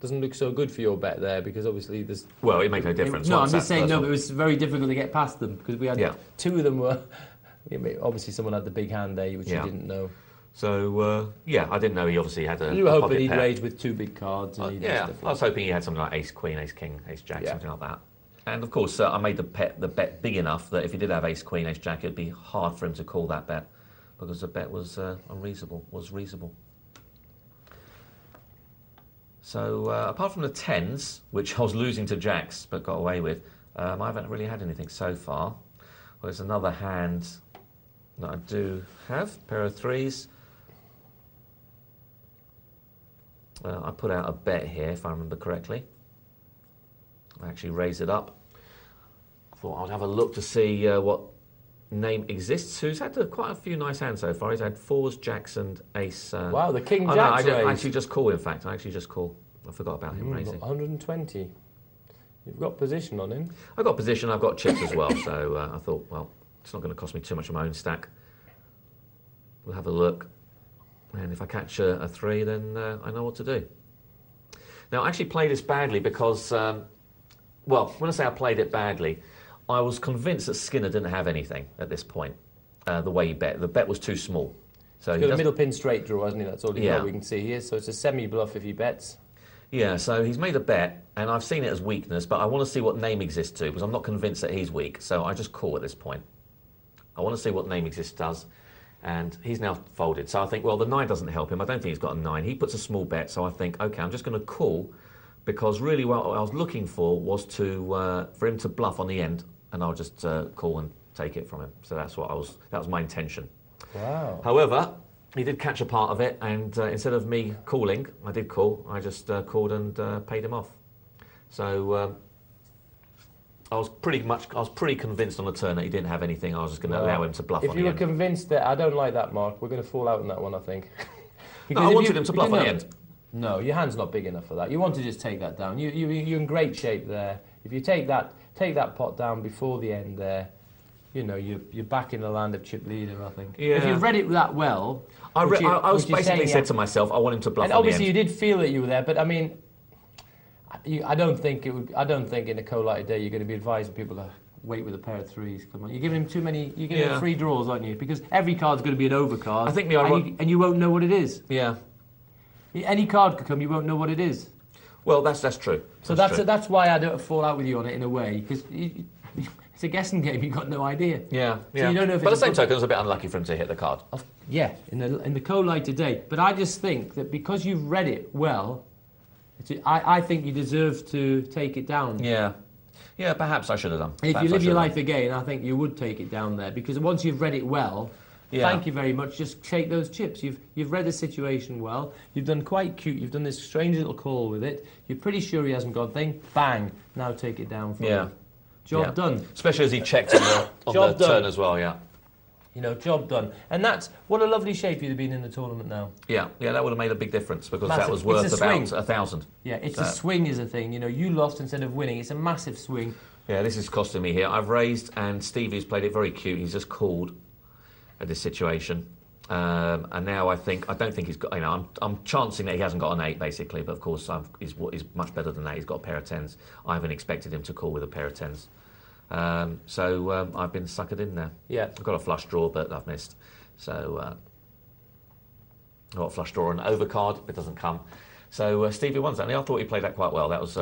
doesn't look so good for your bet there, because obviously there's... Well, it makes no difference. No, I'm Once just that saying, first no, one- but it was very difficult to get past them, because we had Yeah. two of them were... Obviously, someone had the big hand there, which Yeah. you didn't know. So, yeah, I didn't know he obviously had a You were a hoping pocket he'd pair. raise with two big cards. And he'd do Yeah, stuff I was hoping he had something like ace queen, ace king, ace jack, Yeah. something like that. And of course, I made the bet big enough that if he did have ace queen, ace jack, it'd be hard for him to call that bet, because the bet was reasonable. So apart from the tens, which I was losing to jacks but got away with, I haven't really had anything so far. Well, there's another hand that I do have, pair of threes. I put out a bet here, if I remember correctly. I actually raised it up. I thought I'd have a look to see what name exists. Who's had quite a few nice hands so far. He's had fours, jacks, and ace. Wow, the king no, jacks I didn't raised. actually just call. In fact, I actually just call. I forgot about him raising. 120. You've got position on him. I've got position. I've got chips as well. So I thought, well, it's not going to cost me too much of my own stack. We'll have a look, and if I catch a three, then I know what to do. Now, I actually played this badly because, well, when I say I played it badly, I was convinced that Skinner didn't have anything at this point. The way he bet, the bet was too small. So He's got a middle pin straight draw, hasn't he? That's all Yeah. we can see here. So it's a semi-bluff if he bets. Yeah, so he's made a bet, and I've seen it as weakness, but I want to see what name exists to, because I'm not convinced that he's weak. So I just call at this point. I want to see what name exists does. And he's now folded. So I think, well, the 9 doesn't help him. I don't think he's got a 9. He puts a small bet, so I think, OK, I'm just going to call, because really what I was looking for was for him to bluff on the end, and I'll just call and take it from him. So that was my intention. Wow. However, he did catch a part of it, and instead of me calling, I did call. I just called and paid him off. So I was pretty convinced on the turn that he didn't have anything. I was just going to allow him to bluff on the end. If you were convinced that, I don't like that, Mark, we're going to fall out on that one, I think. No, I wanted him to bluff on the end. No, your hand's not big enough for that. You want to just take that down. You're in great shape there. If you take that pot down before the end there, you know, you're back in the land of chip leader, I think. Yeah. If you've read it that well... I was basically said to myself, I want him to bluff on the end. And obviously you did feel that you were there, but I mean... I don't think in a cold-lighted day you're going to be advising people to wait with a pair of 3s. Come on, you're giving him too many. You're giving him 3 draws, aren't you? Because every card's going to be an overcard. I think and you won't know what it is. Yeah. Any card could come, you won't know what it is. Well, that's true. So that's why I don't fall out with you on it in a way, because it's a guessing game. You've got no idea. Yeah. So you don't know if but it's the same token, it was a bit unlucky for him to hit the card. Yeah, in the cold-lighted day. But I just think that because you've read it well. I think you deserve to take it down. Yeah, perhaps I should have done. And if you live your life again, I think you would take it down there, because once you've read it well, thank you very much, just shake those chips. You've read the situation well, you've done quite cute, you've done this strange little call with it, you're pretty sure he hasn't got a thing, bang, now take it down for him. Job done. Especially as he checked on the turn as well, yeah. You know, job done. And that's, what a lovely shape you'd have been in the tournament now. Yeah, that would have made a big difference, because Massive. That was worth about 1,000. Yeah, a swing is a thing. You know, you lost instead of winning. It's a massive swing. Yeah, this is costing me here. I've raised, and Stevie's played it very cute. He's just called at this situation. And now I don't think he's got, you know, I'm chancing that he hasn't got an 8, basically, but of course he's much better than that. He's got a pair of 10s. I haven't expected him to call with a pair of 10s. So I've been suckered in there. Yeah. I've got a flush draw, but I've missed. So I've got a flush draw and an overcard, but it doesn't come. So Stevie won that. I thought he played that quite well. That was.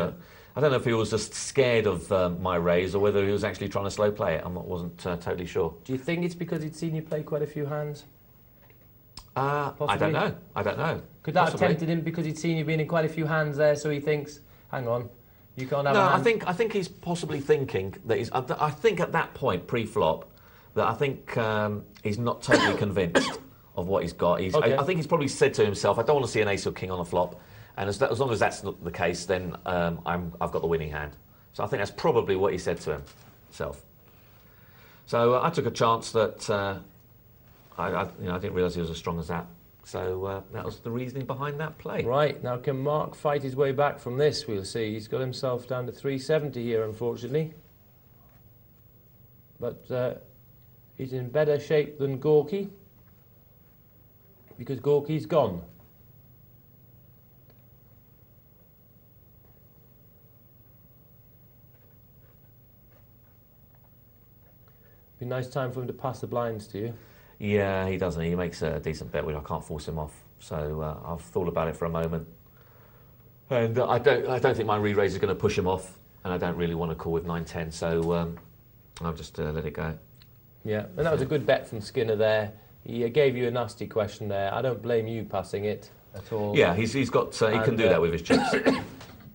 I don't know if he was just scared of my raise or whether he was actually trying to slow play it. I wasn't totally sure. Do you think it's because he'd seen you play quite a few hands? I don't know. Could that have tempted him because he'd seen you being in quite a few hands there, so he thinks, hang on, you can't have a hand? I think he's possibly thinking that I think at that point, pre-flop, that I think he's not totally convinced of what he's got. I think he's probably said to himself, I don't want to see an ace or king on a flop, and as long as that's not the case, then I've got the winning hand. So I think that's probably what he said to himself. So I took a chance that I didn't realise he was as strong as that. So that was the reasoning behind that play. Right, now can Mark fight his way back from this? We'll see. He's got himself down to 370 here, unfortunately. But he's in better shape than Gorky, because Gorky's gone. Be a nice time for him to pass the blinds to you. Yeah, he doesn't. He makes a decent bet, which I can't force him off. So I've thought about it for a moment, and I don't think my re-raise is going to push him off, and I don't really want to call with 9-10. So I'll just let it go. Yeah, and that was a good bet from Skinner there. He gave you a nasty question there. I don't blame you passing it at all. Yeah, he can do that with his chips.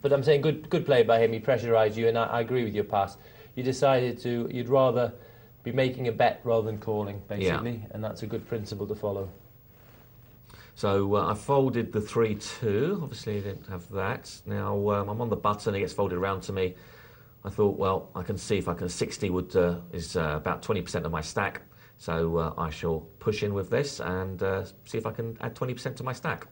But I'm saying good play by him. He pressurised you, and I agree with your pass. You decided you'd rather be making a bet rather than calling, basically, and that's a good principle to follow. So I folded the 3-2. Obviously, I didn't have that. Now I'm on the button. It gets folded around to me. I thought, well, I can see if I can. 60 is about 20% of my stack. So I shall push in with this and see if I can add 20% to my stack.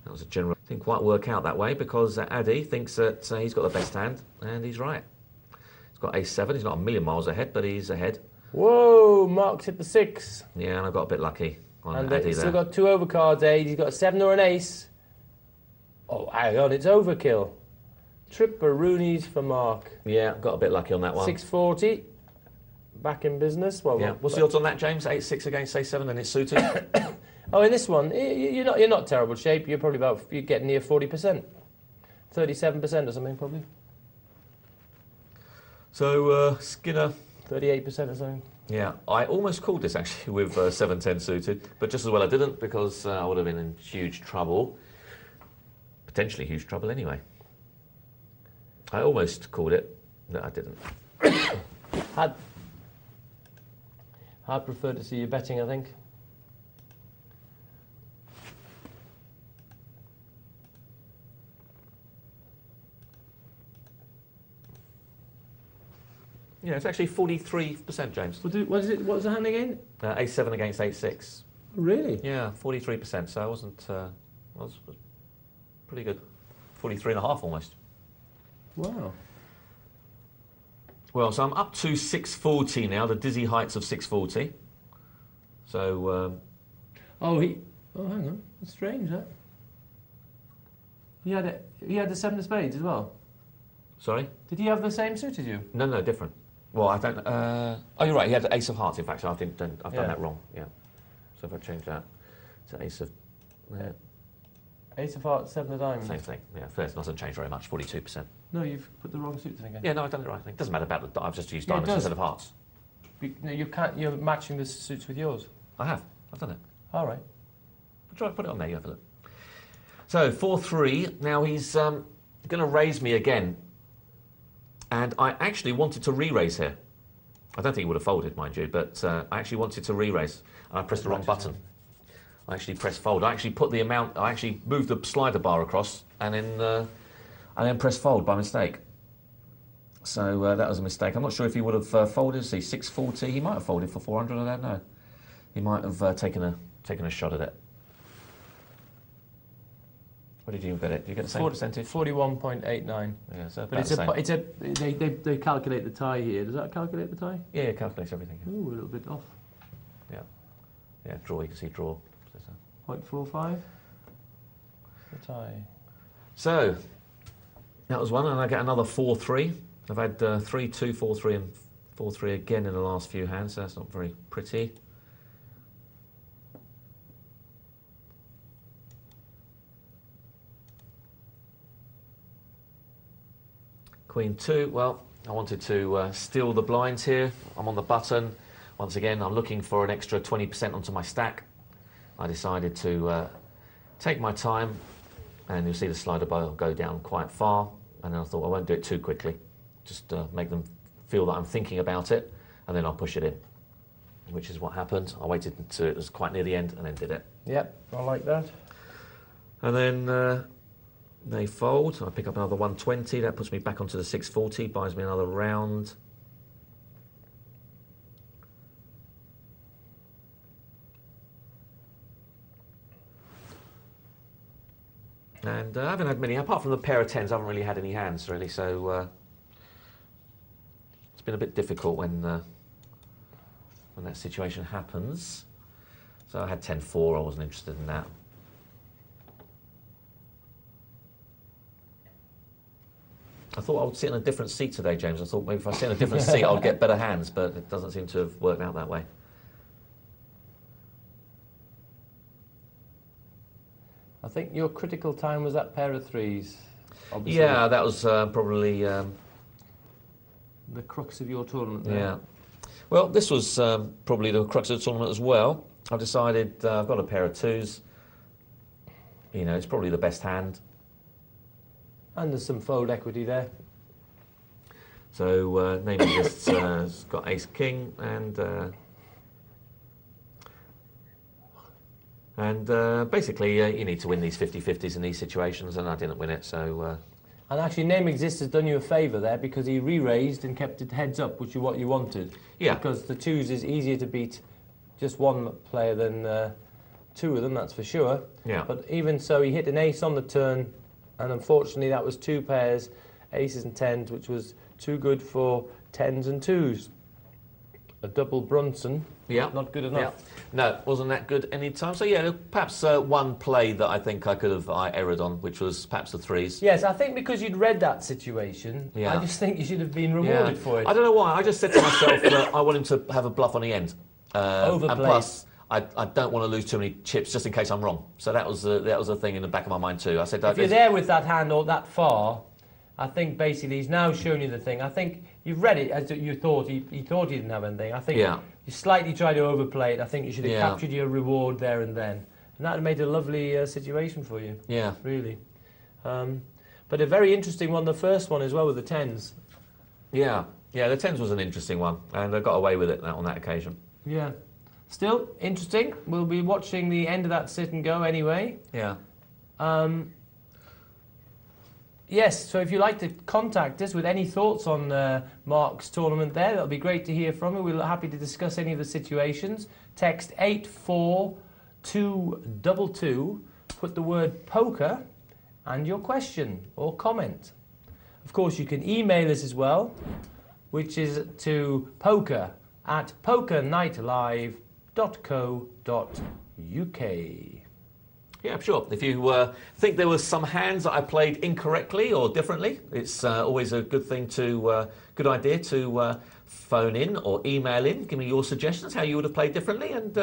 That was a general. Didn't quite work out that way because Addy thinks that he's got the best hand, and he's right. He's got ace-7. He's not a million miles ahead, but he's ahead. Whoa, Mark's hit the 6. Yeah, and I got a bit lucky on And Addy he's there. still got 2 overcards, eh? He's got a 7 or an ace. Oh, hang on, it's overkill. Tripperoonies for Mark. Yeah, got a bit lucky on that one. 640. Back in business. Well, Yeah. What's the odds on that, James? 8-6 against ace-7, and it's suited. Oh, in this one, you're not terrible shape. You're probably you're getting near 40%, 37% or something probably. So Skinner, 38% or something. Yeah, I almost called this actually with 7-10 suited, but just as well I didn't, because I would have been in huge trouble. Potentially huge trouble anyway. I almost called it, but I didn't. I'd prefer to see you betting, I think. Yeah, it's actually 43%, James. What is it? What's the hand again? A7 against A6. Really? Yeah, 43%. So I wasn't. Was pretty good. 43.5 almost. Wow. Well, so I'm up to 640 now. The dizzy heights of 640. So. Oh, hang on. That's strange, that. He had the 7 of spades as well. Sorry. Did he have the same suit as you? No, different. Well, I don't. Oh, you're right. He had the ace of hearts. In fact, so I've done that wrong. Yeah. So if I change that to ace of. Ace of hearts, 7 of diamonds. Same thing. Yeah. First doesn't change very much. 42%. No, you've put the wrong suits in again. Yeah. No, I've done it right. I think it doesn't matter about the. I've just used Yeah, it diamonds does. instead of hearts. No, you can't. You're matching the suits with yours. I have. I've done it. All right. Try put it on there. You have a look. So 4-3. Now he's going to raise me again. And I actually wanted to re-raise here. I don't think he would have folded, mind you, but I actually wanted to re-raise. And I pressed the wrong button. I actually pressed fold. I actually put the amount, I actually moved the slider bar across and then pressed fold by mistake. So that was a mistake. I'm not sure if he would have folded. See, 640. He might have folded for 400, I don't know. He might have taken a shot at it. What did you bet it? Did you get the same percentage? 41.89. Yeah, so But they calculate the tie here. Does that calculate the tie? Yeah, it calculates everything. Ooh, a little bit off. Yeah, draw. You can see draw. 0.45. The tie. So that was one, and I get another 4-3. I've had 3-2, 4-3, and 4-3 again in the last few hands. So that's not very pretty. Queen 2, well, I wanted to steal the blinds here. I'm on the button. Once again, I'm looking for an extra 20% onto my stack. I decided to take my time, and you'll see the slider bar go down quite far. And then I thought I won't do it too quickly. Just make them feel that I'm thinking about it, and then I'll push it in, which is what happened. I waited until it was quite near the end and then did it. Yep, I like that. And then they fold. I pick up another 120. That puts me back onto the 640, buys me another round. And I haven't had many, apart from the pair of tens, I haven't really had any hands, really, so it's been a bit difficult when that situation happens. So I had 10-4, I wasn't interested in that. I thought I would sit in a different seat today, James. I thought maybe if I sit in a different seat, I'd get better hands, but it doesn't seem to have worked out that way. I think your critical time was that pair of threes. Obviously. Yeah, that was probably... the crux of your tournament there. Yeah. Well, this was probably the crux of the tournament as well. I've decided I've got a pair of twos. You know, it's probably the best hand. And there's some fold equity there. So, namely this has got ace-king and basically you need to win these 50-50s in these situations, and I didn't win it, so... And actually, Name Exists has done you a favour there because he re-raised and kept it heads up, which is what you wanted. Yeah. Because the twos is easier to beat just one player than two of them, that's for sure. Yeah. But even so, he hit an ace on the turn, and unfortunately that was two pairs, aces and tens, which was too good for tens and twos. A double Brunson, Yeah. not good enough. Yeah. No, wasn't that good any time. So yeah, perhaps one play that I think I could have erred on, which was perhaps the threes. Yes, I think because you'd read that situation, Yeah. I just think you should have been rewarded for it. I don't know why. I just said to myself that I want him to have a bluff on the end. Overplayed. And plus, I don't want to lose too many chips just in case I'm wrong. So that was a thing in the back of my mind too. I said, if you're there with that hand or that far, I think basically he's now shown you the thing. I think you've read it as you thought. He thought he didn't have anything. I think You slightly try to overplay it. I think you should have Yeah. captured your reward there and then. And that would have made a lovely situation for you. Yeah. Really. But a very interesting one, the first one as well, with the tens. Yeah. Yeah, the tens was an interesting one, and I got away with it on that occasion. Yeah. Still interesting. We'll be watching the end of that sit and go anyway. Yeah. Yes, so if you'd like to contact us with any thoughts on Mark's tournament there, that'll be great to hear from you. We're happy to discuss any of the situations. Text 84222, put the word poker and your question or comment. Of course, you can email us as well, which is to poker@pokernightlive.co.uk. Yeah, sure. If you think there was some hands that I played incorrectly or differently, it's always a good thing to, good idea to phone in or email in, give me your suggestions, how you would have played differently, and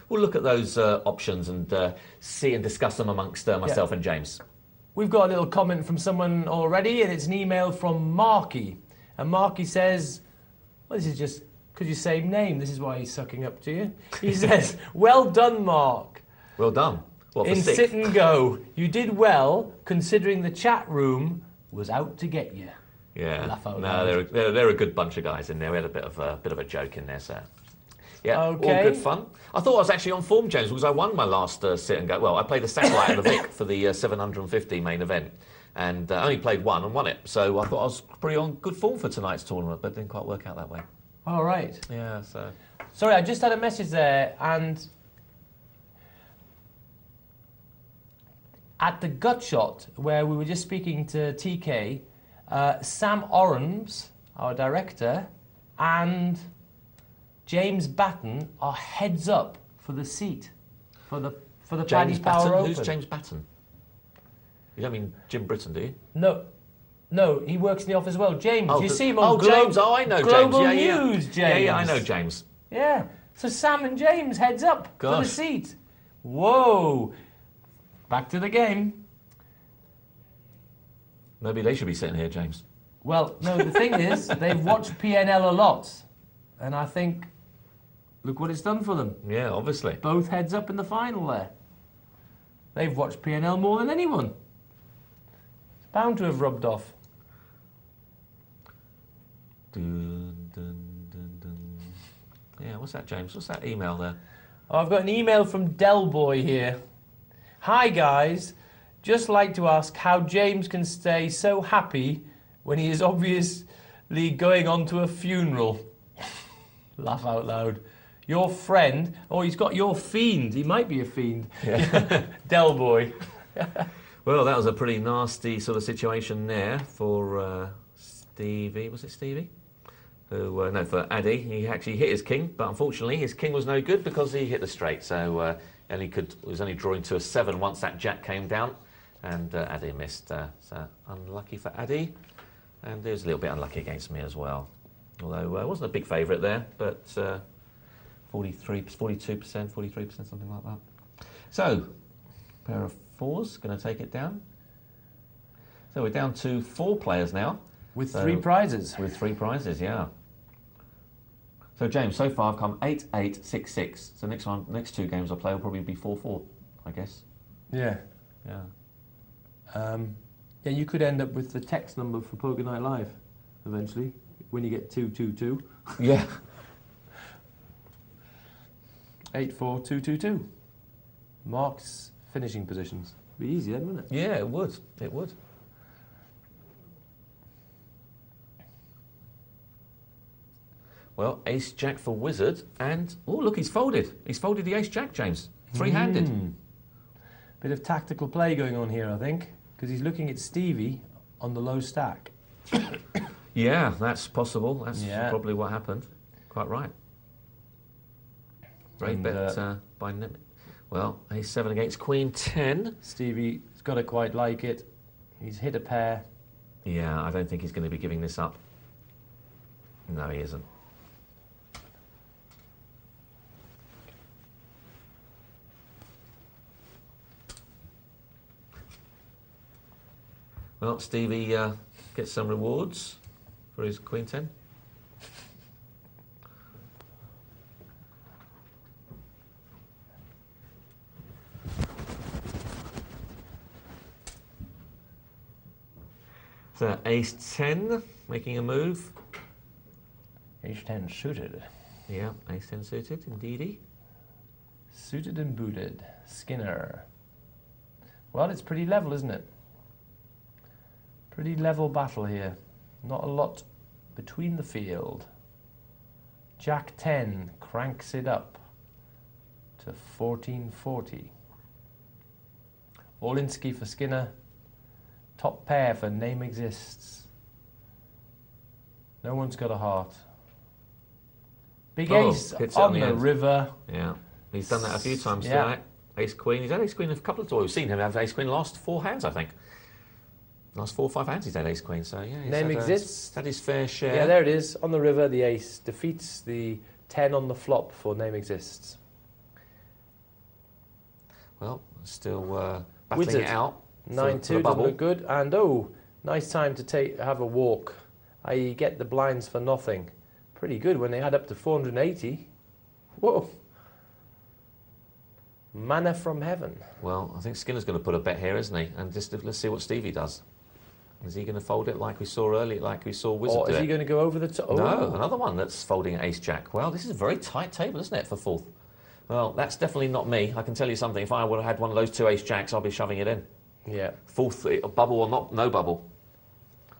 we'll look at those options and see and discuss them amongst myself and James. We've got a little comment from someone already, and it's an email from Marky. And Marky says, well, this is just because you same name, this is why he's sucking up to you. He says, well done, Mark. Well done. What, for In sixth? sit and go, you did well considering the chat room was out to get you. Yeah, Laugh out no, loud. they're a good bunch of guys in there. We had a bit of a joke in there, so yeah, Okay. all good fun. I thought I was actually on form, James, because I won my last sit and go. Well, I played the satellite and the Vic for the 750 main event, and only played one and won it. So I thought I was pretty on good form for tonight's tournament, but it didn't quite work out that way. All right. Yeah, so Sorry, I just had a message there, and at the gut shot where we were just speaking to TK, Sam Orams, our director, and James Batten are heads up for the seat for the James Paddy Power Batten. Open. Who's James Batten? You don't mean Jim Britton, do you? No, he works in the office as well. James, Oh, you see him on James. Oh, I know Global James. Yeah, News, James. Yeah, I know James. Yeah. So Sam and James heads up for the Gosh. seat. Whoa. Back to the game. Maybe they should be sitting here, James. Well, no, the thing is, they've watched PNL a lot. And I think, look what it's done for them. Yeah, obviously. Both heads up in the final there. They've watched PNL more than anyone. It's bound to have rubbed off. Dun, dun, dun, dun. Yeah, what's that, James? What's that email there? Oh, I've got an email from Delboy here. Hi, guys. Just like to ask how James can stay so happy when he is obviously going on to a funeral. Laugh out loud. Your friend, oh, he's got your fiend. He might be a fiend. Yeah. Delboy. Well, that was a pretty nasty sort of situation there for Stevie. Was it Stevie? Who, no, for Addy. He actually hit his king, but unfortunately his king was no good because he hit the straight. So was only drawing to a 7 once that jack came down, and Addy missed. So unlucky for Addy, and it was a little bit unlucky against me as well. Although I wasn't a big favourite there, but 42%, 43%, something like that. So, pair of fours, going to take it down. So we're down to 4 players now. With 3 prizes. With 3 prizes, yeah. So James, so far I've come 8-8, 6-6. So next 2 games I play will probably be 4-4, I guess. Yeah. Yeah. Yeah, you could end up with the text number for Poker Night Live eventually when you get 222. Yeah. 84222. Mark's finishing positions. Be easy then, wouldn't it? Yeah, it would. It would. Well, Ace Jack for Wizard, and oh look, he's folded. He's folded the Ace Jack, James. 3-handed. Bit of tactical play going on here, I think, because he's looking at Stevie on the low stack. Yeah, that's possible. That's Yeah. probably what happened. Quite right. Great And, bet by Nip. Well, Ace 7 against Queen 10. Stevie's got to quite like it. He's hit a pair. Yeah, I don't think he's going to be giving this up. No, he isn't. Well, Stevie gets some rewards for his Queen 10. Ace 10 making a move. Ace 10 suited. Yeah, Ace 10 suited, indeedy. Suited and booted. Skinner. Well, it's pretty level, isn't it? Pretty level battle here. Not a lot between the field. Jack 10 cranks it up to 1440. Olinsky for Skinner. Top pair for Name Exists. No one's got a heart. Big ace on the river. Yeah, he's done that a few times Yeah. tonight. Ace Queen. He's had Ace Queen a couple of times. We've seen him have Ace Queen last 4 hands, I think. Last 4 or 5 hands he's had Ace Queen. So yeah, he's Name had, Exists. had his fair share. Yeah, there it is. On the river, the ace defeats the 10 on the flop for Name Exists. Well, still battling Wizard. it out. 9-2 doesn't look good. And oh, nice time to have a walk. I.e. get the blinds for nothing. Pretty good when they add up to 480. Whoa. Manna from heaven. Well, I think Skinner's going to put a bet here, isn't he? And just let's see what Stevie does. Is he going to fold it like we saw earlier, like we saw Wizard do? Or is he going to go over the top? Oh. No, another one that's folding at Ace Jack. Well, this is a very tight table, isn't it, for fourth? Well, that's definitely not me. I can tell you something. If I would have had one of those 2 Ace Jacks, I'll be shoving it in. Yeah. Fourth, bubble or not, no bubble.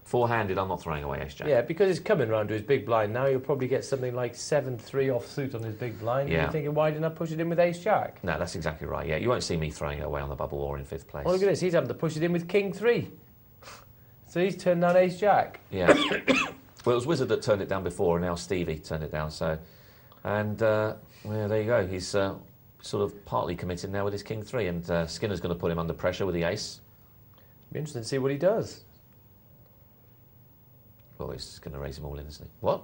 4-handed, I'm not throwing away Ace Jack. Yeah, because it's coming round to his big blind now. You'll probably get something like 7-3 offsuit on his big blind. Yeah. You're thinking, why didn't I push it in with Ace Jack? No, that's exactly right. Yeah, you won't see me throwing it away on the bubble or in 5th place. Oh, look at this. He's having to push it in with King 3. So he's turned down Ace Jack. Yeah. Well, it was Wizard that turned it down before, and now Stevie turned it down. So, and well, there you go. He's sort of partly committed now with his King 3, and Skinner's going to put him under pressure with the ace. Be interesting to see what he does. Well, he's going to raise them all in, isn't he? What?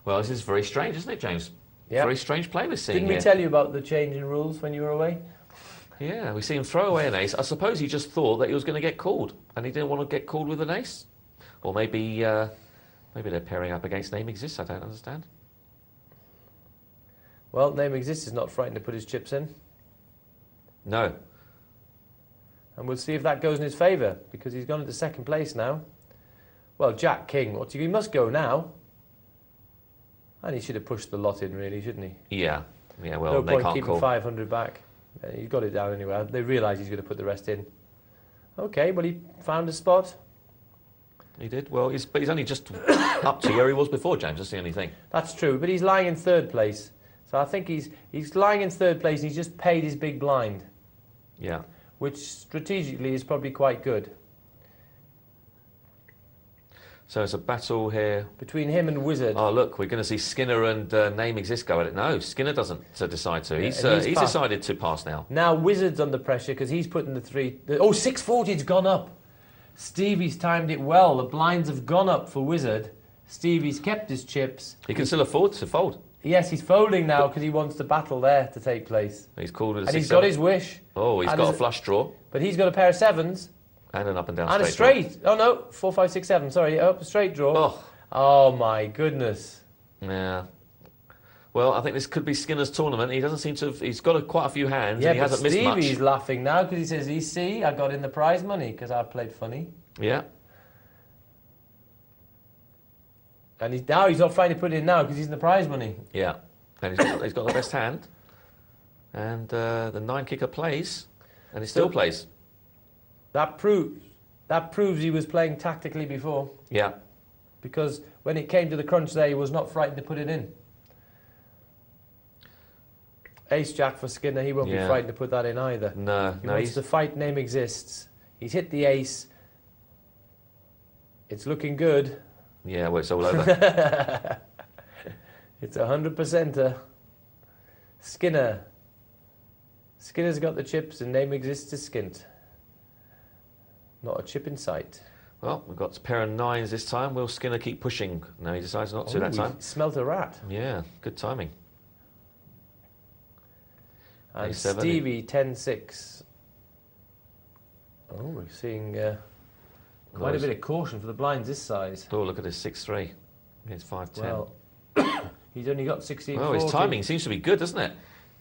Well, this is very strange, isn't it, James? Yeah. Very strange play we're seeing Didn't we here. tell you about the change in rules when you were away? Yeah, we see him throw away an ace. I suppose he just thought that he was going to get called, and he didn't want to get called with an ace. Or maybe they're pairing up against Name Exists. I don't understand. Well, Name Exists is not frightened to put his chips in. No. And we'll see if that goes in his favour, because he's gone into 2nd place now. Well, Jack King, he must go now. And he should have pushed the lot in, really, shouldn't he? Yeah. Yeah, well, no they point can't keeping call. 500 back. He's got it down anyway. They realise he's going to put the rest in. OK, well, he found a spot. He did. Well, but he's only just up to where he was before, James. That's the only thing. That's true, but he's lying in 3rd place. So I think he's lying in 3rd place and he's just paid his big blind. Yeah. Which strategically is probably quite good. So it's a battle here. Between him and Wizard. Oh, look, we're going to see Skinner and Name Exist go at it. No, Skinner doesn't decide to. He's he's decided to pass now. Now Wizard's under pressure because he's putting the 3... Oh, 640's gone up. Stevie's timed it well. The blinds have gone up for Wizard. Stevie's kept his chips. He can still afford to fold. Yes, he's folding now because he wants the battle there to take place. He's called it a And he's 6-7. got his wish. Oh, he's And got a flush draw. But he's got a pair of 7s. And an up and down And a straight straight. Oh, no. 4, 5, 6, 7. Sorry. Up a straight draw. Oh. Oh, my goodness. Yeah. Well, I think this could be Skinner's tournament. He doesn't seem to have... He's got quite a few hands, Yeah, and he but hasn't missed much. Stevie's laughing now because he says, you see, I got in the prize money because I played funny. Yeah. And now he's not trying to put it in now because he's in the prize money. Yeah. And he's got the best hand. And the 9-kicker plays, and he still plays. That proves he was playing tactically before. Yeah. Because when it came to the crunch there, he was not frightened to put it in. Ace Jack for Skinner, he won't be frightened to put that in either. No, He wants to fight Name Exists. He's hit the ace. It's looking good. Yeah, well, it's all over. It's 100%er. Skinner. Skinner's got the chips and Name Exists is skint. Not a chip in sight. Well, we've got a pair of 9s this time. Will Skinner keep pushing? No, he decides not to that time. He smelt a rat. Yeah, good timing. And A7. Stevie, 10-6. Oh, we're seeing quite a bit of caution for the blinds this size. Oh, look at this 6-3. It's 5-10. Well, he's only got 16. Well, his timing seems to be good, doesn't it?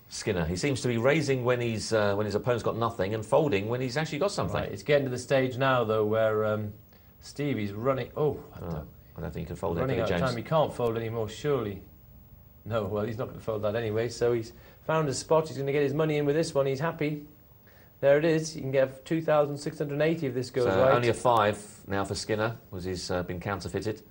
Skinner. He seems to be raising when he's when his opponent's got nothing and folding when he's actually got something. Right, it's getting to the stage now, though, where Stevie's running... I don't think he can fold it, running out James. of time. He can't fold anymore, surely. No, well, he's not going to fold that anyway, so he's found a spot. He's going to get his money in with this one. He's happy. There it is. You can get 2,680 if this goes right. Only a 5 now for Skinner, was he's been counterfeited.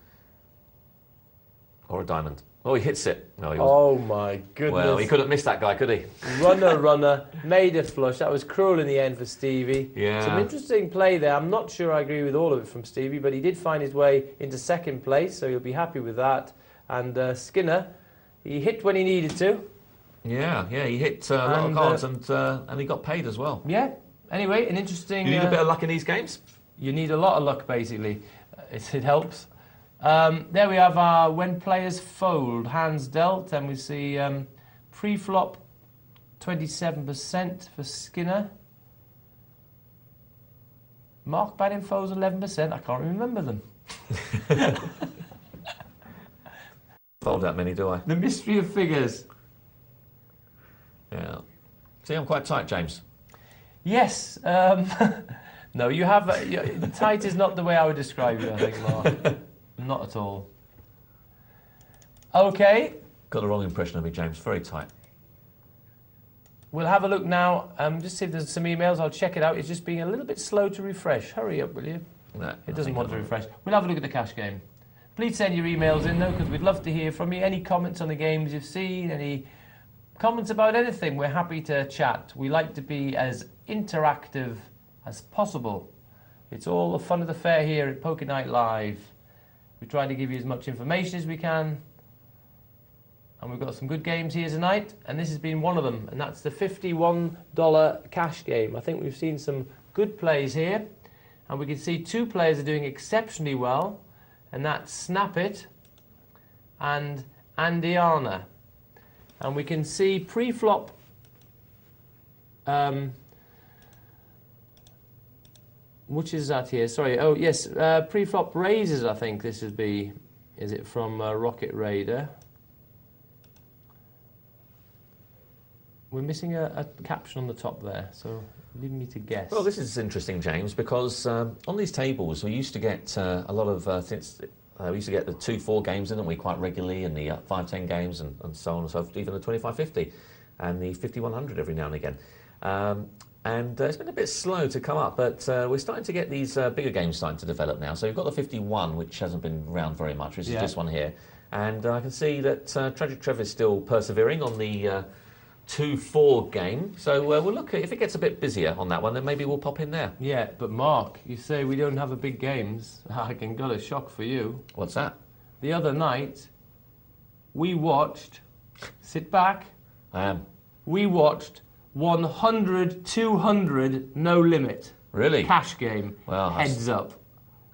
Or a diamond. Oh, he hits it. No, he oh, my goodness. Well, he couldn't miss that guy, could he? Runner, made a flush. That was cruel in the end for Stevie. Yeah. Some interesting play there. I'm not sure I agree with all of it from Stevie, but he did find his way into second place, so he'll be happy with that. And Skinner, he hit when he needed to. Yeah, he hit a lot of cards and he got paid as well. Yeah. Anyway, an interesting... You need a bit of luck in these games? You need a lot of luck, basically. It helps. There we have our when players fold, hands dealt, and we see pre-flop 27% for Skinner. Mark Banin folds 11%. I can't remember them. Fold that many, do I? The mystery of figures. Yeah. See, I'm quite tight, James. Yes. No, you have... tight is not the way I would describe you, I think, Mark. Not at all. Okay. Got the wrong impression of me, James. Very tight. We'll have a look now. Just see if there's some emails. I'll check it out. It's just being a little bit slow to refresh. Hurry up, will you? No, it doesn't want to refresh. We'll have a look at the cash game. Please send your emails in, though, because we'd love to hear from you. Any comments on the games you've seen, any comments about anything, we're happy to chat. We like to be as interactive as possible. It's all the fun of the fair here at Poker Night Live. We try to give you as much information as we can. And we've got some good games here tonight, and this has been one of them, and that's the $51 cash game. I think we've seen some good plays here, and we can see two players are doing exceptionally well, and that's Snap It and Andiana. And we can see pre-flop which is that here? Sorry. Oh, yes. Pre-flop raises, I think this would be. Is it from Rocket Raider? We're missing a caption on the top there, so leave me to guess. Well, this is interesting, James, because on these tables we used to get a lot of we used to get the 2-4 games, didn't we, quite regularly, and the 5-10 games, and so on and so forth, even the 25-50 and the 50-100 every now and again. And it's been a bit slow to come up, but we're starting to get these bigger games starting to develop now. So you've got the 51, which hasn't been around very much, which is this one here. And I can see that Tragic Trevor is still persevering on the 2-4 game. So we'll look at, if it gets a bit busier on that one, then maybe we'll pop in there. Yeah, but Mark, you say we don't have a big games. I can got a shock for you. What's that? The other night, we watched, sit back. I am. We watched 100, 200, no limit. Really? Cash game. Well, heads up.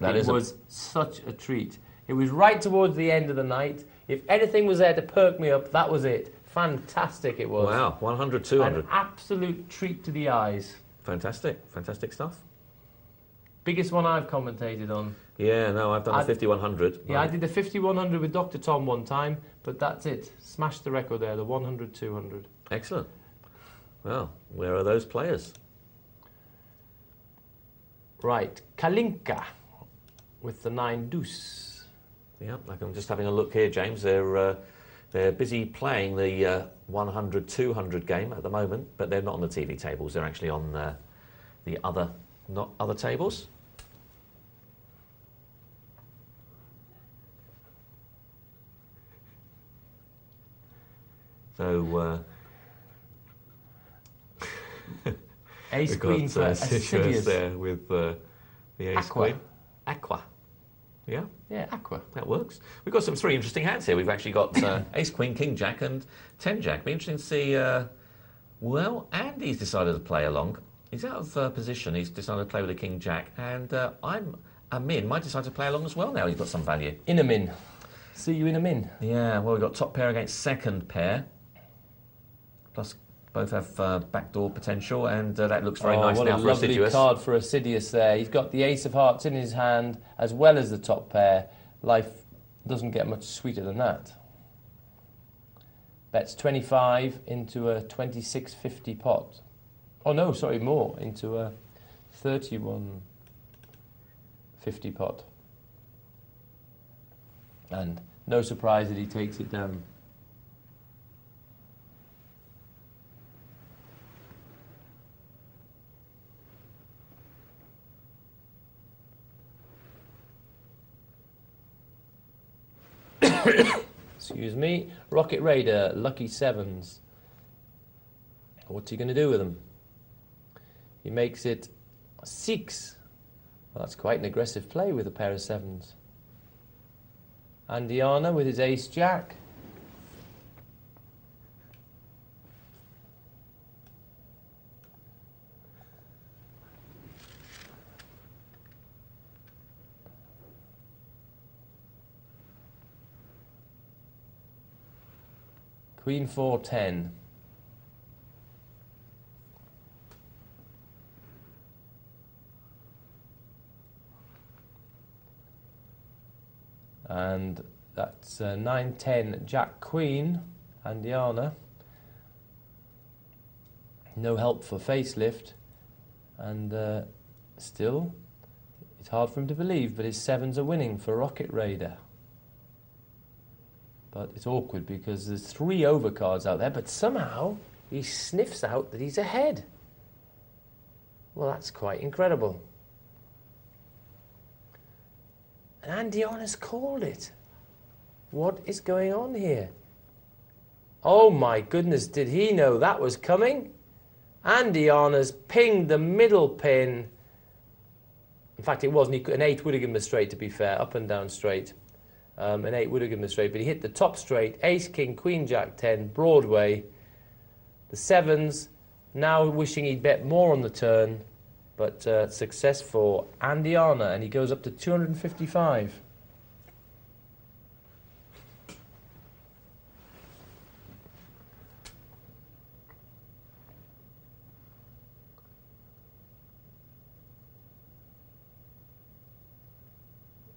It was such a treat. It was right towards the end of the night. If anything was there to perk me up, that was it. Fantastic it was. Wow, 100, 200. An absolute treat to the eyes. Fantastic, fantastic stuff. Biggest one I've commentated on. Yeah, no, I've done the 50-100. Yeah, I did the 50-100 with Dr. Tom one time, but that's it. Smashed the record there, the 100-200. Excellent. Well, where are those players? Right, Kalinka with the 9 deuce. Yeah, I'm just having a look here, James. They're busy playing the 100-200 game at the moment, but they're not on the TV tables. They're actually on the other tables. So Ace Queen for Assidious there with the Ace Queen. Aqua. Yeah? Yeah, Aqua. That works. We've got some 3 interesting hands here. We've actually got Ace Queen, King Jack and 10 Jack. Be interesting to see, well, Andy's decided to play along. He's out of position. He's decided to play with a King Jack. And Amin might decide to play along as well now. He's got some value. In a min. See you in a min. Yeah, well, we've got top pair against second pair. Plus, both have backdoor potential, and that looks very nice now for Assidious. What a lovely card for Assidious there. He's got the Ace of Hearts in his hand, as well as the top pair. Life doesn't get much sweeter than that. bets 25 into a 26.50 pot. Oh no, sorry, more, into a 31.50 pot. And no surprise that he takes it down. Excuse me. Rocket Raider, lucky sevens. What's he going to do with them? He makes it 6. Well, that's quite an aggressive play with a pair of sevens. And Diana with his ace jack. Queen 4-10. And that's 9-10 Jack Queen and Diana. No help for facelift, and still it's hard for him to believe, but his sevens are winning for Rocket Raider. But it's awkward because there's 3 overcards out there, but somehow he sniffs out that he's ahead. Well, that's quite incredible. And Andiana's called it. What is going on here? Oh my goodness, did he know that was coming? Andiana's pinged the middle pin. In fact, it wasn't. An 8 would have given him a straight, to be fair, up and down straight. An 8 would have given him a straight, but he hit the top straight, ace, king, queen, jack, 10, Broadway. The sevens, now wishing he'd bet more on the turn, but success for Andiana, and he goes up to 255.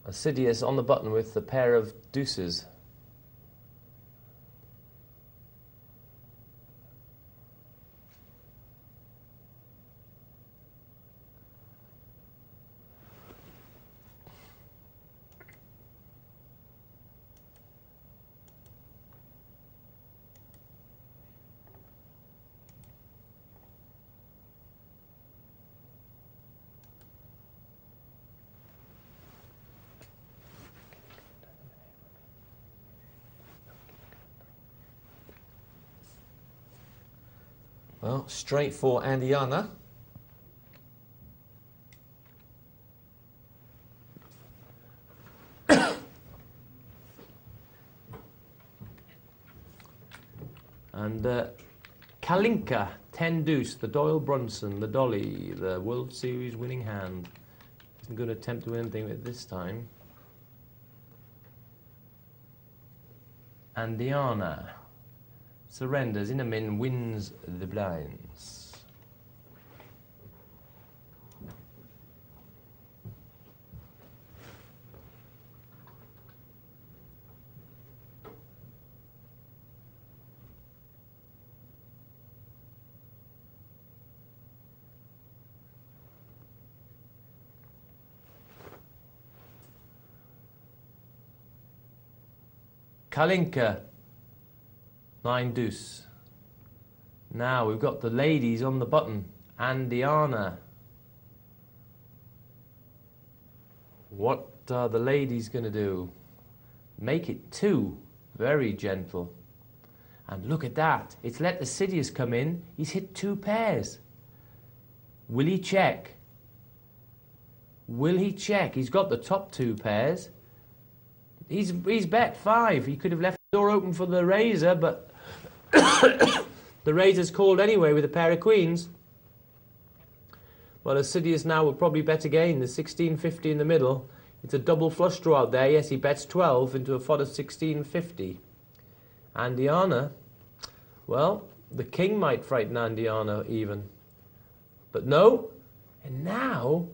Assidious on the button with the pair of deuces. Well, straight for Andiana. And Kalinka, 10 deuce, the Doyle Brunson, the Dolly, the World Series winning hand. Isn't going to attempt to win anything with it this time. Andiana surrenders, in a min, wins the blinds. Kalinka, 9 deuce. Now we've got the ladies on the button. Andiana. What are the ladies going to do? Make it 2. Very gentle. And look at that. It's let the Sidious come in. He's hit 2 pairs. Will he check? Will he check? He's got the top 2 pairs. He's bet 5. He could have left the door open for the razor, but the razor's called anyway with a pair of queens. Well, Assidious now will probably bet again. The 16.50 in the middle. It's a double flush draw out there. Yes, he bets 12 into a pot of 16.50. Andiana, well, the king might frighten Andiana even. But no, and now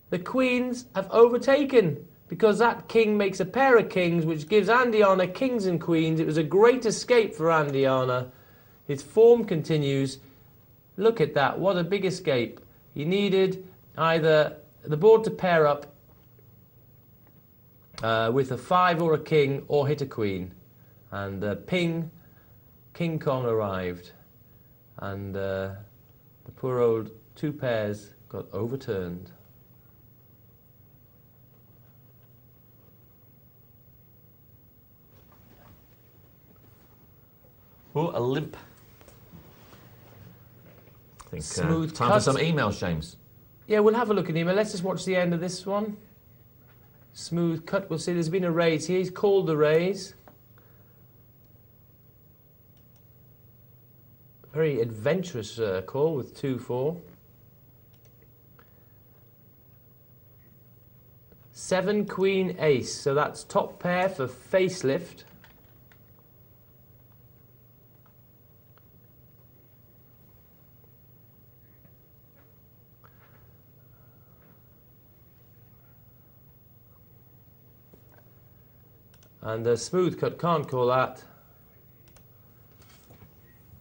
the queens have overtaken. because that king makes a pair of kings, which gives Andiana kings and queens. It was a great escape for Andiana. His form continues. Look at that. What a big escape. He needed either the board to pair up with a 5 or a king, or hit a queen. And ping, King Kong arrived. And the poor old 2 pairs got overturned. Oh, a limp. I think Smooth time cut. for some emails, James. Yeah, we'll have a look at email. Let's just watch the end of this one. Smooth cut. We'll see there's been a raise here. He's called the raise. Very adventurous call with 2-4. 7 queen ace. So that's top pair for facelift. And a smooth cut, can't call that.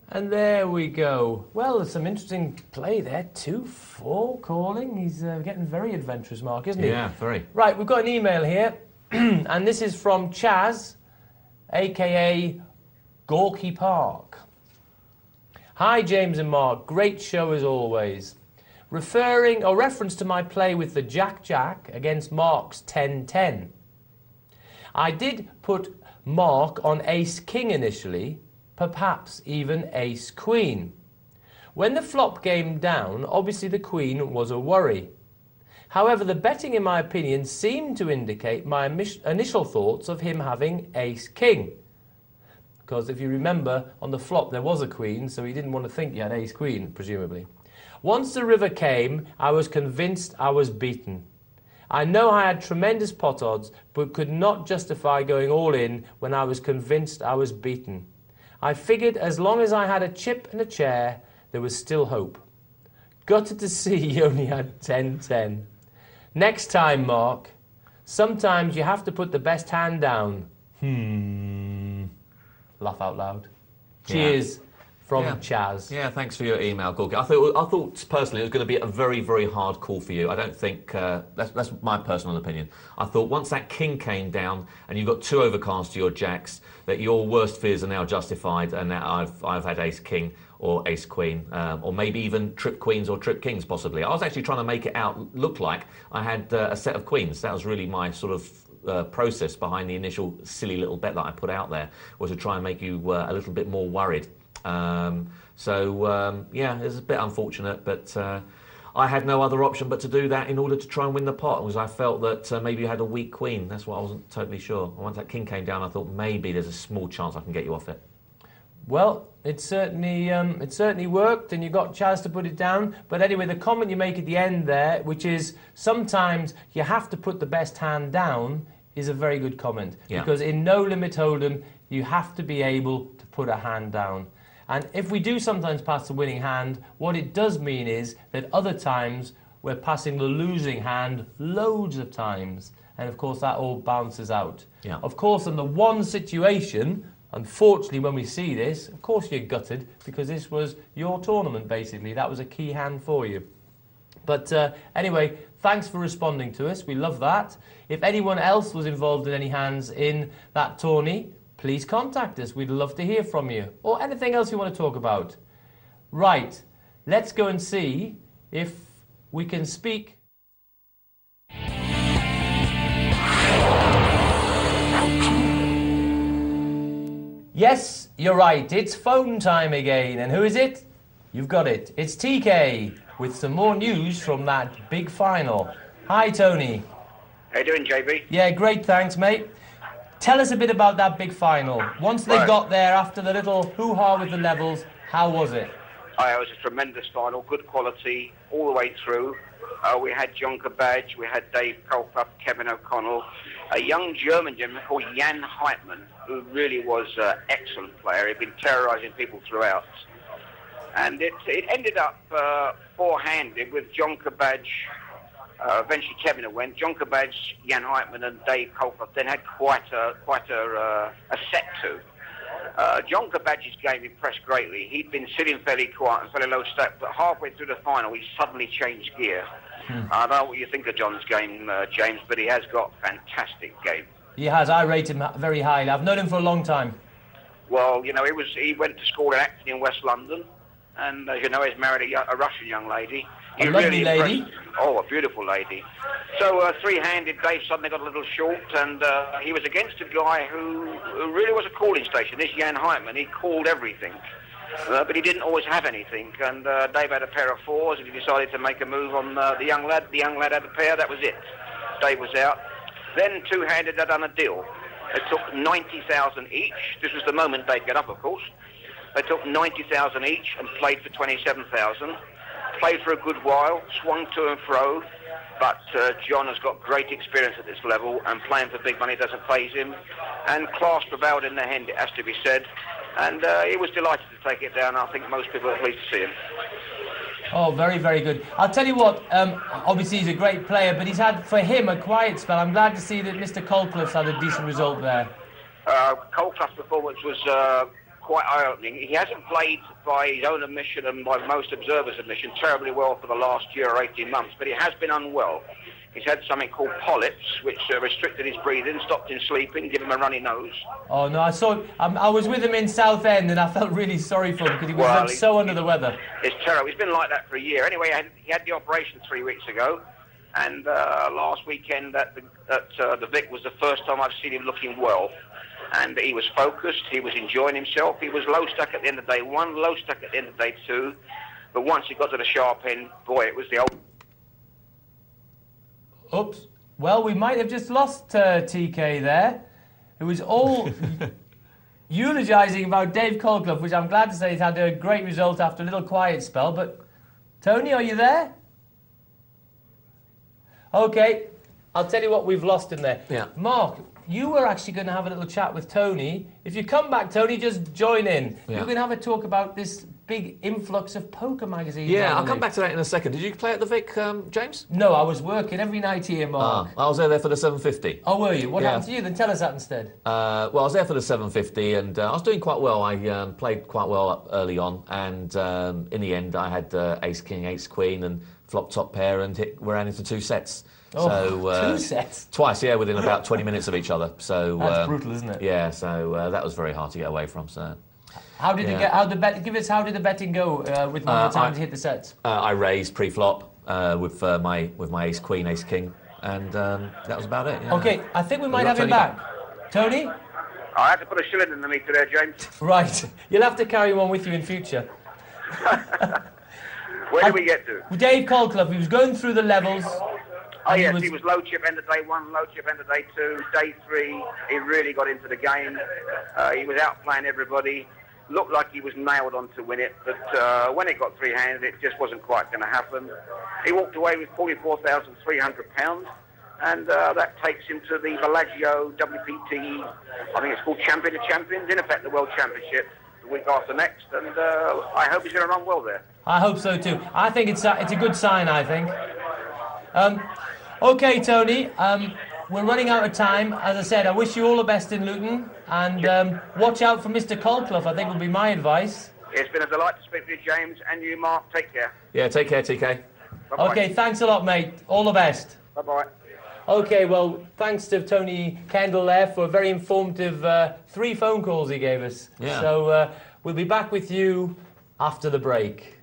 And there we go. Well, there's some interesting play there. 2-4 calling. He's getting very adventurous, Mark, isn't he? Yeah, very. Right, we've got an email here. And this is from Chaz, a.k.a. Gorky Park. Hi, James and Mark. Great show as always. Reference to my play with the Jack-Jack against Mark's 10-10. I did put Mark on Ace-King initially, perhaps even Ace-Queen. When the flop came down, obviously the Queen was a worry. However, the betting, in my opinion, seemed to indicate my initial thoughts of him having Ace-King. Because if you remember, on the flop there was a Queen, so he didn't want to think he had Ace-Queen, presumably. Once the river came, I was convinced I was beaten. I know I had tremendous pot odds, but could not justify going all in when I was convinced I was beaten. I figured as long as I had a chip and a chair, there was still hope. Gutted to see he only had 10-10. Next time, Mark, sometimes you have to put the best hand down. Laugh out loud. Cheers. From Chaz. Yeah, thanks for your email, Gorky. I thought personally it was going to be a very, very hard call for you. I don't think that's my personal opinion. I thought once that king came down and you got 2 overcards to your jacks, that your worst fears are now justified, and that I've had ace king or ace queen, or maybe even trip queens or trip kings possibly. I was actually trying to make it look like I had a set of queens. That was really my sort of process behind the initial silly little bet that I put out there, was to try and make you a little bit more worried. Yeah, it's a bit unfortunate, but I had no other option but to do that in order to try and win the pot, because I felt that maybe you had a weak queen. That's what I wasn't totally sure. Once that king came down, I thought maybe there's a small chance I can get you off it. Well, it certainly worked, and you got Chaz to put it down. But anyway, the comment you make at the end there, which is sometimes you have to put the best hand down, is a very good comment. Yeah. Because in no limit hold'em, you have to be able to put a hand down. And if we do sometimes pass the winning hand, what it does mean is that other times we're passing the losing hand loads of times. And of course that all bounces out. Yeah. Of course, in the one situation, unfortunately when we see this, of course you're gutted, because this was your tournament basically. That was a key hand for you. But anyway, thanks for responding to us. We love that. If anyone else was involved in any hands in that tourney, please contact us. We'd love to hear from you. Or anything else you want to talk about. Right, let's go and see if we can speak. Yes, you're right. It's phone time again. And who is it? You've got it. It's TK with some more news from that big final. Hi, Tony. How you doing, JB? Yeah, great. Thanks, mate. Tell us a bit about that big final. Once they got there, after the little hoo-ha with the levels, how was it? It was a tremendous final, good quality, all the way through. We had John Kabadge, we had Dave Culper, Kevin O'Connell, a young German gentleman called Jan Heitmann, who really was an excellent player. He'd been terrorising people throughout. And it ended up four-handed with John Kabadge Eventually Kevin went. John Kabadge, Jan Heitman and Dave Colclough then had quite a set to. John Kabadge's game impressed greatly. He'd been sitting fairly quiet and fairly low stack, but halfway through the final he suddenly changed gear. I don't know what you think of John's game, James, but he has got fantastic game. He has. I rate him very highly. I've known him for a long time. Well, you know, he went to school in Acton in West London, and as you know, he's married a Russian young lady. A lovely lady. Oh, a beautiful lady. So three-handed, Dave suddenly got a little short, and he was against a guy who really was a calling station. This Jan Heitman, he called everything, but he didn't always have anything. And Dave had a pair of fours, and he decided to make a move on the young lad. The young lad had a pair. That was it. Dave was out. Then two-handed, they done a deal. They took 90,000 each. This was the moment Dave got up, of course. They took 90,000 each and played for 27,000. Played for a good while, swung to and fro, but John has got great experience at this level, and playing for big money doesn't faze him. And class prevailed in the end, it has to be said. And he was delighted to take it down. I think most people are pleased to see him. Oh, very, very good. I'll tell you what, obviously he's a great player, but he's had, for him, a quiet spell. I'm glad to see that Mr. Colclough's had a decent result there. Colclough's performance was quite eye-opening. He hasn't played, by his own admission and by most observers' admission, terribly well for the last year or 18 months, but he has been unwell. He's had something called polyps, which restricted his breathing, stopped him sleeping, give him a runny nose. Oh, no, I saw. I was with him in Southend, and I felt really sorry for him because he was so under the weather. It's terrible. He's been like that for a year. Anyway, he had the operation 3 weeks ago, and last weekend at the Vic was the first time I've seen him looking well. And he was focused, he was enjoying himself, he was low stuck at the end of day one, low stuck at the end of day two, but once he got to the sharp end, boy, it was the old... Oops. Well, we might have just lost TK there. It was all eulogising about Dave Colclough, which I'm glad to say he's had a great result after a little quiet spell, but Tony, are you there? Okay, I'll tell you what, we've lost him there. Yeah. Mark, you were actually going to have a little chat with Tony. If you come back, Tony, just join in. Yeah. You're going to have a talk about this big influx of poker magazines. Yeah, I'll come back to that in a second. Did you play at the Vic, James? No, I was working every night here, Mark. I was there for the 750. Oh, were you? What happened to you? Then tell us that instead. Well, I was there for the 750, and I was doing quite well. I played quite well early on, and in the end, I had Ace King, Ace Queen, and flop top pair, and ran into 2 sets. Oh, so, 2 sets? Twice, yeah, within about 20 minutes of each other. So that's brutal, isn't it? Yeah, so that was very hard to get away from. So, how did it get? How did the betting go with one of the times you hit the sets? I raised pre-flop with my Ace Queen, Ace King, and that was about it. Yeah. Okay, I think we might have him back. Tony? I had to put a shilling in the meter there, James. Right, you'll have to carry one with you in future. Where did we get to? Dave Colclough, he was going through the levels. Oh yes, he was low chip end of day one, low chip end of day two, day three. He really got into the game. He was outplaying everybody. Looked like he was nailed on to win it, but when it got 3 hands, it just wasn't quite going to happen. He walked away with £44,300, and that takes him to the Bellagio WPT. I think it's called Champion of Champions. In effect, the World Championship the week after next, and I hope he's going to run well there. I hope so too. I think it's a good sign. I think. Okay, Tony, we're running out of time. As I said, I wish you all the best in Luton, and watch out for Mr. Colclough, I think would be my advice. It's been a delight to speak to you, James, and you, Mark. Take care. Yeah, take care, TK. Bye-bye. Okay, thanks a lot, mate. All the best. Bye-bye. Okay, well, thanks to Tony Kendall there for a very informative 3 phone calls he gave us. Yeah. So we'll be back with you after the break.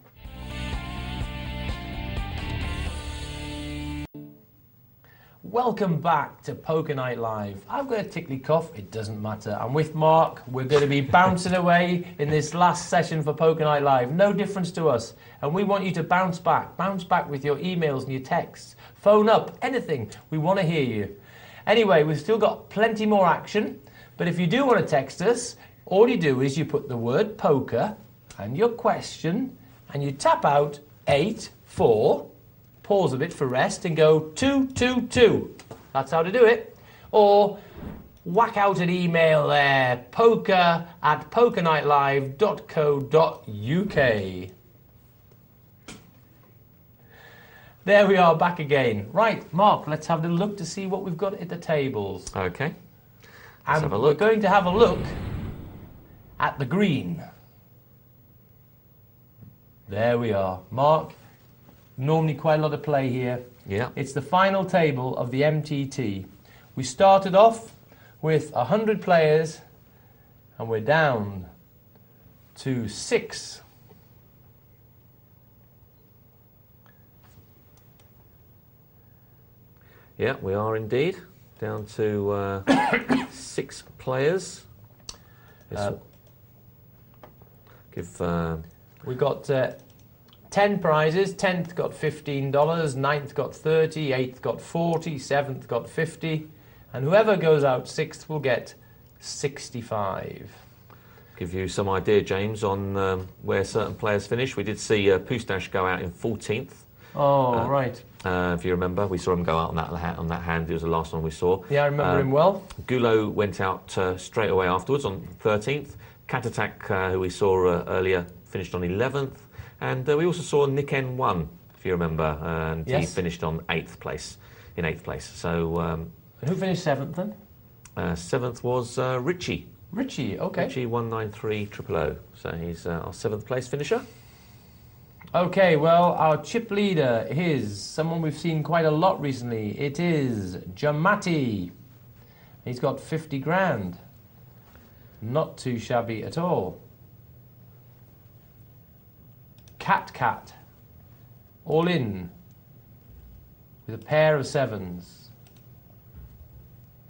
Welcome back to Poker Night Live. I've got a tickly cough, it doesn't matter. I'm with Mark, we're going to be bouncing away in this last session for Poker Night Live. No difference to us. And we want you to bounce back with your emails and your texts. Phone up, anything. We want to hear you. Anyway, we've still got plenty more action, but if you do want to text us, all you do is you put the word poker and your question, and you tap out 84, pause a bit for rest, and go 222. That's how to do it. Or whack out an email there, poker@pokernightlive.co.uk. There we are, back again. Right, Mark, let's have a look to see what we've got at the tables. Okay. And have a we're look. going to have a look at the green. There we are. Mark, normally quite a lot of play here. Yeah. It's the final table of the MTT. We started off with 100 players, and we're down to 6. Yeah, we are indeed. Down to 6 players. We've got 10 prizes. 10th got $15, 9th got 30, 8th got 40, 7th got 50, and whoever goes out 6th will get 65. Give you some idea, James, on where certain players finish. We did see Pustash go out in 14th. Oh, right. If you remember, we saw him go out on that hand. It was the last one we saw. Yeah, I remember him well. Gulo went out straight away afterwards on 13th. Katatak, who we saw earlier, finished on 11th. And we also saw Nick N1, if you remember, and yes. he finished on 8th place. So, And who finished 7th then? 7th was Richie. Richie, okay. Richie 193000. So he's our 7th place finisher. Okay, well, our chip leader is someone we've seen quite a lot recently. It is Jamati. He's got 50 grand. Not too shabby at all. Cat, all in, with a pair of 7s.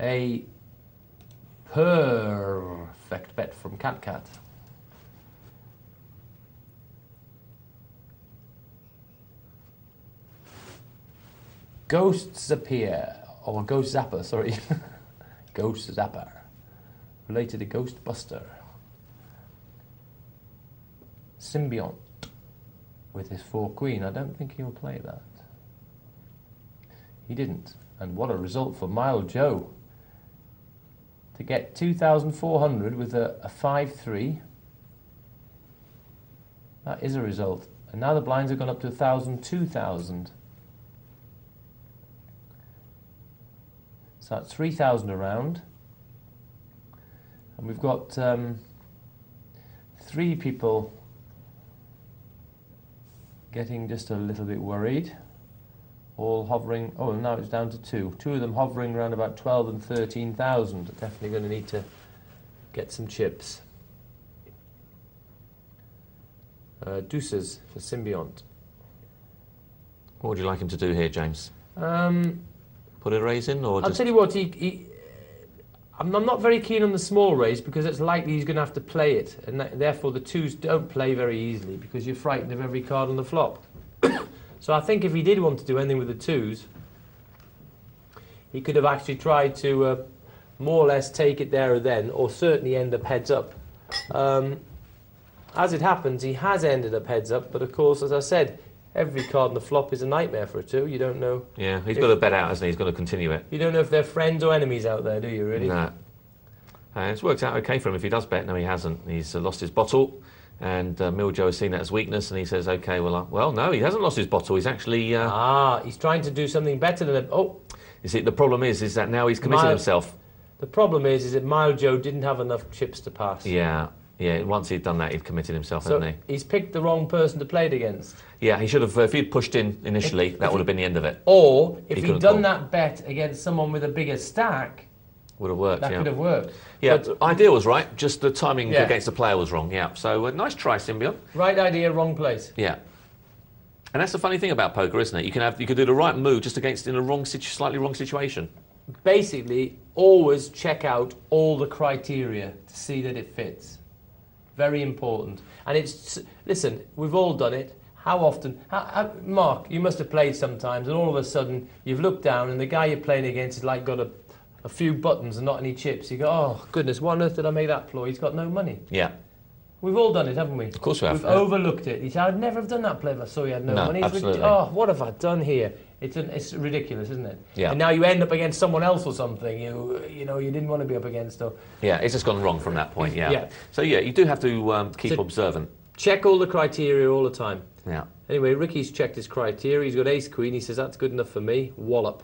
A perfect bet from Cat. Ghost Zapper, or Ghost Zapper, sorry. Ghost Zapper. Related to Ghostbuster. Symbiont with his 4 queen. I don't think he'll play that. He didn't. And what a result for Mild Joe. To get 2,400 with a 5-3. That is a result. And now the blinds have gone up to 1,000, 2,000. So that's 3,000 around. And we've got 3 people getting just a little bit worried. All hovering, oh, now it's down to 2. 2 of them hovering around about 12 and 13,000. Definitely going to need to get some chips. Deuces for Symbiont. What would you like him to do here, James? Put a raise in, or I'll just... tell you what, I'm not very keen on the small raise because it's likely he's going to have to play it, and therefore the 2s don't play very easily because you're frightened of every card on the flop. So I think if he did want to do anything with the 2s, he could have actually tried to more or less take it there or then, or certainly end up heads up. As it happens, he has ended up heads up, but of course, as I said, every card on the flop is a nightmare for a 2. You don't know. Yeah, he's got to bet out, hasn't he? He's got to continue it. You don't know if they're friends or enemies out there, do you, really? No. It's worked out okay for him if he does bet. No, he hasn't. He's lost his bottle, and Miljo has seen that as weakness, and he says, okay, well, no, he hasn't lost his bottle. He's actually... he's trying to do something better than it. Oh! You see, the problem is that now he's committed himself. The problem is that Mild Joe didn't have enough chips to pass. Yeah. Once he'd done that, he'd committed himself, hadn't he? He's picked the wrong person to play it against. Yeah, he should have, if he'd pushed in initially, that would have been the end of it. Or, if he'd done that bet against someone with a bigger stack, would have worked, that could have worked. Yeah, but idea was right, just the timing against the player was wrong, yeah. So, nice try, Symbiont. Right idea, wrong place. Yeah. And that's the funny thing about poker, isn't it? You could do the right move just against in a slightly wrong situation. Basically, always check out all the criteria to see that it fits. Very important. And it's, listen, we've all done it. How often? Mark, you must have played sometimes, and all of a sudden you've looked down and the guy you're playing against has like got a few buttons and not any chips. You go, oh goodness, why on earth did I make that ploy? He's got no money. Yeah. We've all done it, haven't we? Of course we have. We've overlooked it. He said, I'd never have done that play if I saw he had no money. Absolutely. Oh, what have I done here? It's ridiculous, isn't it? Yeah. And now you end up against someone else or something you know you didn't want to be up against. Or yeah, it's just gone wrong from that point. Yeah. Yeah. So yeah, you do have to keep observant. Check all the criteria all the time. Yeah. Anyway, Ricky's checked his criteria. He's got ace queen. He says that's good enough for me. Wallop.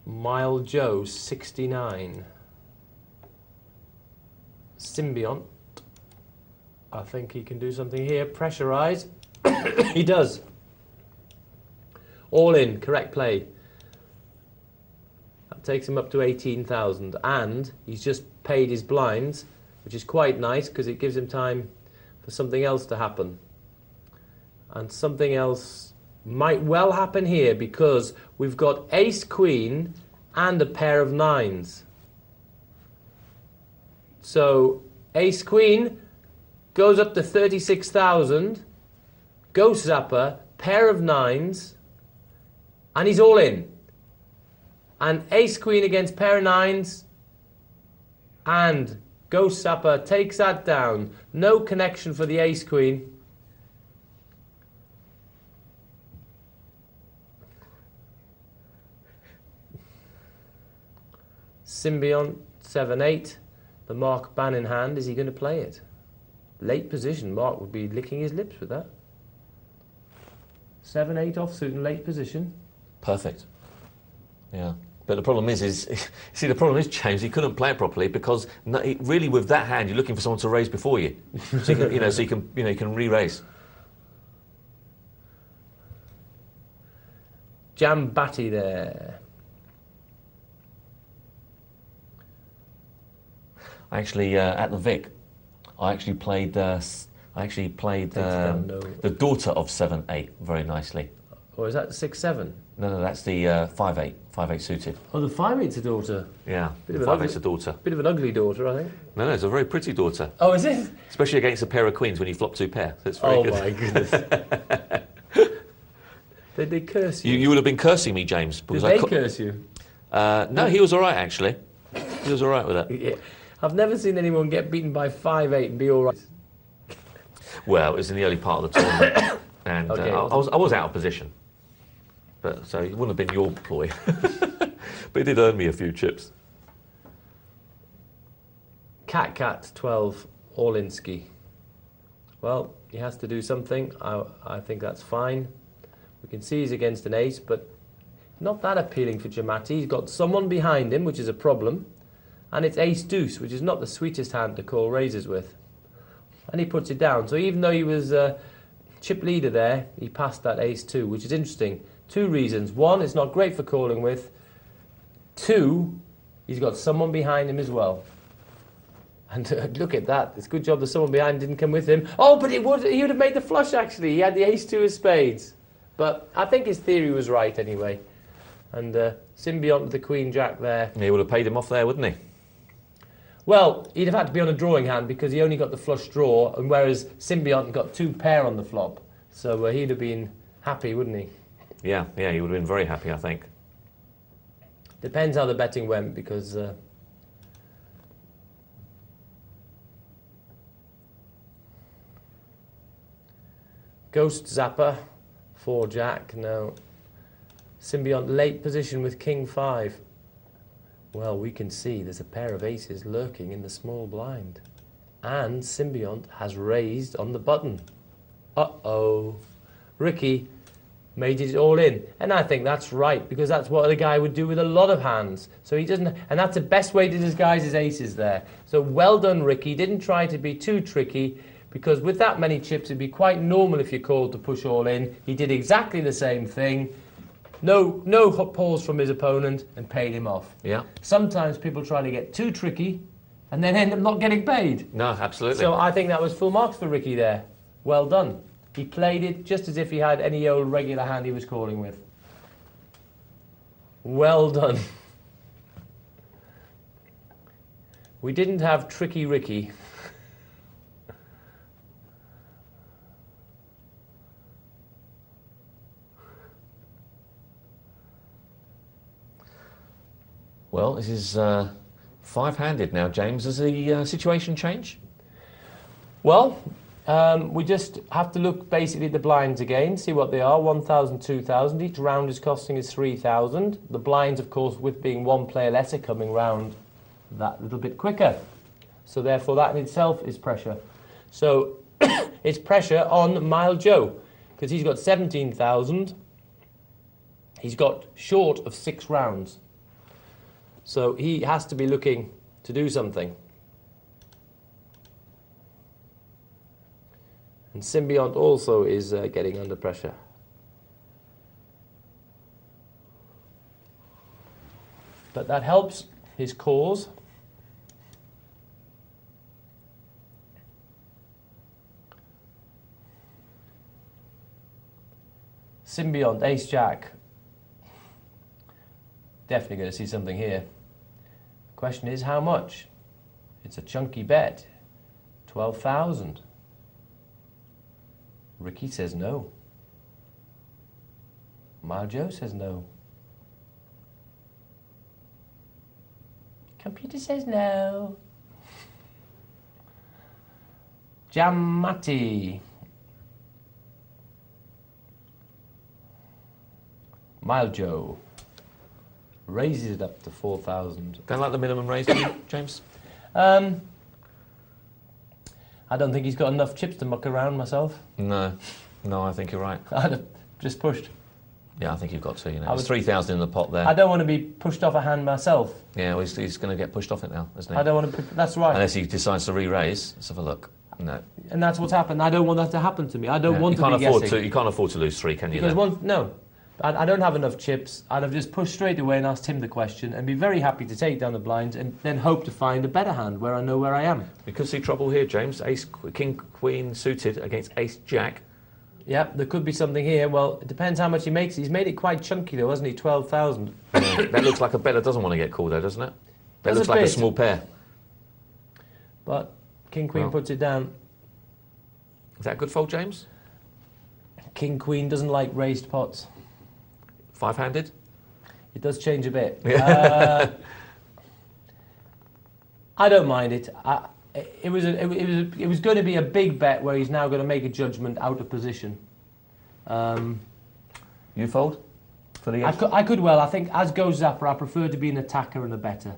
Mile Joe, 69. Symbiont. I think he can do something here. Pressurize. He does. All in. Correct play. That takes him up to 18,000. And he's just paid his blinds, which is quite nice because it gives him time for something else to happen. And something else might well happen here because we've got ace queen and a pair of nines. So ace queen goes up to 36,000, ghost zapper, pair of nines, and he's all in. And ace queen against pair of nines, and ghost zapper takes that down. No connection for the ace queen. Symbiont 7-8, the Mark Banin hand. Is he going to play it? Late position. Mark would be licking his lips with that. 7-8 offsuit in late position. Perfect. Yeah. But the problem is see, the problem is, James, he couldn't play it properly because really with that hand, you're looking for someone to raise before you. So you can, so you can re-raise. Jam Batty there. Actually, at the Vic, I actually played the daughter of 7-8 very nicely. Or is that 6-7? No, that's the 5-8, 5-8 suited. Oh, the 5-8's a daughter. Yeah, Bit of 5-8's a daughter. Bit of an ugly daughter, I think. No, it's a very pretty daughter. Oh, is it? Especially against a pair of queens when you flop two pair. That's very good. Oh my goodness. Did they curse you? You would have been cursing me, James. Did they curse you? No, he was all right, actually. He was all right with that. Yeah. I've never seen anyone get beaten by 5-8 and be all right. Well, it was in the early part of the tournament, and Okay. I was out of position. But so it wouldn't have been your ploy. But it did earn me a few chips. Cat 12, Orlinski. Well, he has to do something. I think that's fine. We can see he's against an ace, but not that appealing for Giamatti. He's got someone behind him, which is a problem. And it's ace-deuce, which is not the sweetest hand to call raises with. And he puts it down. So even though he was chip leader there, he passed that ace-2, which is interesting. Two reasons. One, it's not great for calling with. Two, he's got someone behind him as well. And look at that. It's a good job that someone behind didn't come with him. Oh, but he would have made the flush, actually. He had the ace-2 of spades. But I think his theory was right anyway. And Symbiont with the queen-jack there. He would have paid him off there, wouldn't he? Well, he'd have had to be on a drawing hand because he only got the flush draw, and whereas Symbiont got two pair on the flop. So he'd have been happy, wouldn't he? Yeah, he would have been very happy, I think. Depends how the betting went, because Ghost Zapper, 4-jack, no. Symbiont late position with King 5. Well, we can see there's a pair of aces lurking in the small blind. And Symbiont has raised on the button. Uh-oh. Ricky made it all in. And I think that's right, because that's what a guy would do with a lot of hands. So he doesn't, and that's the best way to disguise his aces there. So well done, Ricky. Didn't try to be too tricky, because with that many chips, it'd be quite normal if you called to push all in. He did exactly the same thing. No pause from his opponent, and paid him off. Yeah. Sometimes people try to get too tricky and then end up not getting paid. No, absolutely. So I think that was full marks for Ricky there. Well done. He played it just as if he had any old regular hand he was calling with. Well done. We didn't have Tricky Ricky. Well, this is five-handed now, James. Does the situation change? Well, we just have to look basically at the blinds again, see what they are. 1,000, 2,000. Each round is costing us 3,000. The blinds, of course, with being one player less, are coming round that little bit quicker. So therefore that in itself is pressure. So it's pressure on Mild Joe, because he's got 17,000. He's got short of 6 rounds. So he has to be looking to do something. And Symbiont also is getting under pressure. But that helps his cause. Symbiont, Ace Jack. Definitely going to see something here. Question is how much? It's a chunky bet. 12,000. Ricky says no. Mild Joe says no. Computer says no. Jamati. Mild Joe raises it up to 4,000. Don't like the minimum raise, do you, James? I don't think he's got enough chips to muck around myself. No, I think you're right. I'd have just pushed. Yeah, I think you've got to. You know, there's 3,000 in the pot there. I don't want to be pushed off a hand myself. Yeah, well, he's going to get pushed off it now, isn't he? I don't want to. That's right. Unless he decides to re-raise. Let's have a look. No. And that's what's happened. I don't want that to happen to me. I don't want to be guessing. You can't afford to lose 3, can you? Because no. I don't have enough chips. I'd have just pushed straight away and asked him the question and be very happy to take down the blinds and then hope to find a better hand where I know where I am. We could see trouble here, James. Ace, King, Queen suited against Ace, Jack. Yeah, there could be something here. Well, it depends how much he makes. He's made it quite chunky though, hasn't he? 12,000. That looks like a bet that doesn't want to get called though, doesn't it? That Does looks a like a bit. small pair. But King Queen puts it down. Is that a good fold, James? King Queen doesn't like raised pots. 5-handed? It does change a bit. Yeah. I don't mind it. It was going to be a big bet where he's now going to make a judgment out of position. You fold? For the I could well. I think as goes Zapper, I prefer to be an attacker and a better.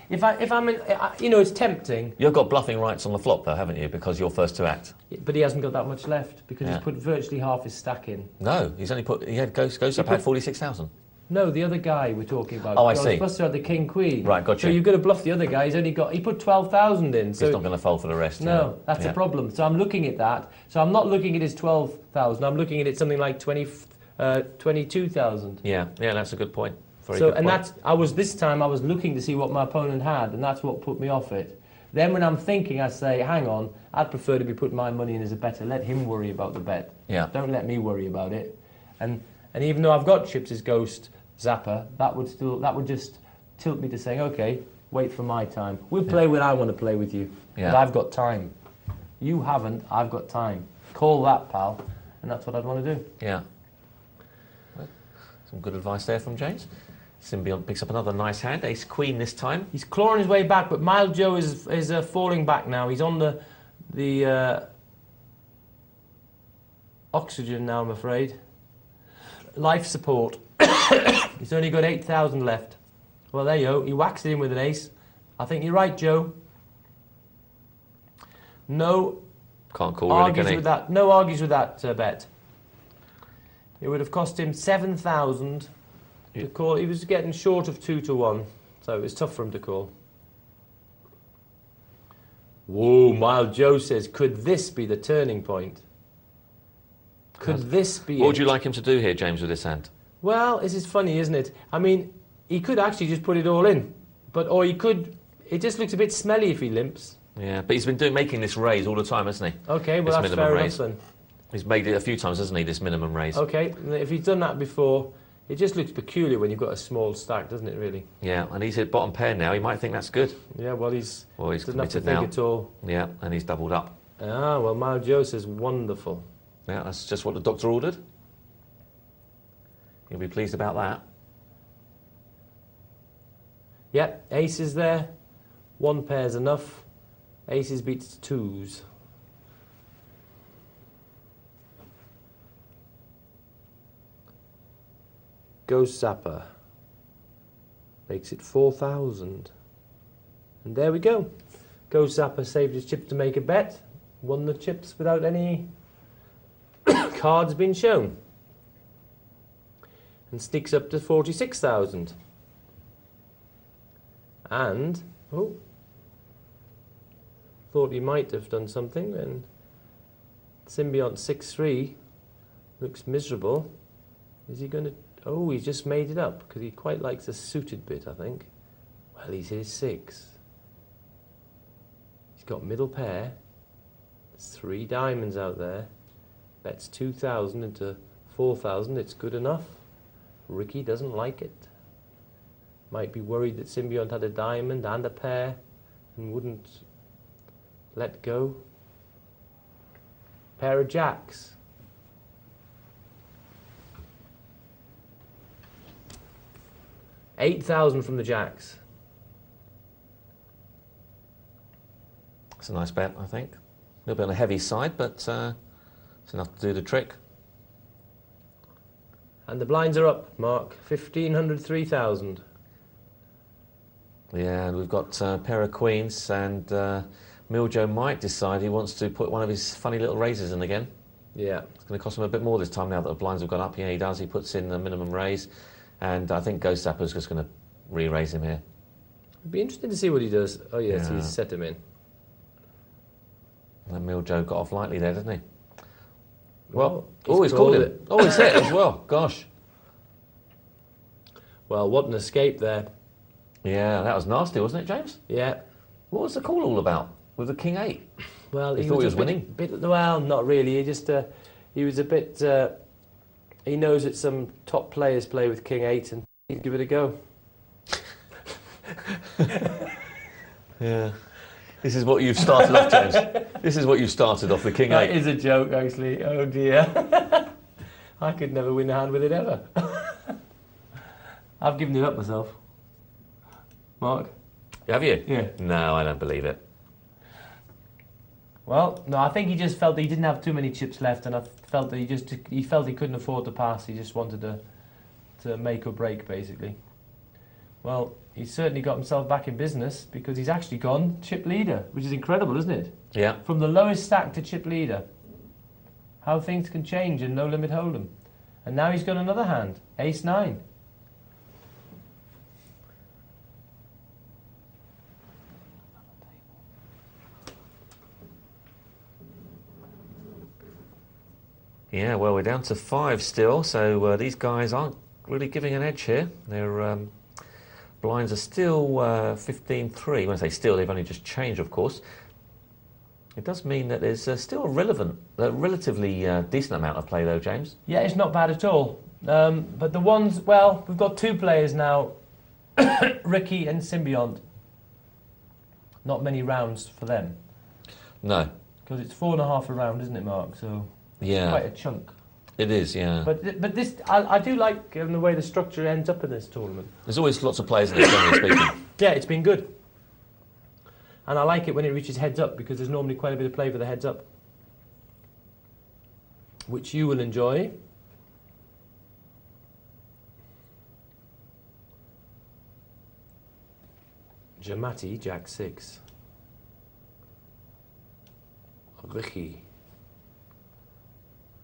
If I'm in, you know, it's tempting. You've got bluffing rights on the flop though, haven't you? Because you're first to act. But he hasn't got that much left because he's put virtually half his stack in. No, he's only put. He had goes up had 46,000. No, the other guy we're talking about. Oh, I see. Supposed to have the King Queen. Right, gotcha. So you've got to bluff the other guy. He put 12,000 in. So he's not going to fold for the rest. No, that's the problem. So I'm looking at that. So I'm not looking at his 12,000. I'm looking at it something like 22,000. Yeah, that's a good point. Very So good point. I was looking to see what my opponent had, and that's what put me off it. Then when I'm thinking, I say, hang on, I'd prefer to be putting my money in as a better. Let him worry about the bet. Yeah. Don't let me worry about it. And even though I've got chips as Ghost Zapper, that would just tilt me to saying, okay, wait for my time. We'll play when I want to play with you. Yeah. But I've got time. You haven't. I've got time. Call that, pal. And that's what I'd want to do. Yeah. Some good advice there from James. Symbiont picks up another nice hand. Ace Queen this time. He's clawing his way back, but Mild Joe is falling back now. He's on the oxygen now, I'm afraid. Life support. He's only got 8,000 left. Well, there you go. He whacks it in with an ace. I think you're right, Joe. No. Can't call really, can he? With that. No argues with that bet. It would have cost him 7,000 to call. He was getting short of 2-1, so it was tough for him to call. Whoa, Mild Joe says, could this be the turning point? Could this be What would it? you like him to do here, James, with this hand? Well, this is funny, isn't it? I mean, he could actually just put it all in, or he could. It just looks a bit smelly if he limps. Yeah, but he's been making this raise all the time, hasn't he? Okay, well that's fair enough then. He's made it a few times, hasn't he, this minimum raise? Okay, if he's done that before, it just looks peculiar when you've got a small stack, doesn't it, really? Yeah, and he's hit bottom pair now. He might think that's good. Yeah, well, he's doesn't have to committed think now. at all. Yeah, and he's doubled up. Ah, well, Mild Joe says wonderful. Yeah, that's just what the doctor ordered. He'll be pleased about that. Yep, ace is there. One pair's enough. Aces beats twos. Ghost Zapper makes it 4,000. And there we go. Ghost Zapper saved his chips to make a bet. Won the chips without any cards being shown. And sneaks up to 46,000. And, oh, thought he might have done something when Symbiont 6-3 looks miserable. Is he going to... Oh, he's just made it up because he quite likes a suited bit, I think. Well, he's his 6. He's got middle pair. There's 3 diamonds out there. Bets 2,000 into 4,000. It's good enough. Ricky doesn't like it. Might be worried that Symbiont had a diamond and a pair and wouldn't let go. Pair of jacks. $8,000 from the jacks. It's a nice bet, I think. A little bit on the heavy side, but it's enough to do the trick. And the blinds are up, Mark. 1,500, 3,000. Yeah, and we've got a pair of queens, and Miljo might decide he wants to put one of his funny little raises in again. Yeah. It's going to cost him a bit more this time now that the blinds have gone up. Yeah, he does. He puts in the minimum raise, and I think Ghost Zapper's just going to re-raise him here. It'd be interesting to see what he does. Oh, yes, Yeah. he's set him in. And Miljo got off lightly there, didn't he? Well, he's he's called called him. it. Oh, he's hit as well. Gosh. Well, what an escape there. Yeah, that was nasty, wasn't it, James? Yeah. What was the call all about with the King 8? Well, He thought he was winning? Well, not really. He just he was a bit. He knows that some top players play with King 8, and he'd give it a go. Yeah. This is what you've started off, James. This is what you've started off, the King 8. That is a joke, actually. Oh dear. I could never win a hand with it ever. I've given it up myself. Mark? Have you? Yeah. No, I don't believe it. Well, no, I think he just felt that he didn't have too many chips left, and I felt that he felt he couldn't afford to pass. He just wanted to make or break, basically. Well, he's certainly got himself back in business because he's actually gone chip leader, which is incredible, isn't it? Yeah. From the lowest stack to chip leader. How things can change in No Limit Hold'em. And now he's got another hand, Ace 9. Yeah, well, we're down to 5 still, so these guys aren't really giving an edge here. Their blinds are still 15-3. When I say still, they've only just changed, of course. It does mean that there's still a relatively decent amount of play, though, James. Yeah, it's not bad at all. But the ones, well, we've got 2 players now, Ricky and Symbiont. Not many rounds for them. No. Because it's 4.5 a round, isn't it, Mark? So Yeah. quite a chunk. It is, yeah. But this, I do like the way the structure ends up in this tournament. There's always lots of players in this, generally speaking. Yeah, it's been good. And I like it when it reaches heads up because there's normally quite a bit of play for the heads up, which you will enjoy. Jamati, Jack 6. Ricky.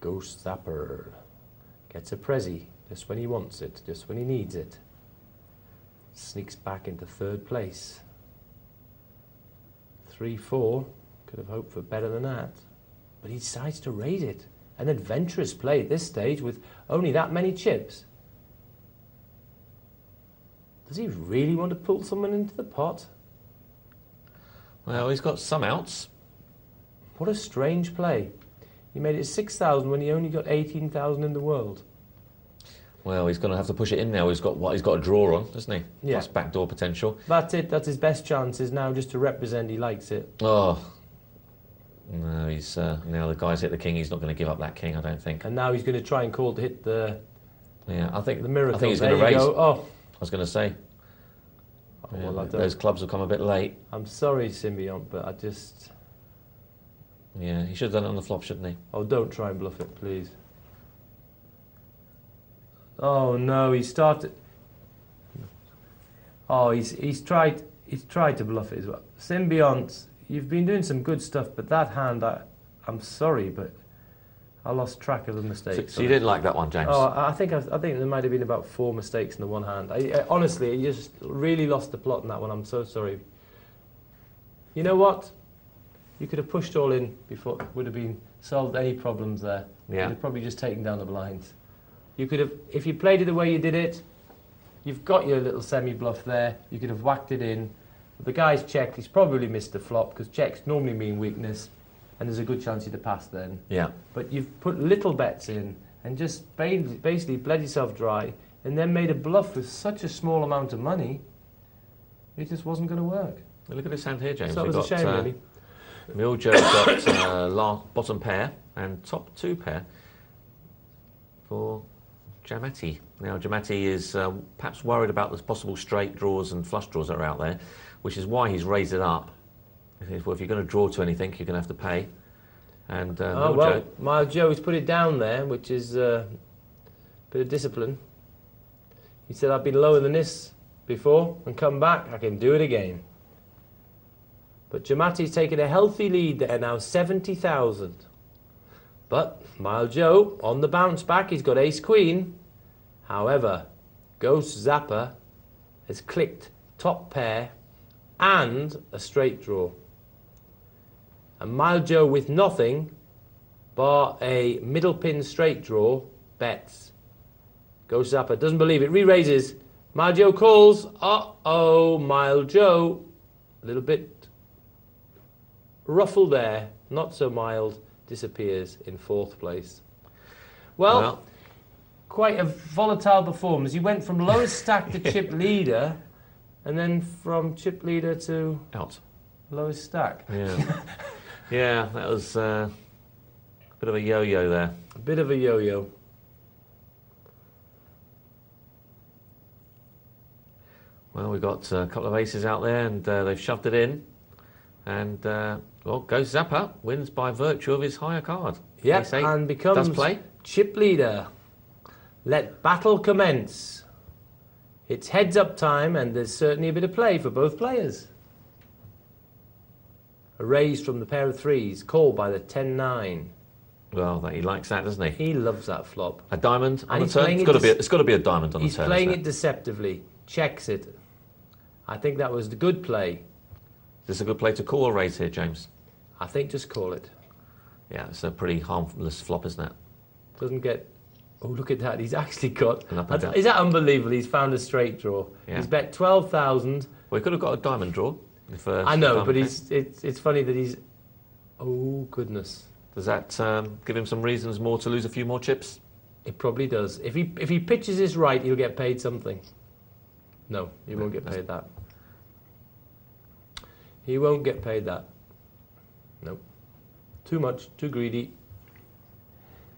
Ghost Zapper. Gets a prezi just when he wants it, just when he needs it. Sneaks back into 3rd place. 3-4. Could have hoped for better than that. But he decides to raise it. An adventurous play at this stage with only that many chips. Does he really want to pull someone into the pot? Well, he's got some outs. What a strange play. He made it 6,000 when he only got 18,000 in the world. Well, he's going to have to push it in now. He's got what he's got a draw on, doesn't he? Yeah. Plus backdoor potential. That's it. That's his best chance is now just to represent he likes it. Oh. No, he's now the guy's hit the king. He's not going to give up that king, I don't think. And now he's going to try and call to hit the I think the miracle. I think he's There going to you raise. go. Oh. I was going to say. Oh, Yeah, well, I those don't. clubs will come a bit late. I'm sorry, Symbiont, but I just... Yeah, he should have done it on the flop, shouldn't he? Oh, don't try and bluff it, please. Oh, no, he started... Oh, he's tried... he's tried to bluff it as well. Symbiont, you've been doing some good stuff, but that hand, I'm sorry, but I lost track of the mistakes. So you didn't like that one, James? Oh, I think there might have been about 4 mistakes in the one hand. Honestly, you just really lost the plot in that one. I'm so sorry. You know what? You could have pushed all in before it would have been solved any problems there. Yeah. You'd have probably just taken down the blinds. You could have, if you played it the way you did it, you've got your little semi-bluff there. You could have whacked it in. The guy's checked. He's probably missed the flop because checks normally mean weakness, and there's a good chance you'd have passed then. Yeah. But you've put little bets in and just basically bled yourself dry and then made a bluff with such a small amount of money, it just wasn't going to work. Well, look at this hand here, James. So that was a shame, really. Mill Joe's got bottom pair and top 2 pair for Jamati. Now, Jamati is perhaps worried about the possible straight draws and flush draws that are out there, which is why he's raised it up. Well, if you're going to draw to anything, you're going to have to pay. And Mild Joe has put it down there, which is a bit of discipline. He said, I've been lower than this before and come back, I can do it again. But Jamati's taken a healthy lead there now, 70,000. But Mild Joe, on the bounce back, he's got ace-queen. However, Ghost Zapper has clicked top pair and a straight draw. And Mild Joe with nothing bar a middle pin straight draw bets. Ghost Zapper doesn't believe it, re-raises. Mild Joe calls. Uh-oh, Mild Joe. A little bit ruffled there, not so mild, disappears in 4th place. Well, quite a volatile performance. He went from lowest stack to chip leader, and then from chip leader to out lowest stack. Yeah. Yeah, that was a bit of a yo-yo there. A bit of a yo-yo. Well, we've got a couple of aces out there, and they've shoved it in. And, well, Ghost Zapper wins by virtue of his higher card. Yep, and becomes chip leader. Let battle commence. It's heads-up time, and there's certainly a bit of play for both players. A raise from the pair of threes, called by the 10-9. Well, he likes that, doesn't he? He loves that flop. A diamond on the turn? It's got to be a diamond on the turn. He's playing it deceptively. Checks it. I think that was the good play. Is this a good play to call or raise here, James? I think just call it. Yeah, it's a pretty harmless flop, isn't it? Doesn't get... Oh, look at that. He's actually got... An up and down. Is that unbelievable? He's found a straight draw. Yeah. He's bet 12,000. Well, he could have got a diamond draw. I know, but it's funny that he's... Oh, goodness. Does that give him some reasons more to lose a few more chips? It probably does. If he pitches this right, he'll get paid something. No, he won't get paid that. He won't get paid that. No. Too much, too greedy.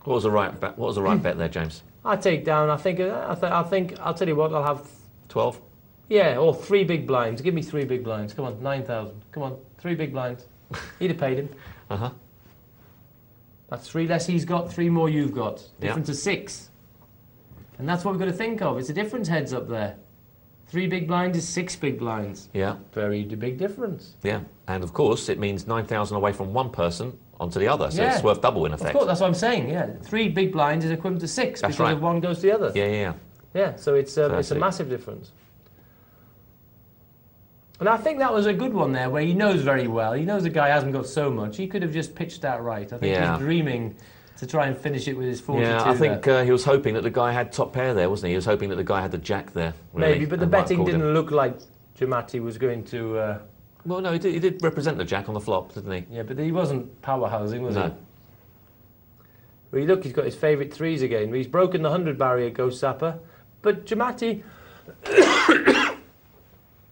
What was the right bet? What was the right bet there, James? I take down. I think. I'll tell you what. I'll have 12. Yeah, or 3 big blinds. Give me 3 big blinds. Come on, 9,000. Come on, 3 big blinds. He'd have paid him. That's 3 less he's got, 3 more you've got. Difference of 6. And that's what we've got to think of. It's a difference heads up there. 3 big blinds is 6 big blinds. Yeah. Very big difference. Yeah. And of course, it means 9,000 away from one person onto the other. So it's worth double in effect. Of course, that's what I'm saying. Yeah. 3 big blinds is equivalent to 6 that's because if one goes to the other. Yeah. Yeah, so it's a massive difference. And I think that was a good one there where he knows very well. He knows the guy hasn't got so much. He could have just pitched that right. I think he's dreaming to try and finish it with his 42. Yeah, I think he was hoping that the guy had top pair there, wasn't he? He was hoping that the guy had the jack there. Really. Maybe, but the betting didn't look like Jamati was going to... Well, no, he did represent the jack on the flop, didn't he? Yeah, but he wasn't powerhousing, was he? No. Well, look, he's got his favourite threes again. He's broken the 100 barrier, Ghost Zapper. But Jamati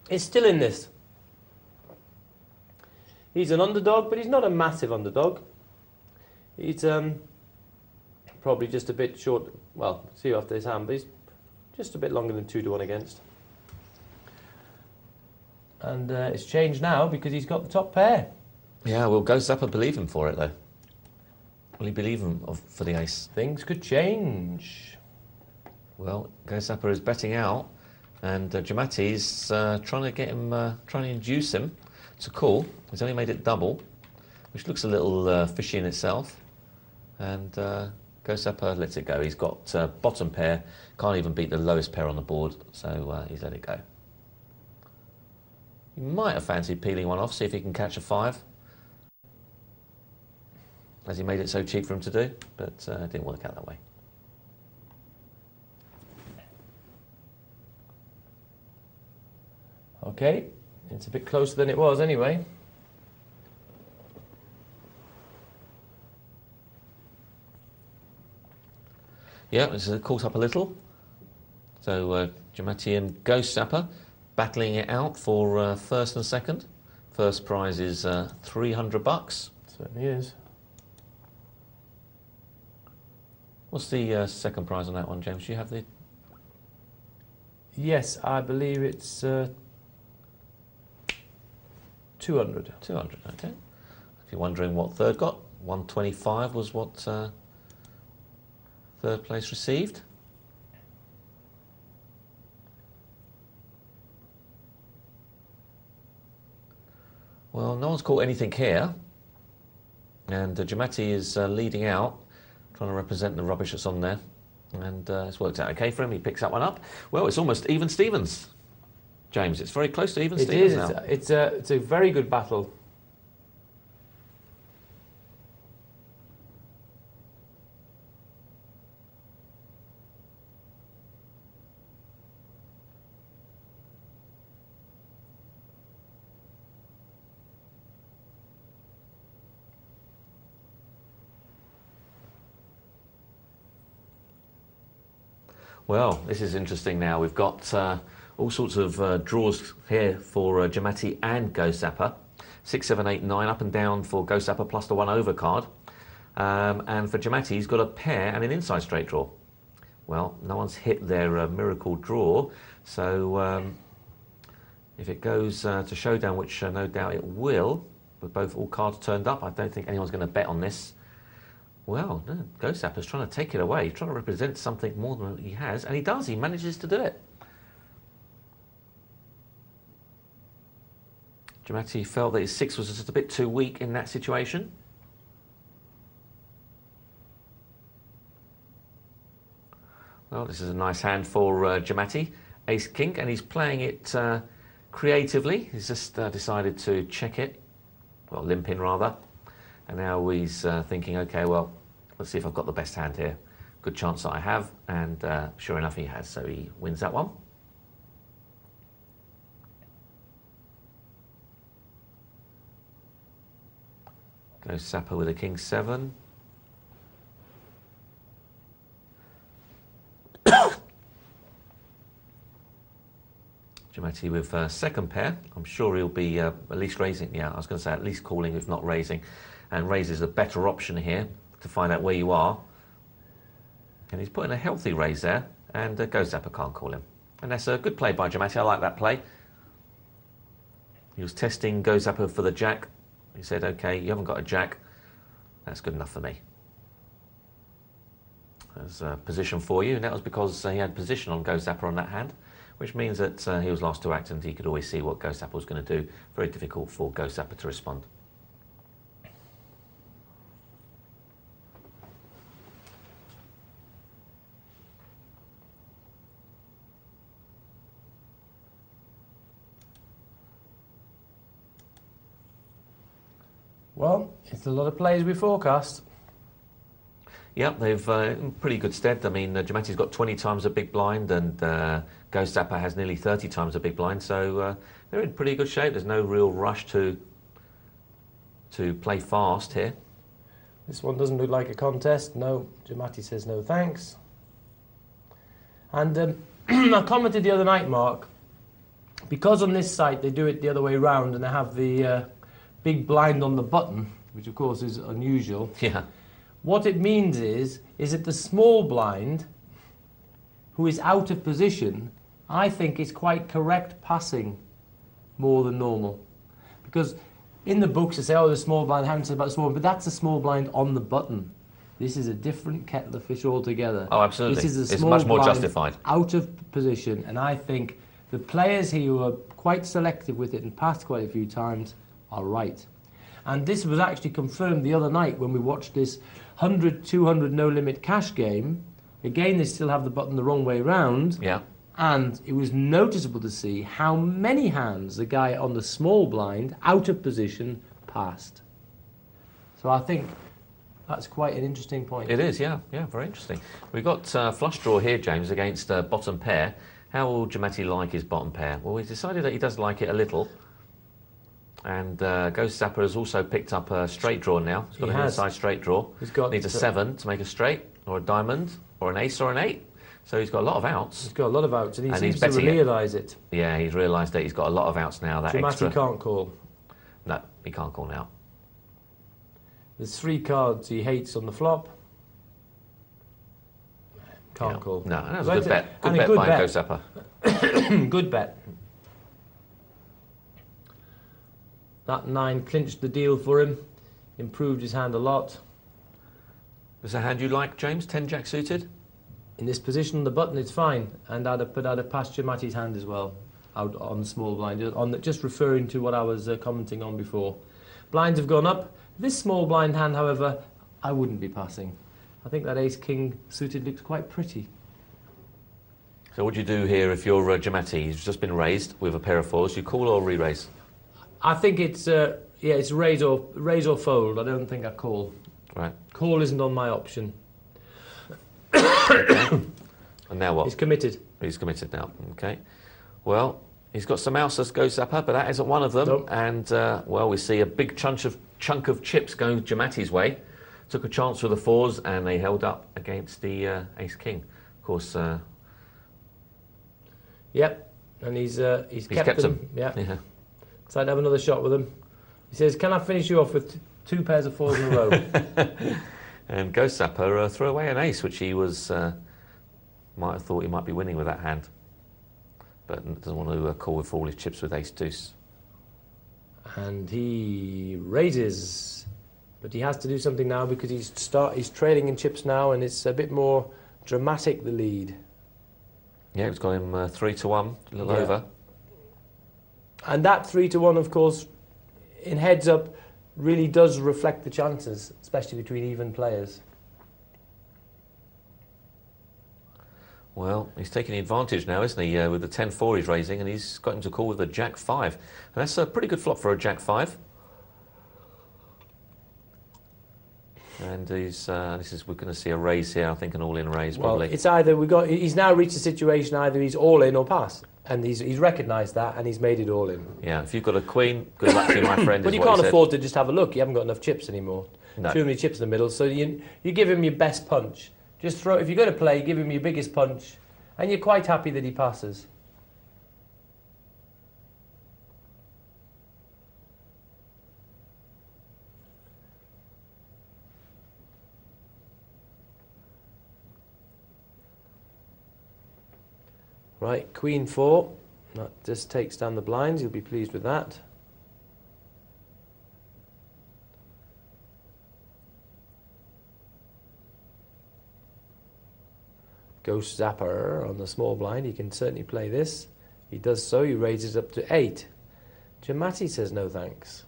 is still in this. He's an underdog, but he's not a massive underdog. He's probably just a bit short. Well, see you after this hand, but he's just a bit longer than 2 to 1 against. And it's changed now because he's got the top pair. Yeah, well, Ghost Zapper believe him for it, though. Will he believe him for the ace? Things could change. Well, Ghost Zapper is betting out And Jamati's trying to get him, trying to induce him to call. He's only made it double, which looks a little fishy in itself. And Ghost Zapper lets it go. He's got bottom pair, can't even beat the lowest pair on the board, so he's let it go. He might have fancied peeling one off, see if he can catch a 5. As he made it so cheap for him to do, but it didn't work out that way. Okay, it's a bit closer than it was anyway. Yeah, it's caught up a little. So Jamati and Ghost Zapper battling it out for first and second. First prize is $300. Certainly is. What's the second prize on that one, James? Do you have the... Yes, I believe it's 200. 200, okay. If you're wondering what third got, 125 was what third place received. Well, no one's caught anything here. And Jamati is leading out, trying to represent the rubbish that's on there. And it's worked out okay for him. He picks that one up. Well, it's almost even Stevens, James. It's very close to even Stevens now. It's a very good battle. Well, this is interesting now. We've got all sorts of draws here for Jamati and Ghost Zapper. 6, 7, 8, 9 up and down for Ghost Zapper plus the 1 over card. And for Jamati, he's got a pair and an inside straight draw. Well, no one's hit their miracle draw. So if it goes to showdown, which no doubt it will, with all cards turned up, I don't think anyone's going to bet on this. Well, no, Ghost Zapper's trying to take it away. He's trying to represent something more than he has, and he does. He manages to do it. Jamati felt that his 6 was just a bit too weak in that situation. Well, this is a nice hand for Jamati. Ace King, and he's playing it creatively. He's just decided to check it, well, limp in rather. And now he's thinking, okay, well, let's see if I've got the best hand here. Good chance that I have, and sure enough he has, so he wins that one. Goes Zapper with a King 7. Jamati with second pair. I'm sure he'll be at least raising, yeah, I was going to say at least calling if not raising. And raise is a better option here to find out where you are. And he's putting a healthy raise there, and Ghost Zapper can't call him. And that's a good play by Jamati. I like that play. He was testing Ghost Zapper for the jack. He said, okay, you haven't got a jack. That's good enough for me. There's a position for you, and that was because he had position on Ghost Zapper on that hand, which means that he was last to act and he could always see what Ghost Zapper was going to do. Very difficult for Ghost Zapper to respond. Well, it's a lot of plays we forecast. Yep, they've in pretty good stead. I mean, Jamati's got 20 times a big blind, and Ghost Zapper has nearly 30 times a big blind, so they're in pretty good shape. There's no real rush to play fast here. This one doesn't look like a contest. No, Jamati says no thanks. And I commented the other night, Mark, because on this site they do it the other way round and they have the big blind on the button, which of course is unusual. Yeah. What it means is that the small blind, who is out of position, I think is quite correct passing more than normal. Because in the books they say, oh, the small blind, I haven't said about the small blind, but that's a small blind on the button. This is a different kettle of fish altogether. Oh, absolutely. This is a it's small much more blind justified. Out of position, and I think The players here who are quite selective with it and passed quite a few times are right. And this was actually confirmed the other night when we watched this 100-200 no-limit cash game. Again, they still have the button the wrong way round. Yeah. And it was noticeable to see how many hands the guy on the small blind, out of position, passed. So I think that's quite an interesting point. It is, yeah, very interesting. We've got flush draw here, James, against bottom pair. How will Giamatti like his bottom pair? Well, he's decided that he does like it a little. And Ghost Zapper has also picked up a straight draw now. He's got an inside straight draw. Needs a 7 to make a straight, or a diamond, or an ace, or an 8. So he's got a lot of outs. He's got a lot of outs, and he seems to realise it. Yeah, he's realised that he's got a lot of outs now. That Giamatti can't call. No, he can't call now. There's 3 cards he hates on the flop. Can't call. No, that was a good bet. Good bet by Ghost Zapper. Good bet. That 9 clinched the deal for him, improved his hand a lot. Is a hand you like, James? 10 jack suited? In this position on the button, it's fine. And I'd have passed Giamatti's hand as well, out on the small blind. Just referring to what I was commenting on before. Blinds have gone up. This small blind hand, however, I wouldn't be passing. I think that ace-king suited looks quite pretty. So what do you do here if you're Giamatti? He's just been raised with a pair of 4s. You call or re-raise? I think it's it's raise or fold. I don't think I call. Right. Call isn't on my option. Okay. And now what? He's committed. He's committed now. Okay. Well, he's got some outs as Ghost Zapper, but that isn't one of them. Nope. And well, we see a big chunk of chips going Giamatti's way. Took a chance with the 4s, and they held up against the ace-king. Of course. Yep. And he's kept them. Yeah. So I'd have another shot with him. He says, "Can I finish you off with 2 pairs of 4s in a row?" And Ghost Zapper threw away an ace, which he was might have thought he might be winning with that hand, but doesn't want to call with all his chips with ace deuce. And he raises, but he has to do something now because he's trailing in chips now, and it's a bit more dramatic, the lead. Yeah, it's got him 3-1, a little over. And that 3-1, of course, in heads up, really does reflect the chances, especially between even players. Well, he's taking the advantage now, isn't he, with the 10-4 he's raising, and he's got him to call with a Jack-5. And that's a pretty good flop for a Jack-5. And we're going to see a raise here, I think, an all-in raise, probably. Well, it's either he's now reached a situation, either he's all-in or pass. And he's recognised that, and he's made it all in. Yeah, if you've got a queen, good luck to you, my friend. But you can't afford to just have a look. You haven't got enough chips anymore. No. Too many chips in the middle. So you give him your best punch. Just throw. If you're going to play, give him your biggest punch, and you're quite happy that he passes. Right, Queen 4. That just takes down the blinds. You'll be pleased with that. Ghost Zapper on the small blind. He can certainly play this. He does so. He raises up to 8. Giamatti says no thanks.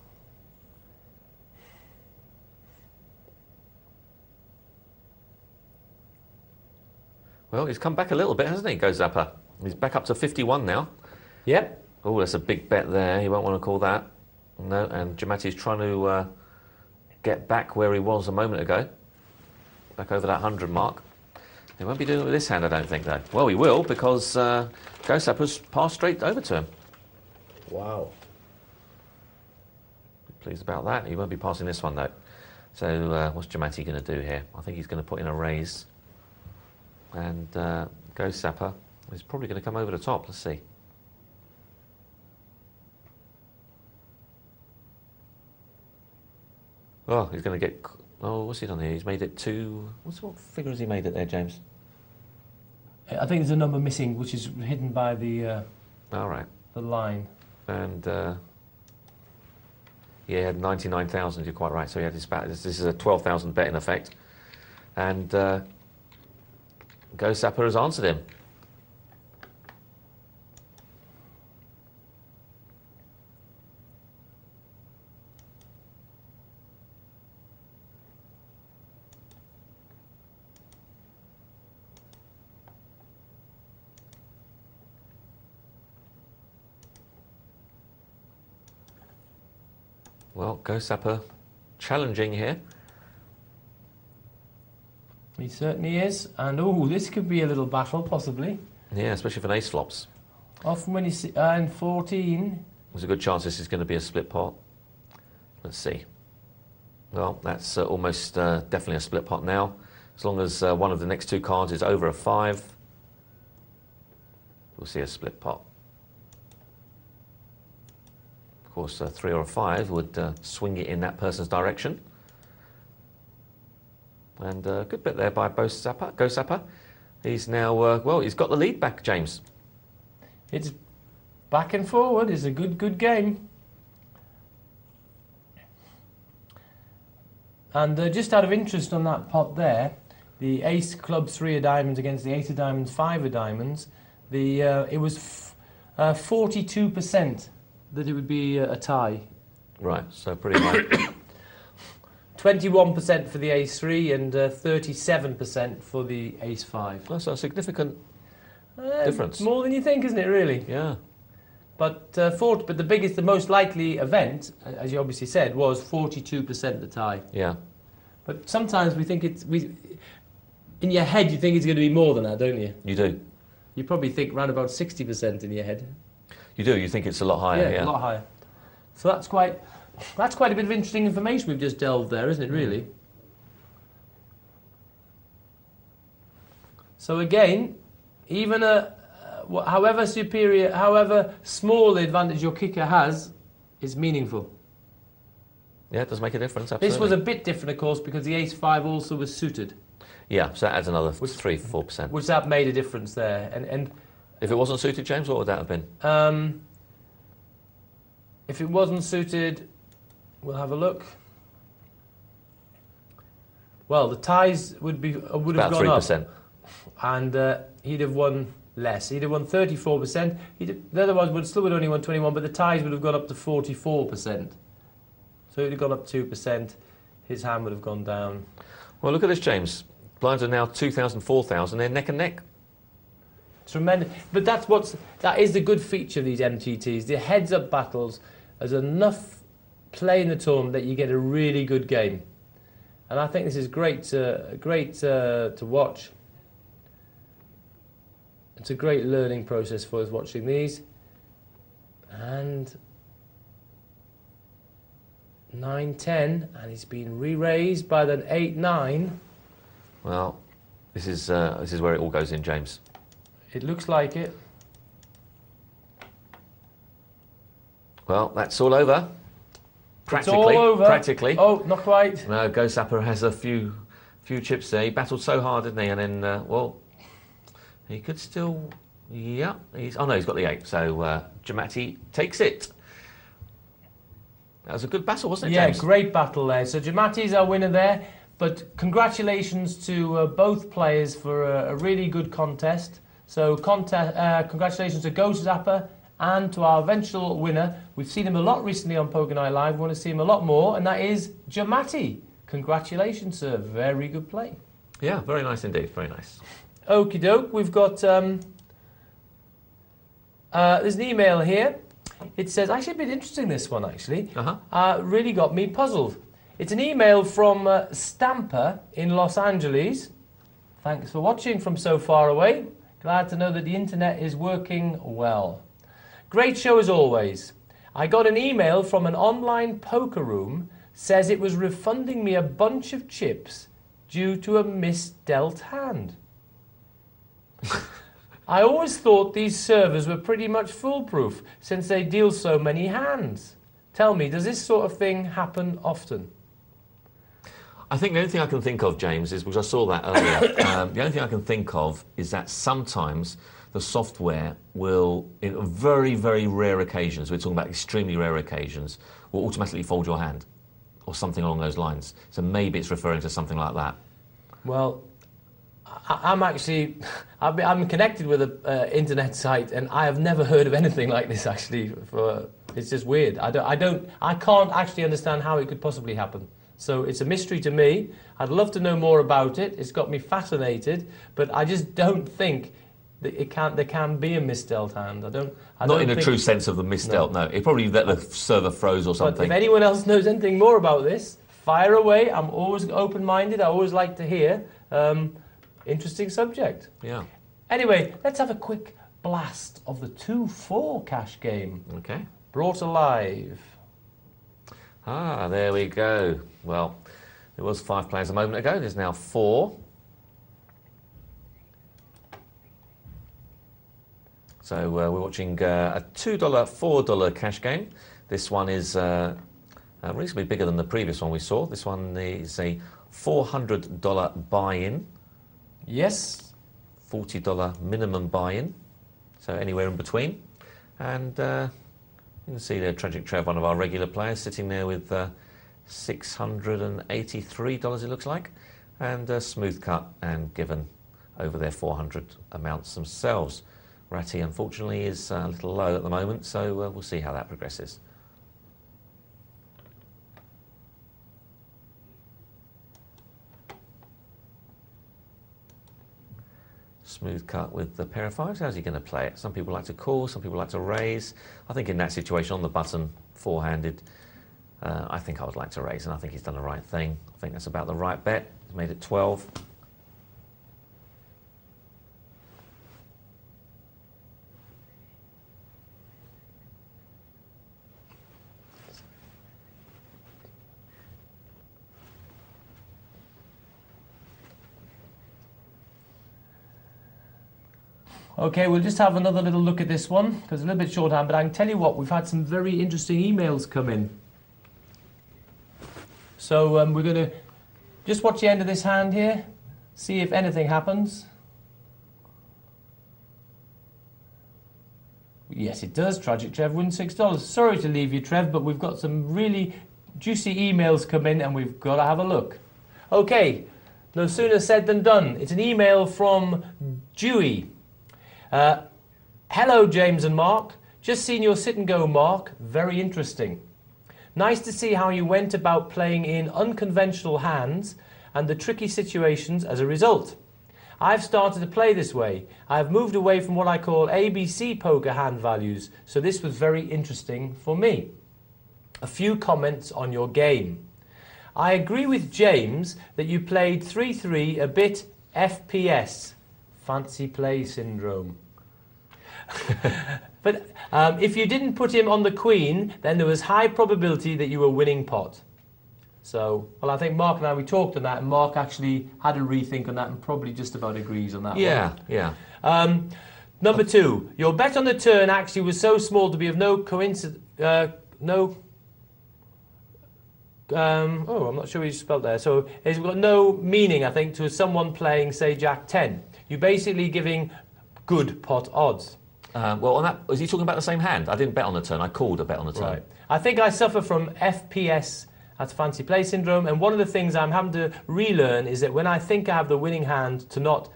Well, he's come back a little bit, hasn't he, Ghost Zapper? He's back up to 51 now. Yep. Oh, that's a big bet there. He won't want to call that. No, and Giamatti's trying to get back where he was a moment ago. Back over that 100 mark. He won't be doing it with this hand, I don't think, though. Well, he will, because Ghost Zapper's passed straight over to him. Wow. Pleased about that. He won't be passing this one, though. So what's Giamatti going to do here? I think he's going to put in a raise. And Ghost Zapper is probably going to come over the top. Let's see. Oh, he's going to get... Oh, what's he done here? He's made it 2... What figure has he made it there, James? I think there's a number missing, which is hidden by the... All right. The line. And... yeah, he had 99,000, you're quite right. So he had this is a 12,000 bet in effect. And... Ghost Zapper has answered him. Well, Go Sapper challenging here. He certainly is. And, oh, this could be a little battle, possibly. Yeah, especially if an ace flops. Often when you see... in 14... There's a good chance this is going to be a split pot. Let's see. Well, that's almost definitely a split pot now. As long as one of the next two cards is over a 5, we'll see a split pot. Of course, a 3 or a 5 would swing it in that person's direction. And a good bit there by Go Sapper. He's now, well, he's got the lead back, James. It's back and forward. It's a good game. And just out of interest on that pot there, the ace clubs 3 of diamonds against the ace of diamonds 5 of diamonds, it was 42% that it would be a tie. Right, so pretty high. 21% for the ace 3 and 37% for the ace 5. That's a significant difference. More than you think, isn't it, really? Yeah. But the most likely event, as you obviously said, was 42% the tie. Yeah. But sometimes we think in your head you think it's going to be more than that, don't you? You do. You probably think around about 60% in your head. You do. You think it's a lot higher. Yeah, a lot higher. So that's quite a bit of interesting information we've just delved there, isn't it? Really. So again, even however small the advantage your kicker has, is meaningful. Yeah, it does make a difference, absolutely. This was a bit different, of course, because the ace-5 also was suited. Yeah, so that adds another 3-4%. Which that made a difference there. And if it wasn't suited, James, what would that have been? If it wasn't suited, we'll have a look. Well, the ties would have about gone 3%. Up. And he'd have won less. He'd have won 34%. The other ones would still only won 21%, but the ties would have gone up to 44%. So it would have gone up 2%. His hand would have gone down. Well, look at this, James. Blinds are now 2,000, 4,000. They're neck and neck. Tremendous. But that is the good feature of these MTTs. The heads-up battles, there's enough play in the tournament that you get a really good game. And I think this is great to watch. It's a great learning process for us watching these. And 9-10, and he's been re-raised by the 8-9. Well, this is where it all goes in, James. It looks like it. Well, that's all over. Practically. It's all over. Practically. Oh, not quite. No, Go Sapper has a few chips there. He battled so hard, didn't he? And then, well, he could still... Yeah. He's got the 8. So Jamati takes it. That was a good battle, wasn't it, James? Yeah, great battle there. So Jamati's our winner there. But congratulations to both players for a really good contest. So congratulations to Go Sapper and to our eventual winner. We've seen him a lot recently on Poker Night Live. We want to see him a lot more, and that is Jamati. Congratulations, sir. Very good play. Yeah, very nice indeed. Very nice. Okie doke. We've got... there's an email here. It says... Actually, a bit interesting, this one, actually. Really got me puzzled. It's an email from Stamper in Los Angeles. Thanks for watching from so far away. Glad to know that the internet is working well. Great show as always. I got an email from an online poker room, says it was refunding me a bunch of chips due to a misdealt hand. I always thought these servers were pretty much foolproof since they deal so many hands. Tell me, does this sort of thing happen often? I think the only thing I can think of, James, is, because I saw that earlier, the only thing I can think of is that sometimes the software will, in very, very rare occasions, we're talking about extremely rare occasions, will automatically fold your hand or something along those lines. So maybe it's referring to something like that. Well, I'm connected with an internet site, and I have never heard of anything like this. Actually, it's just weird. I can't actually understand how it could possibly happen. So it's a mystery to me. I'd love to know more about it. It's got me fascinated, but I just don't think there can be a misdealt hand. I Not don't in a think, true sense of the misdealt, no. It probably that the server froze or But something. if anyone else knows anything more about this, fire away. I'm always open-minded. I always like to hear. Interesting subject. Yeah. Anyway, let's have a quick blast of the 2-4 cash game. Okay. Brought alive. Ah, there we go. Well, there was 5 players a moment ago. There's now 4. So we're watching a $2, $4 cash game. This one is reasonably bigger than the previous one we saw. This one is a $400 buy-in. Yes. $40 minimum buy-in. So anywhere in between. And you can see there Tragic Trev, one of our regular players, sitting there with $683 it looks like. And smooth cut and given over their 400 amounts themselves. Ratty, unfortunately, is a little low at the moment, so we'll see how that progresses. Smooth cut with the pair of 5s. How's he going to play it? Some people like to call, some people like to raise. I think in that situation, on the button, four-handed, I think I would like to raise, and I think he's done the right thing. I think that's about the right bet. He's made it 12. Okay, we'll just have another little look at this one, because it's a little bit shorthand, but I can tell you what, we've had some very interesting emails come in. So we're going to just watch the end of this hand here, see if anything happens. Yes, it does. Tragic Trev wins $6. Sorry to leave you, Trev, but we've got some really juicy emails come in, and we've got to have a look. Okay, no sooner said than done. It's an email from Dewey. Hello, James and Mark. Just seen your sit and go, Mark. Very interesting. Nice to see how you went about playing in unconventional hands and the tricky situations as a result. I've started to play this way. I have moved away from what I call ABC poker hand values, so this was very interesting for me. A few comments on your game. I agree with James that you played 3-3 a bit FPS. Fancy play syndrome. But if you didn't put him on the queen, then there was high probability that you were winning pot. So, well, I think Mark and I, we talked on that, and Mark actually had a rethink on that and probably just about agrees on that one. Yeah. Number 2, your bet on the turn actually was so small to be of no coincidence, I'm not sure what you spelled there. So it's got no meaning, I think, to someone playing, say, Jack 10. You're basically giving good pot odds. Well, on that, was he talking about the same hand? I didn't bet on the turn. I called a bet on the turn. Right. I think I suffer from FPS, that's fancy play syndrome, and one of the things I'm having to relearn is that when I think I have the winning hand, to not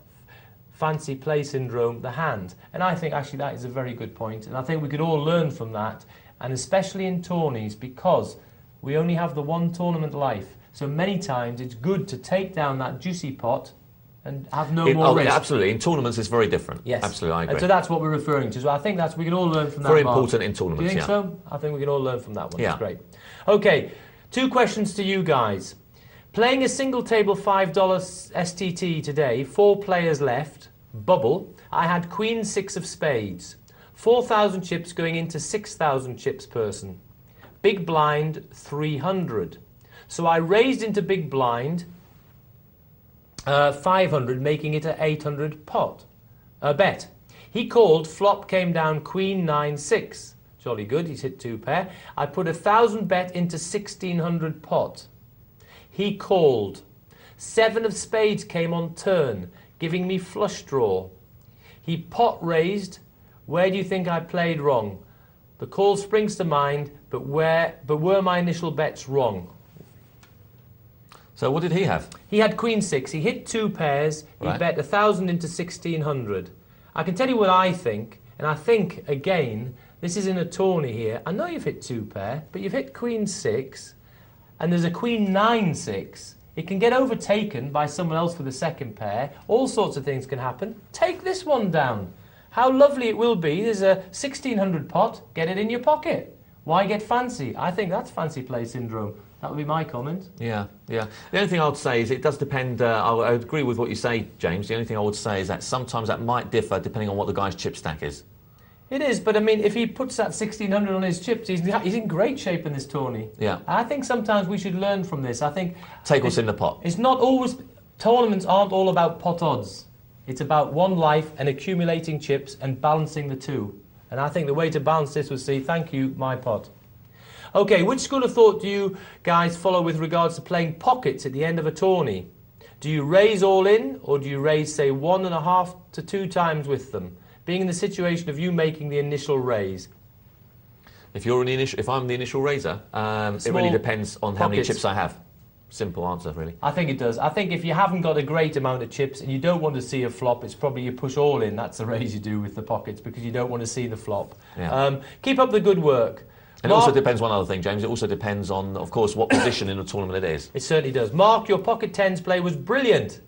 fancy play syndrome the hand. And I think actually that is a very good point, and I think we could all learn from that, and especially in tourneys, because we only have the one tournament life. So many times it's good to take down that juicy pot and have no more risk. Absolutely. In tournaments, it's very different. Yes. Absolutely, I agree. And so that's what we're referring to. So I think that's we can all learn from that. Very Mark. important in tournaments, Do you think so? I think we can all learn from that one. Yeah. That's great. Okay, 2 questions to you guys. Playing a single table $5 STT today, 4 players left, bubble. I had Queen 6 of spades. 4,000 chips going into 6,000 chips person. Big blind 300. So I raised into big blind 500, making it an 800 pot bet. He called, flop came down Queen 9-6. Jolly good, he's hit 2 pair. I put 1,000 bet into 1,600 pot. He called. 7 of spades came on turn, giving me flush draw. He pot raised. Where do you think I played wrong? The call springs to mind, but were my initial bets wrong? So what did he have? He had Queen 6. He hit 2 pairs. He Right. bet 1,000 into 1,600. I can tell you what I think, and I think, again, this is in a tourney here. I know you've hit 2 pair, but you've hit Queen 6, and there's a Queen 9-6. It can get overtaken by someone else for the second pair. All sorts of things can happen. Take this one down. How lovely it will be. There's a 1600 pot. Get it in your pocket. Why get fancy? I think that's fancy play syndrome. That would be my comment. Yeah, yeah. The only thing I would say is it does depend. I agree with what you say, James. The only thing I would say is that sometimes that might differ depending on what the guy's chip stack is. It is, but I mean, if he puts that 1600 on his chips, he's in great shape in this tourney. Yeah. I think sometimes we should learn from this. I think take what's in the pot. It's not always. Tournaments aren't all about pot odds. It's about one life and accumulating chips and balancing the two. And I think the way to balance this was say, thank you, my pot. Okay, which school of thought do you guys follow with regards to playing pockets at the end of a tourney? Do you raise all in, or do you raise, say, 1.5 to 2 times with them? Being in the situation of you making the initial raise. If I'm the initial raiser, it really depends on how many chips I have. Simple answer, really. I think it does. I think if you haven't got a great amount of chips and you don't want to see a flop, it's probably you push all in. That's the raise you do with the pockets because you don't want to see the flop. Yeah. Keep up the good work. And Mark, it also depends one other thing, James. It also depends on, of course, what position in the tournament it is. It certainly does. Mark, your pocket tens play was brilliant.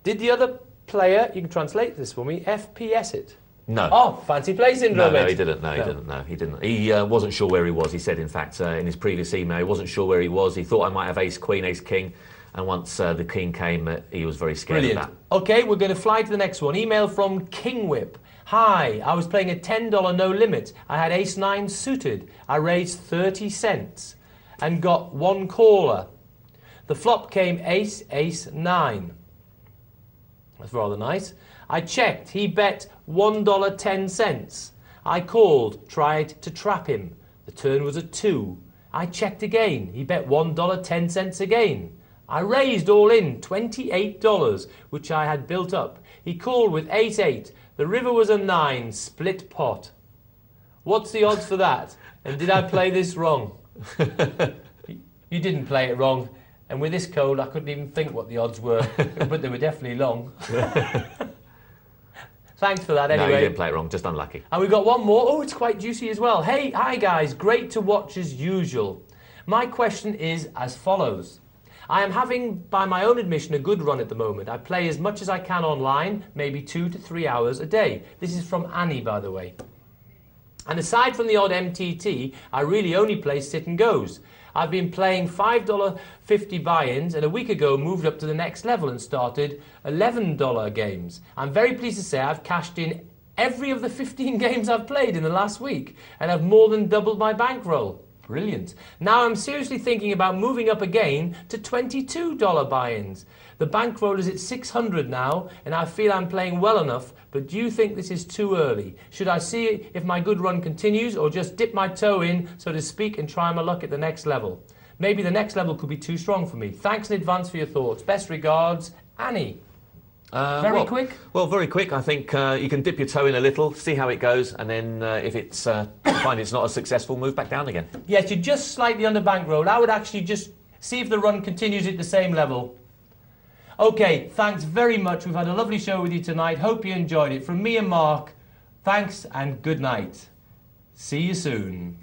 Did the other player, you can translate this for me, FPS it? No. Oh, fancy play syndrome. No, he didn't. No, he didn't. No, he didn't. He wasn't sure where he was. He said, in fact, in his previous email, he wasn't sure where he was. He thought I might have ace, queen, ace, king. And once the king came, he was very scared of that. Okay, we're going to fly to the next one. Email from King Whip. Hi, I was playing a $10 no limit. I had ace 9 suited. I raised 30 cents and got one caller. The flop came ace, ace 9. That's rather nice. I checked. He bet $1.10. I called, tried to trap him. The turn was a 2. I checked again. He bet $1.10 again. I raised all in $28, which I had built up. He called with ace 8. The river was a 9, split pot. What's the odds for that? And did I play this wrong? You didn't play it wrong. And with this code, I couldn't even think what the odds were, but they were definitely long. Thanks for that anyway. No, you didn't play it wrong, just unlucky. And we've got one more. Oh, it's quite juicy as well. Hey, hi guys, great to watch as usual. My question is as follows. I am having, by my own admission, a good run at the moment. I play as much as I can online, maybe 2 to 3 hours a day. This is from Annie, by the way. And aside from the odd MTT, I really only play sit and goes. I've been playing $5.50 buy-ins and a week ago moved up to the next level and started $11 games. I'm very pleased to say I've cashed in every of the 15 games I've played in the last week and I've more than doubled my bankroll. Brilliant. Now I'm seriously thinking about moving up again to $22 buy-ins. The bankroll is at 600 now and I feel I'm playing well enough, but do you think this is too early? Should I see if my good run continues or just dip my toe in, so to speak, and try my luck at the next level? Maybe the next level could be too strong for me. Thanks in advance for your thoughts. Best regards, Annie. Very quick? Well, very quick. I think you can dip your toe in a little, see how it goes, and then if it's find it's not as successful, move back down again. Yes, you're just slightly under bankroll. I would actually just see if the run continues at the same level. Okay, thanks very much. We've had a lovely show with you tonight. Hope you enjoyed it. From me and Mark, thanks and good night. See you soon.